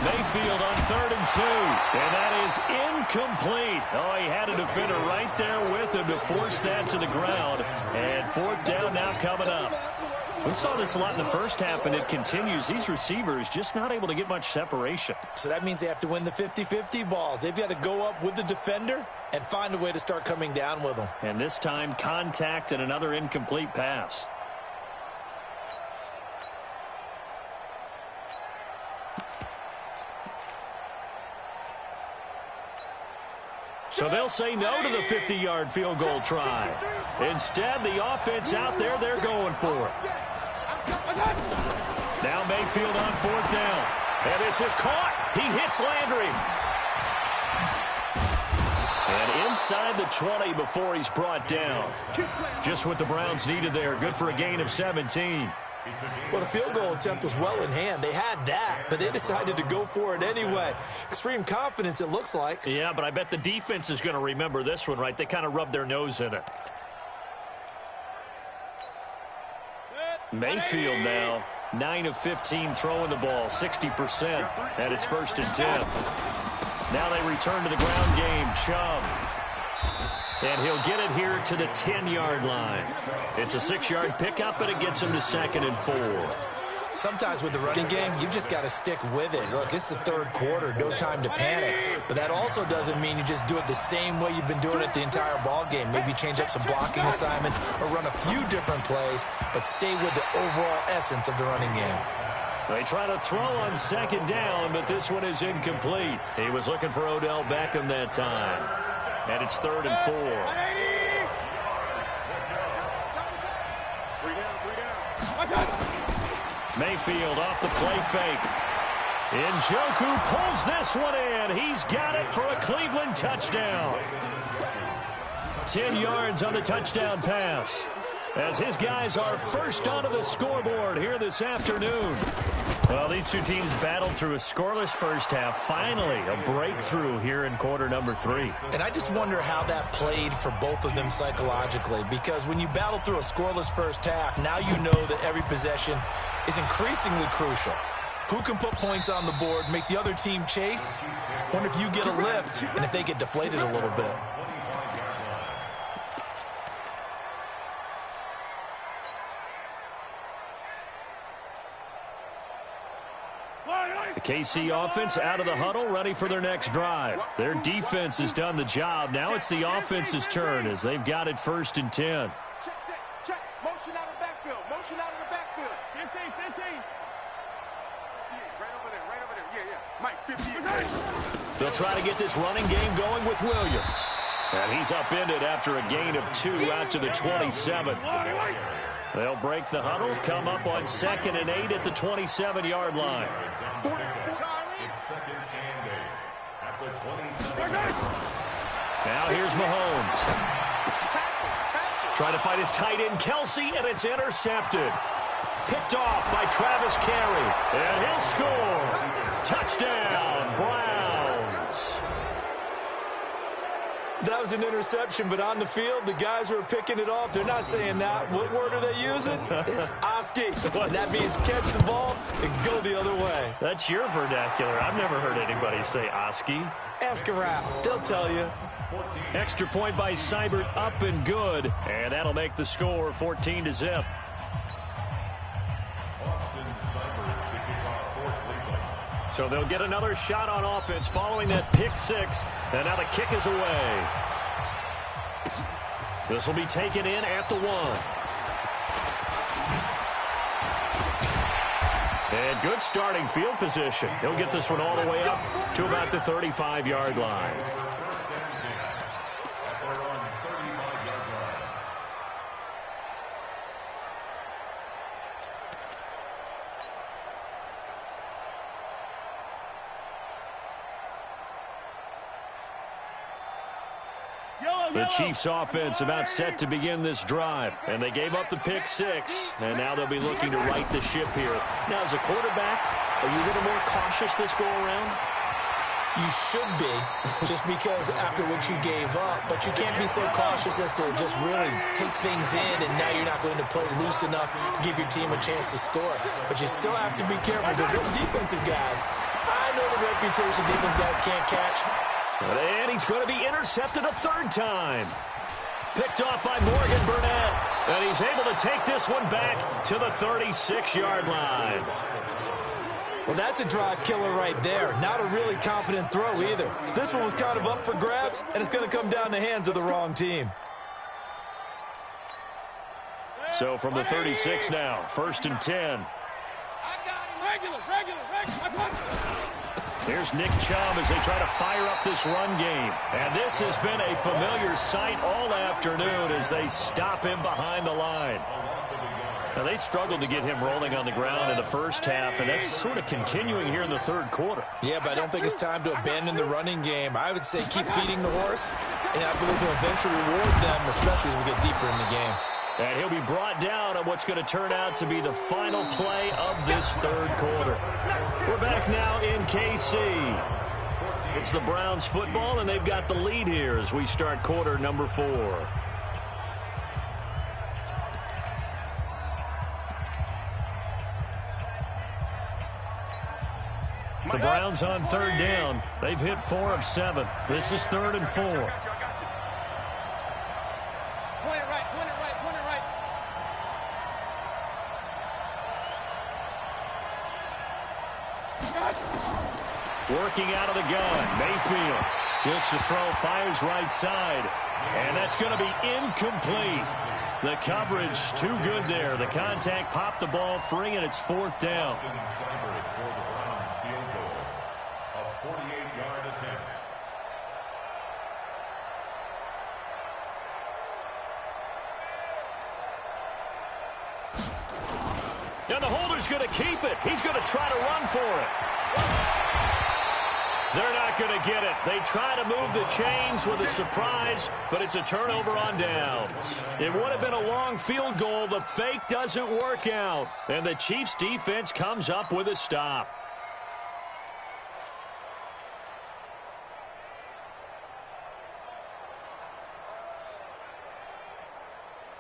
Mayfield on 3rd and 2, and that is incomplete. Oh, he had a defender right there with him to force that to the ground. And 4th down now coming up. We saw this a lot in the first half, and it continues. These receivers just not able to get much separation. So that means they have to win the 50-50 balls. They've got to go up with the defender and find a way to start coming down with them. And this time, contact and another incomplete pass. So they'll say no to the 50-yard field goal try. Instead, the offense out there, they're going for it. Now Mayfield on 4th down. And this is caught. He hits Landry. And inside the 20 before he's brought down. Just what the Browns needed there. Good for a gain of 17. Well, the field goal attempt was well in hand. They had that, but they decided to go for it anyway. Extreme confidence, it looks like. Yeah, but I bet the defense is going to remember this one, right? They kind of rubbed their nose in it. Mayfield now, 9 of 15 throwing the ball, 60%, and it's 1st and 10. Now they return to the ground game. Chubb. And he'll get it here to the 10-yard line. It's a 6-yard pickup, but it gets him to 2nd and 4. Sometimes with the running game, you've just got to stick with it. Look, it's the 3rd quarter, no time to panic. But that also doesn't mean you just do it the same way you've been doing it the entire ball game. Maybe change up some blocking assignments or run a few different plays, but stay with the overall essence of the running game. They try to throw on 2nd down, but this one is incomplete. He was looking for Odell Beckham that time. And it's 3rd and 4. Mayfield off the play fake. Njoku pulls this one in. He's got it for a Cleveland touchdown. 10 yards on the touchdown pass. As his guys are first onto the scoreboard here this afternoon. Well, these two teams battled through a scoreless first half. Finally, a breakthrough here in quarter number 3. And I just wonder how that played for both of them psychologically, because when you battle through a scoreless first half, now you know that every possession is increasingly crucial. Who can put points on the board, make the other team chase? Wonder if you get a lift and if they get deflated a little bit. The KC offense out of the huddle, ready for their next drive. Their defense has done the job. Now it's the offense's turn as they've got it 1st and 10. Check. Motion out of the backfield. Motion out of the backfield. 15. Right over there. Yeah. Mike, 15. They'll try to get this running game going with Williams. And he's upended after a gain of 2 out to the 27. They'll break the huddle, come up on 2nd and 8 at the 27-yard line. It's 2nd and 8 at the 27. Now here's Mahomes. Trying to find his tight end, Kelsey, and it's intercepted. Picked off by Travis Carey. And he'll score. Touchdown, Browns. That was an interception, but on the field, the guys who are picking it off, they're not saying that. What word are they using? It's Oski. And that means catch the ball and go the other way. That's your vernacular. I've never heard anybody say Oski. Ask around. They'll tell you. Extra point by Seibert, up and good. And that'll make the score 14-0. So they'll get another shot on offense following that pick six. And now the kick is away. This will be taken in at the 1. And good starting field position. He'll get this one all the way up to about the 35-yard line. The Chiefs offense about set to begin this drive. And they gave up the pick six. And now they'll be looking to right the ship here. Now, as a quarterback, are you a little more cautious this go-around? You should be, just because after what you gave up. But you can't be so cautious as to just really take things in, and now you're not going to play loose enough to give your team a chance to score. But you still have to be careful because those defensive guys, I know the reputation defense guys can't catch. And he's going to be intercepted a 3rd time. Picked off by Morgan Burnett. And he's able to take this one back to the 36-yard line. Well, that's a drive killer right there. Not a really confident throw either. This one was kind of up for grabs, and it's going to come down the hands of the wrong team. So from the 36 now, 1st and 10. I got him. Regular. Here's Nick Chubb as they try to fire up this run game. And this has been a familiar sight all afternoon as they stop him behind the line. Now, they struggled to get him rolling on the ground in the first half, and that's sort of continuing here in the 3rd quarter. Yeah, but I don't think it's time to abandon the running game. I would say keep feeding the horse, and I believe he'll eventually reward them, especially as we get deeper in the game. And he'll be brought down on what's going to turn out to be the final play of this 3rd quarter. We're back now in KC. It's the Browns football, and they've got the lead here as we start quarter number 4. The Browns on 3rd down. They've hit 4 of 7. This is 3rd and 4. Point it right. Working out of the gun. Mayfield looks to throw, fires right side. And that's going to be incomplete. The coverage too good there. The contact popped the ball free, and it's 4th down. And the holder's going to keep it. He's going to try to run for it. They're not going to get it. They try to move the chains with a surprise, but it's a turnover on downs. It would have been a long field goal. The fake doesn't work out. And the Chiefs defense comes up with a stop.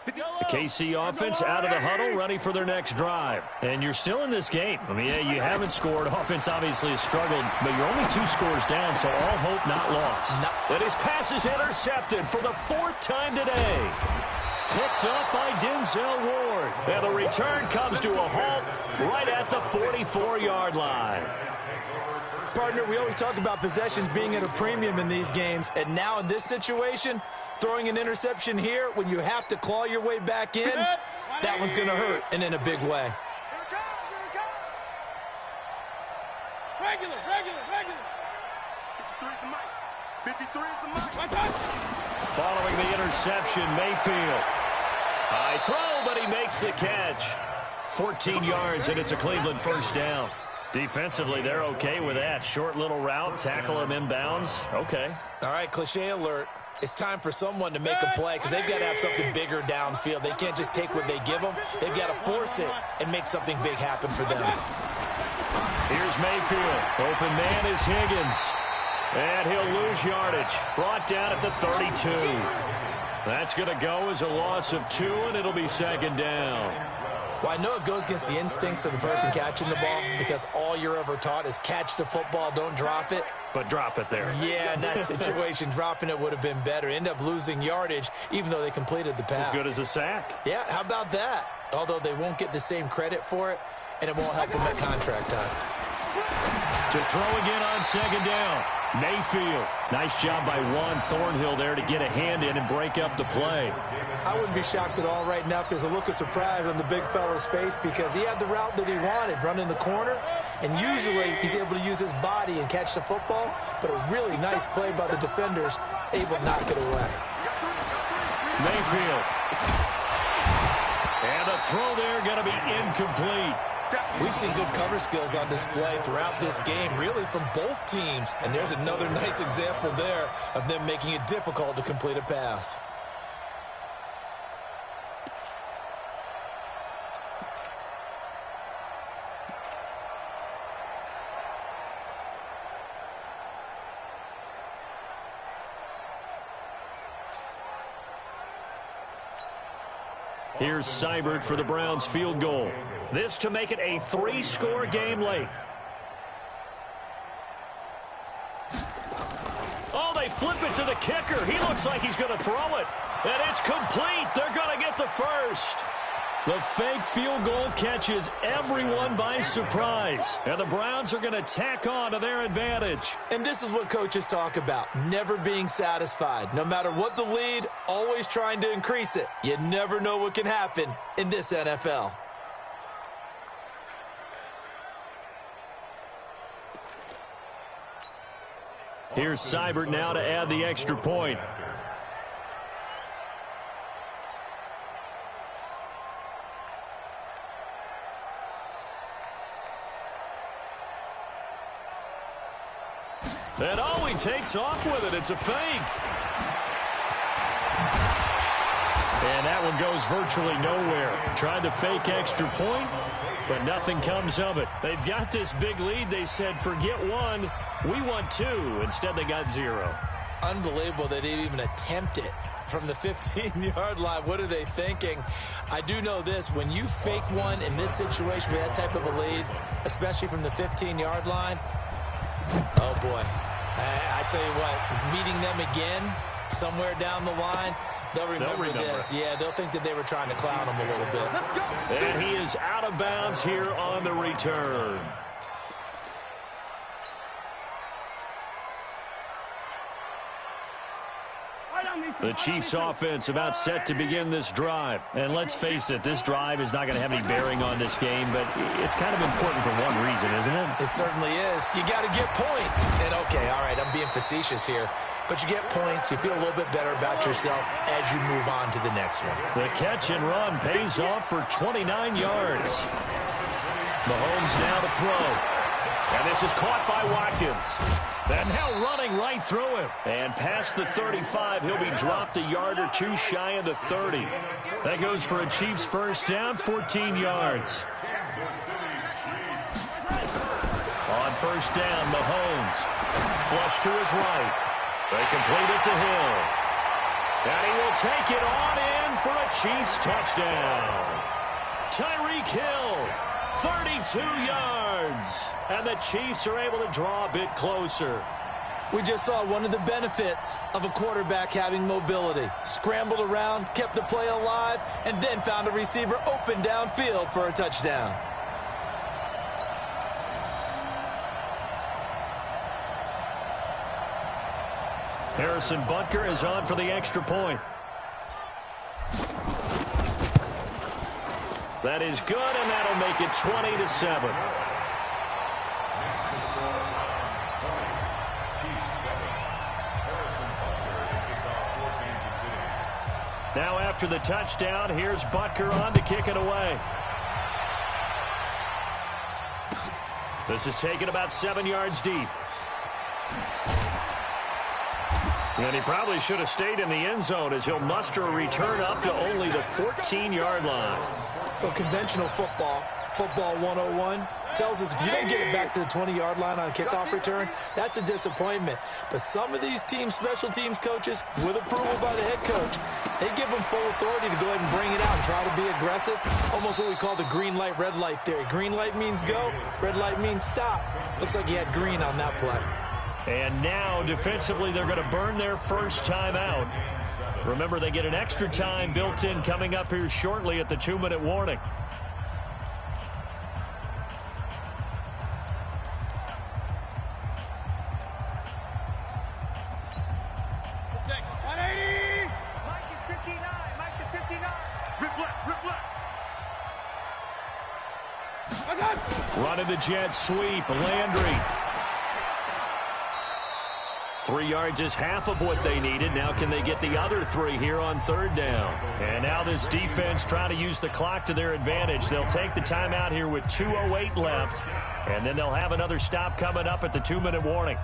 The KC offense out of the huddle, ready for their next drive. And you're still in this game. I mean, yeah, you haven't scored. Offense obviously has struggled, but you're only 2 scores down, so all hope not lost. And his pass is intercepted for the 4th time today. Picked up by Denzel Ward. And the return comes to a halt right at the 44-yard line. Partner, we always talk about possessions being at a premium in these games, and now in this situation, throwing an interception here when you have to claw your way back in, that one's going to hurt, and in a big way. Regular. 53 is the mic. 53 is the mic. Following the interception, Mayfield. High throw, Nobody makes the catch. 14 yards, and it's a Cleveland first down. Defensively, they're okay with that. Short little route, tackle him inbounds. Okay. All right, cliche alert. It's time for someone to make a play because they've got to have something bigger downfield. They can't just take what they give them. They've got to force it and make something big happen for them. Here's Mayfield. Open man is Higgins. And he'll lose yardage. Brought down at the 32. That's going to go as a loss of 2, and it'll be second down. Well, I know it goes against the instincts of the person catching the ball because all you're ever taught is catch the football, don't drop it. But drop it there. Yeah, in that situation, dropping it would have been better. End up losing yardage, even though they completed the pass. As good as a sack. Yeah, how about that? Although they won't get the same credit for it, and it won't help them at contract time. To throw again on second down. Mayfield. Nice job by Juan Thornhill there to get a hand in and break up the play. I wouldn't be shocked at all right now if there's a look of surprise on the big fella's face because he had the route that he wanted, running the corner, and usually he's able to use his body and catch the football, but a really nice play by the defenders, able to knock it away. Mayfield. And a throw there going to be incomplete. We've seen good cover skills on display throughout this game, really from both teams. And there's another nice example there of them making it difficult to complete a pass. Here's Seibert for the Browns field goal. This to make it a 3-score game late. Oh, they flip it to the kicker. He looks like he's going to throw it. And it's complete. They're going to get the first. The fake field goal catches everyone by surprise. And the Browns are going to tack on to their advantage. And this is what coaches talk about, never being satisfied. No matter what the lead, always trying to increase it. You never know what can happen in this NFL. Here's Seibert now to add the extra point. And oh, he takes off with it. It's a fake. And that one goes virtually nowhere. Tried the fake extra point, but nothing comes of it. They've got this big lead. They said, forget one. We want 2. Instead, they got 0. Unbelievable they didn't even attempt it from the 15-yard line. What are they thinking? I do know this. When you fake one in this situation with that type of a lead, especially from the 15-yard line, oh, boy. I tell you what, meeting them again somewhere down the line, they'll remember this. Yeah, they'll think that they were trying to clown them a little bit. And he is out of bounds here on the return. The Chiefs offense about set to begin this drive. And let's face it, this drive is not going to have any bearing on this game, but it's kind of important for one reason, isn't it? It certainly is. You got to get points. And okay, all right, I'm being facetious here. But you get points, you feel a little bit better about yourself as you move on to the next one. The catch and run pays off for 29 yards. Mahomes now to throw. And this is caught by Watkins. And now running right through him. And past the 35, he'll be dropped a yard or 2 shy of the 30. That goes for a Chiefs first down, 14 yards. On first down, Mahomes. Flush to his right. They complete it to Hill. And he will take it on in for a Chiefs touchdown. Tyreek Hill, 32 yards. And the Chiefs are able to draw a bit closer. We just saw one of the benefits of a quarterback having mobility. Scrambled around, kept the play alive, and then found a receiver open downfield for a touchdown. Harrison Butker is on for the extra point. That is good, and that'll make it 20-7. Now after the touchdown, here's Butker on to kick it away. This is taken about 7 yards deep. And he probably should have stayed in the end zone as he'll muster a return up to only the 14-yard line. Well, conventional football 101, tells us if you don't get it back to the 20-yard line on a kickoff return, that's a disappointment. But some of these teams, special teams coaches, with approval by the head coach, they give them full authority to go ahead and bring it out and try to be aggressive. Almost what we call the green light, red light theory. Green light means go, red light means stop. Looks like he had green on that play. And now, defensively, they're going to burn their first timeout. Remember, they get an extra time built in coming up here shortly at the 2-minute warning. Running the jet sweep, Landry. 3 yards is half of what they needed. Now can they get the other 3 here on third down? And now this defense trying to use the clock to their advantage. They'll take the timeout here with 2:08 left, and then they'll have another stop coming up at the 2-minute warning.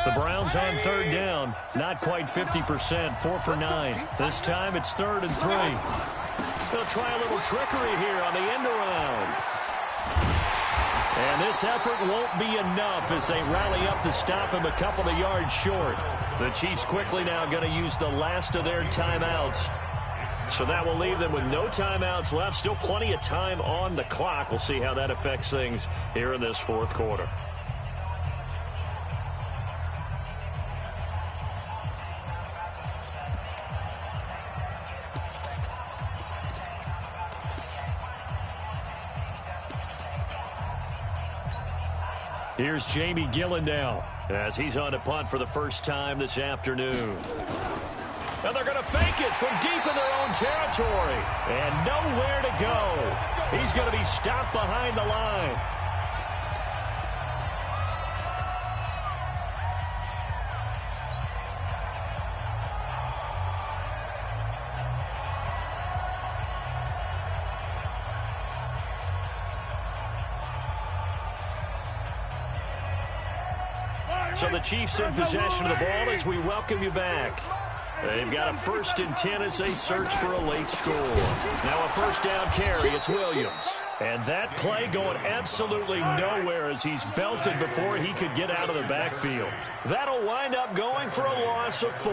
The Browns on third down, not quite 50%, 4 for 9. This time it's 3rd and 3. They'll try a little trickery here on the end around. And this effort won't be enough as they rally up to stop him a couple of yards short. The Chiefs quickly now going to use the last of their timeouts. So that will leave them with no timeouts left. Still plenty of time on the clock. We'll see how that affects things here in this fourth quarter. Here's Jamie Gillen now as he's on to punt for the first time this afternoon. And they're going to fake it from deep in their own territory. And nowhere to go. He's going to be stopped behind the line. So the Chiefs in possession of the ball as we welcome you back. They've got a 1st and 10 as they search for a late score. Now a first down carry. It's Williams. And that play going absolutely nowhere as he's belted before he could get out of the backfield. That'll wind up going for a loss of 4.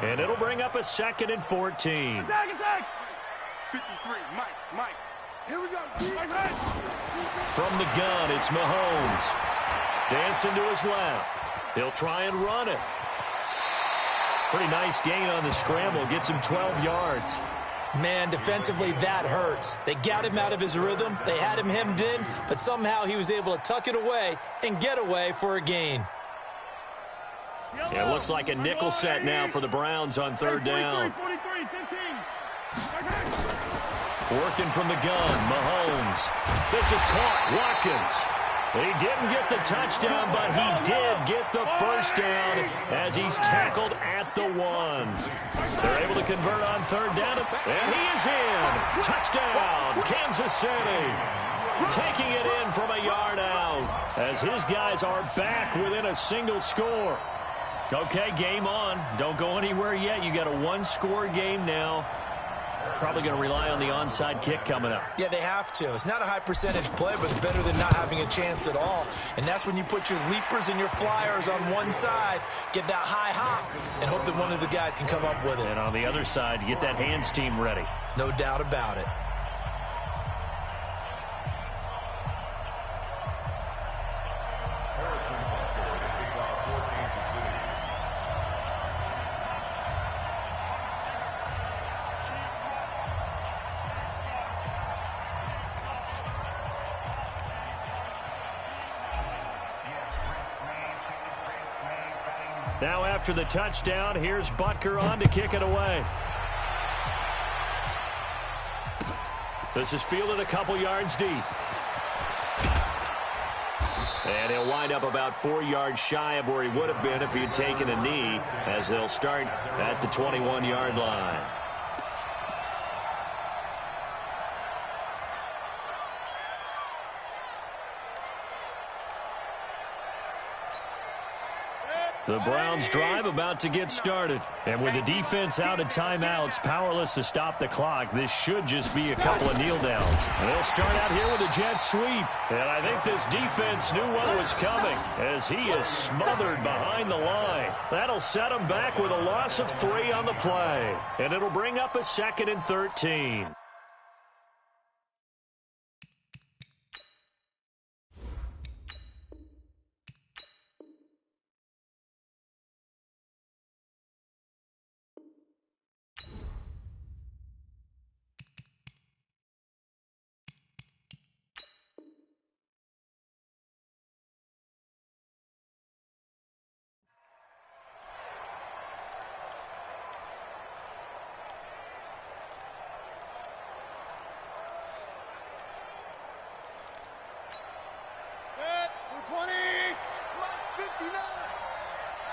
And it'll bring up a 2nd and 14. Attack! 53, Mike. Here we go. From the gun, it's Mahomes. Dancing to his left. He'll try and run it. Pretty nice gain on the scramble. Gets him 12 yards. Man, defensively, that hurts. They got him out of his rhythm. They had him hemmed in, but somehow he was able to tuck it away and get away for a gain. It looks like a nickel set now for the Browns on third down. 43, 15. Working from the gun, Mahomes. This is caught, Watkins. He didn't get the touchdown, but he did get the first down as he's tackled at the 1. They're able to convert on third down, and he is in. Touchdown, Kansas City. Taking it in from a yard out as his guys are back within a single score. Okay, game on. Don't go anywhere yet. You got a 1-score game now. Probably going to rely on the onside kick coming up. Yeah, they have to. It's not a high percentage play, but it's better than not having a chance at all. And that's when you put your leapers and your flyers on one side, get that high hop, and hope that one of the guys can come up with it. And on the other side, get that hands team ready. No doubt about it. Now after the touchdown, here's Butker on to kick it away. This is fielded a couple yards deep. And he'll wind up about 4 yards shy of where he would have been if he had taken a knee, as they'll start at the 21-yard line. The Browns drive about to get started. And with the defense out of timeouts, powerless to stop the clock, this should just be a couple of kneel downs. They'll start out here with a jet sweep. And I think this defense knew what was coming as he is smothered behind the line. That'll set him back with a loss of 3 on the play. And it'll bring up a 2nd and 13.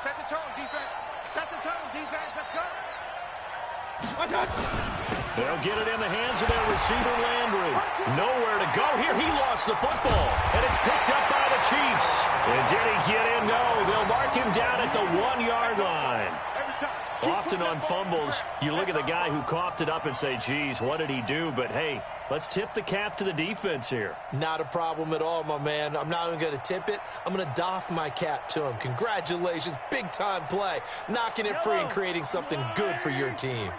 Set the tone, defense. Set the tone, defense. Let's go. They'll get it in the hands of their receiver, Landry. Nowhere to go here. He lost the football, and it's picked up by the Chiefs. And did he get in? No. They'll mark him down at the 1-yard line. Often on fumbles, you look at the guy who coughed it up and say, geez, what did he do? But, hey, let's tip the cap to the defense here. Not a problem at all, my man. I'm not even going to tip it. I'm going to doff my cap to him. Congratulations. Big-time play. Knocking it free and creating something good for your team.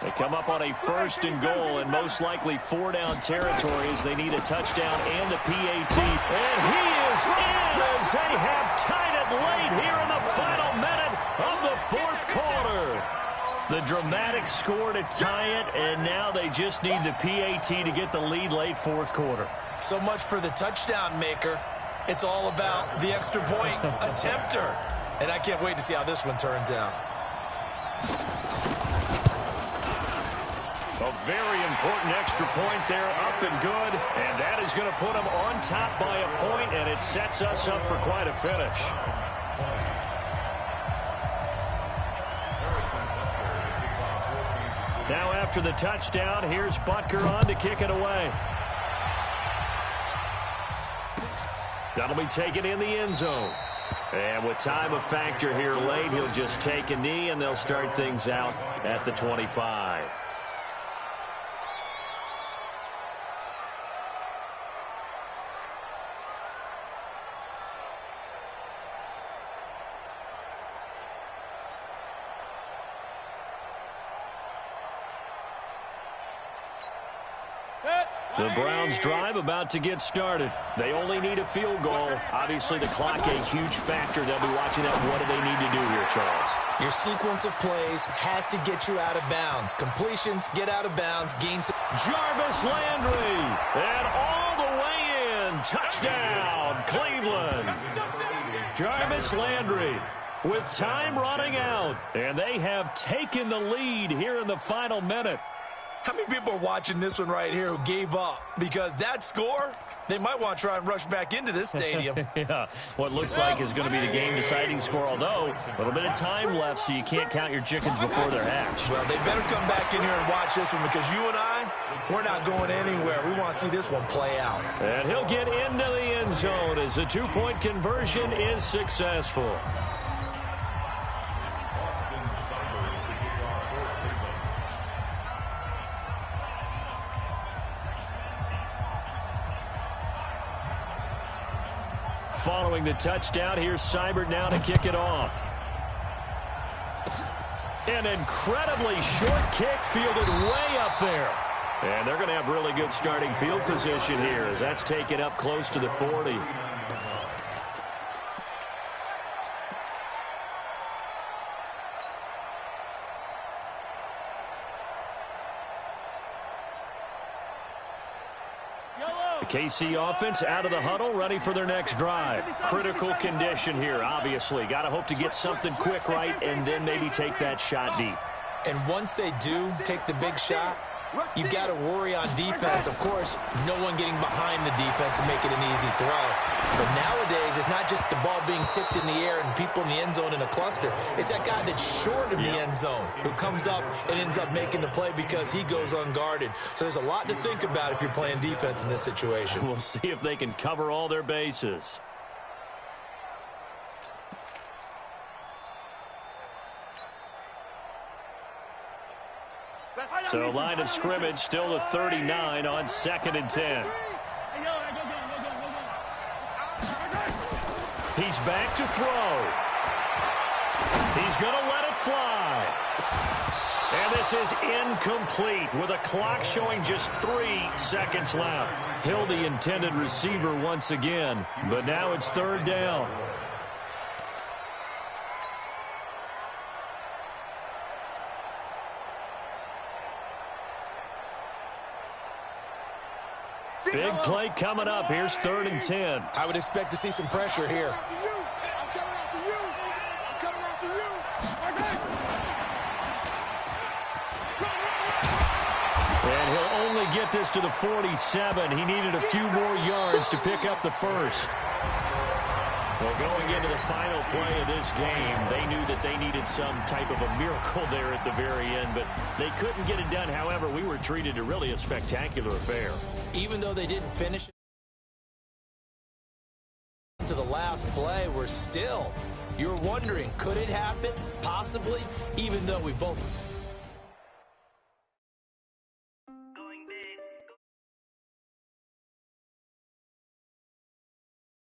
They come up on a 1st and goal and most likely 4-down territory as they need a touchdown and the PAT. And he is in as they have tied it late here in the final minute of the 4th quarter. The dramatic score to tie it, and now they just need the PAT to get the lead late 4th quarter. So much for the touchdown maker. It's all about the extra point attempter. And I can't wait to see how this one turns out. A very important extra point there, up and good. And that is going to put them on top by a point, and it sets us up for quite a finish. Now after the touchdown, here's Butker on to kick it away. That'll be taken in the end zone. And with time a factor here late, he'll just take a knee, and they'll start things out at the 25. The Browns drive about to get started. They only need a field goal. Obviously, the clock a huge factor. They'll be watching that. What do they need to do here, Charles? Your sequence of plays has to get you out of bounds. Completions, get out of bounds, gains. Jarvis Landry, and all the way in. Touchdown, Cleveland. Jarvis Landry with time running out, and they have taken the lead here in the final minute. How many people are watching this one right here who gave up? Because that score, they might want to try and rush back into this stadium. Yeah, what looks like is going to be the game-deciding score, although a little bit of time left, so you can't count your chickens before they're hatched. Well, they better come back in here and watch this one, because you and I, we're not going anywhere. We want to see this one play out. And he'll get into the end zone as the two-point conversion is successful. Following the touchdown, here's Seibert now to kick it off. An incredibly short kick fielded way up there. And they're going to have really good starting field position here as that's taken up close to the 40. The KC offense out of the huddle, ready for their next drive. Critical condition here, obviously. Got to hope to get something quick right and then maybe take that shot deep. And once they do take the big shot, you've got to worry on defense. Of course, no one getting behind the defense and making an easy throw. But nowadays, it's not just the ball being tipped in the air and people in the end zone in a cluster. It's that guy that's short of the end zone who comes up and ends up making the play because he goes unguarded. So there's a lot to think about if you're playing defense in this situation. We'll see if they can cover all their bases. So line of scrimmage still the 39 on 2nd and 10. He's back to throw. He's going to let it fly. And this is incomplete with a clock showing just 3 seconds left. Hill the intended receiver once again, but now it's 3rd down. Big play coming up. Here's 3rd and 10. I would expect to see some pressure here. And he'll only get this to the 47. He needed a few more yards to pick up the first. Well, going into the final play of this game, they knew that they needed some type of a miracle there at the very end, but they couldn't get it done. However, we were treated to really a spectacular affair. Even though they didn't finish to the last play, you're wondering, could it happen? Possibly, even though we both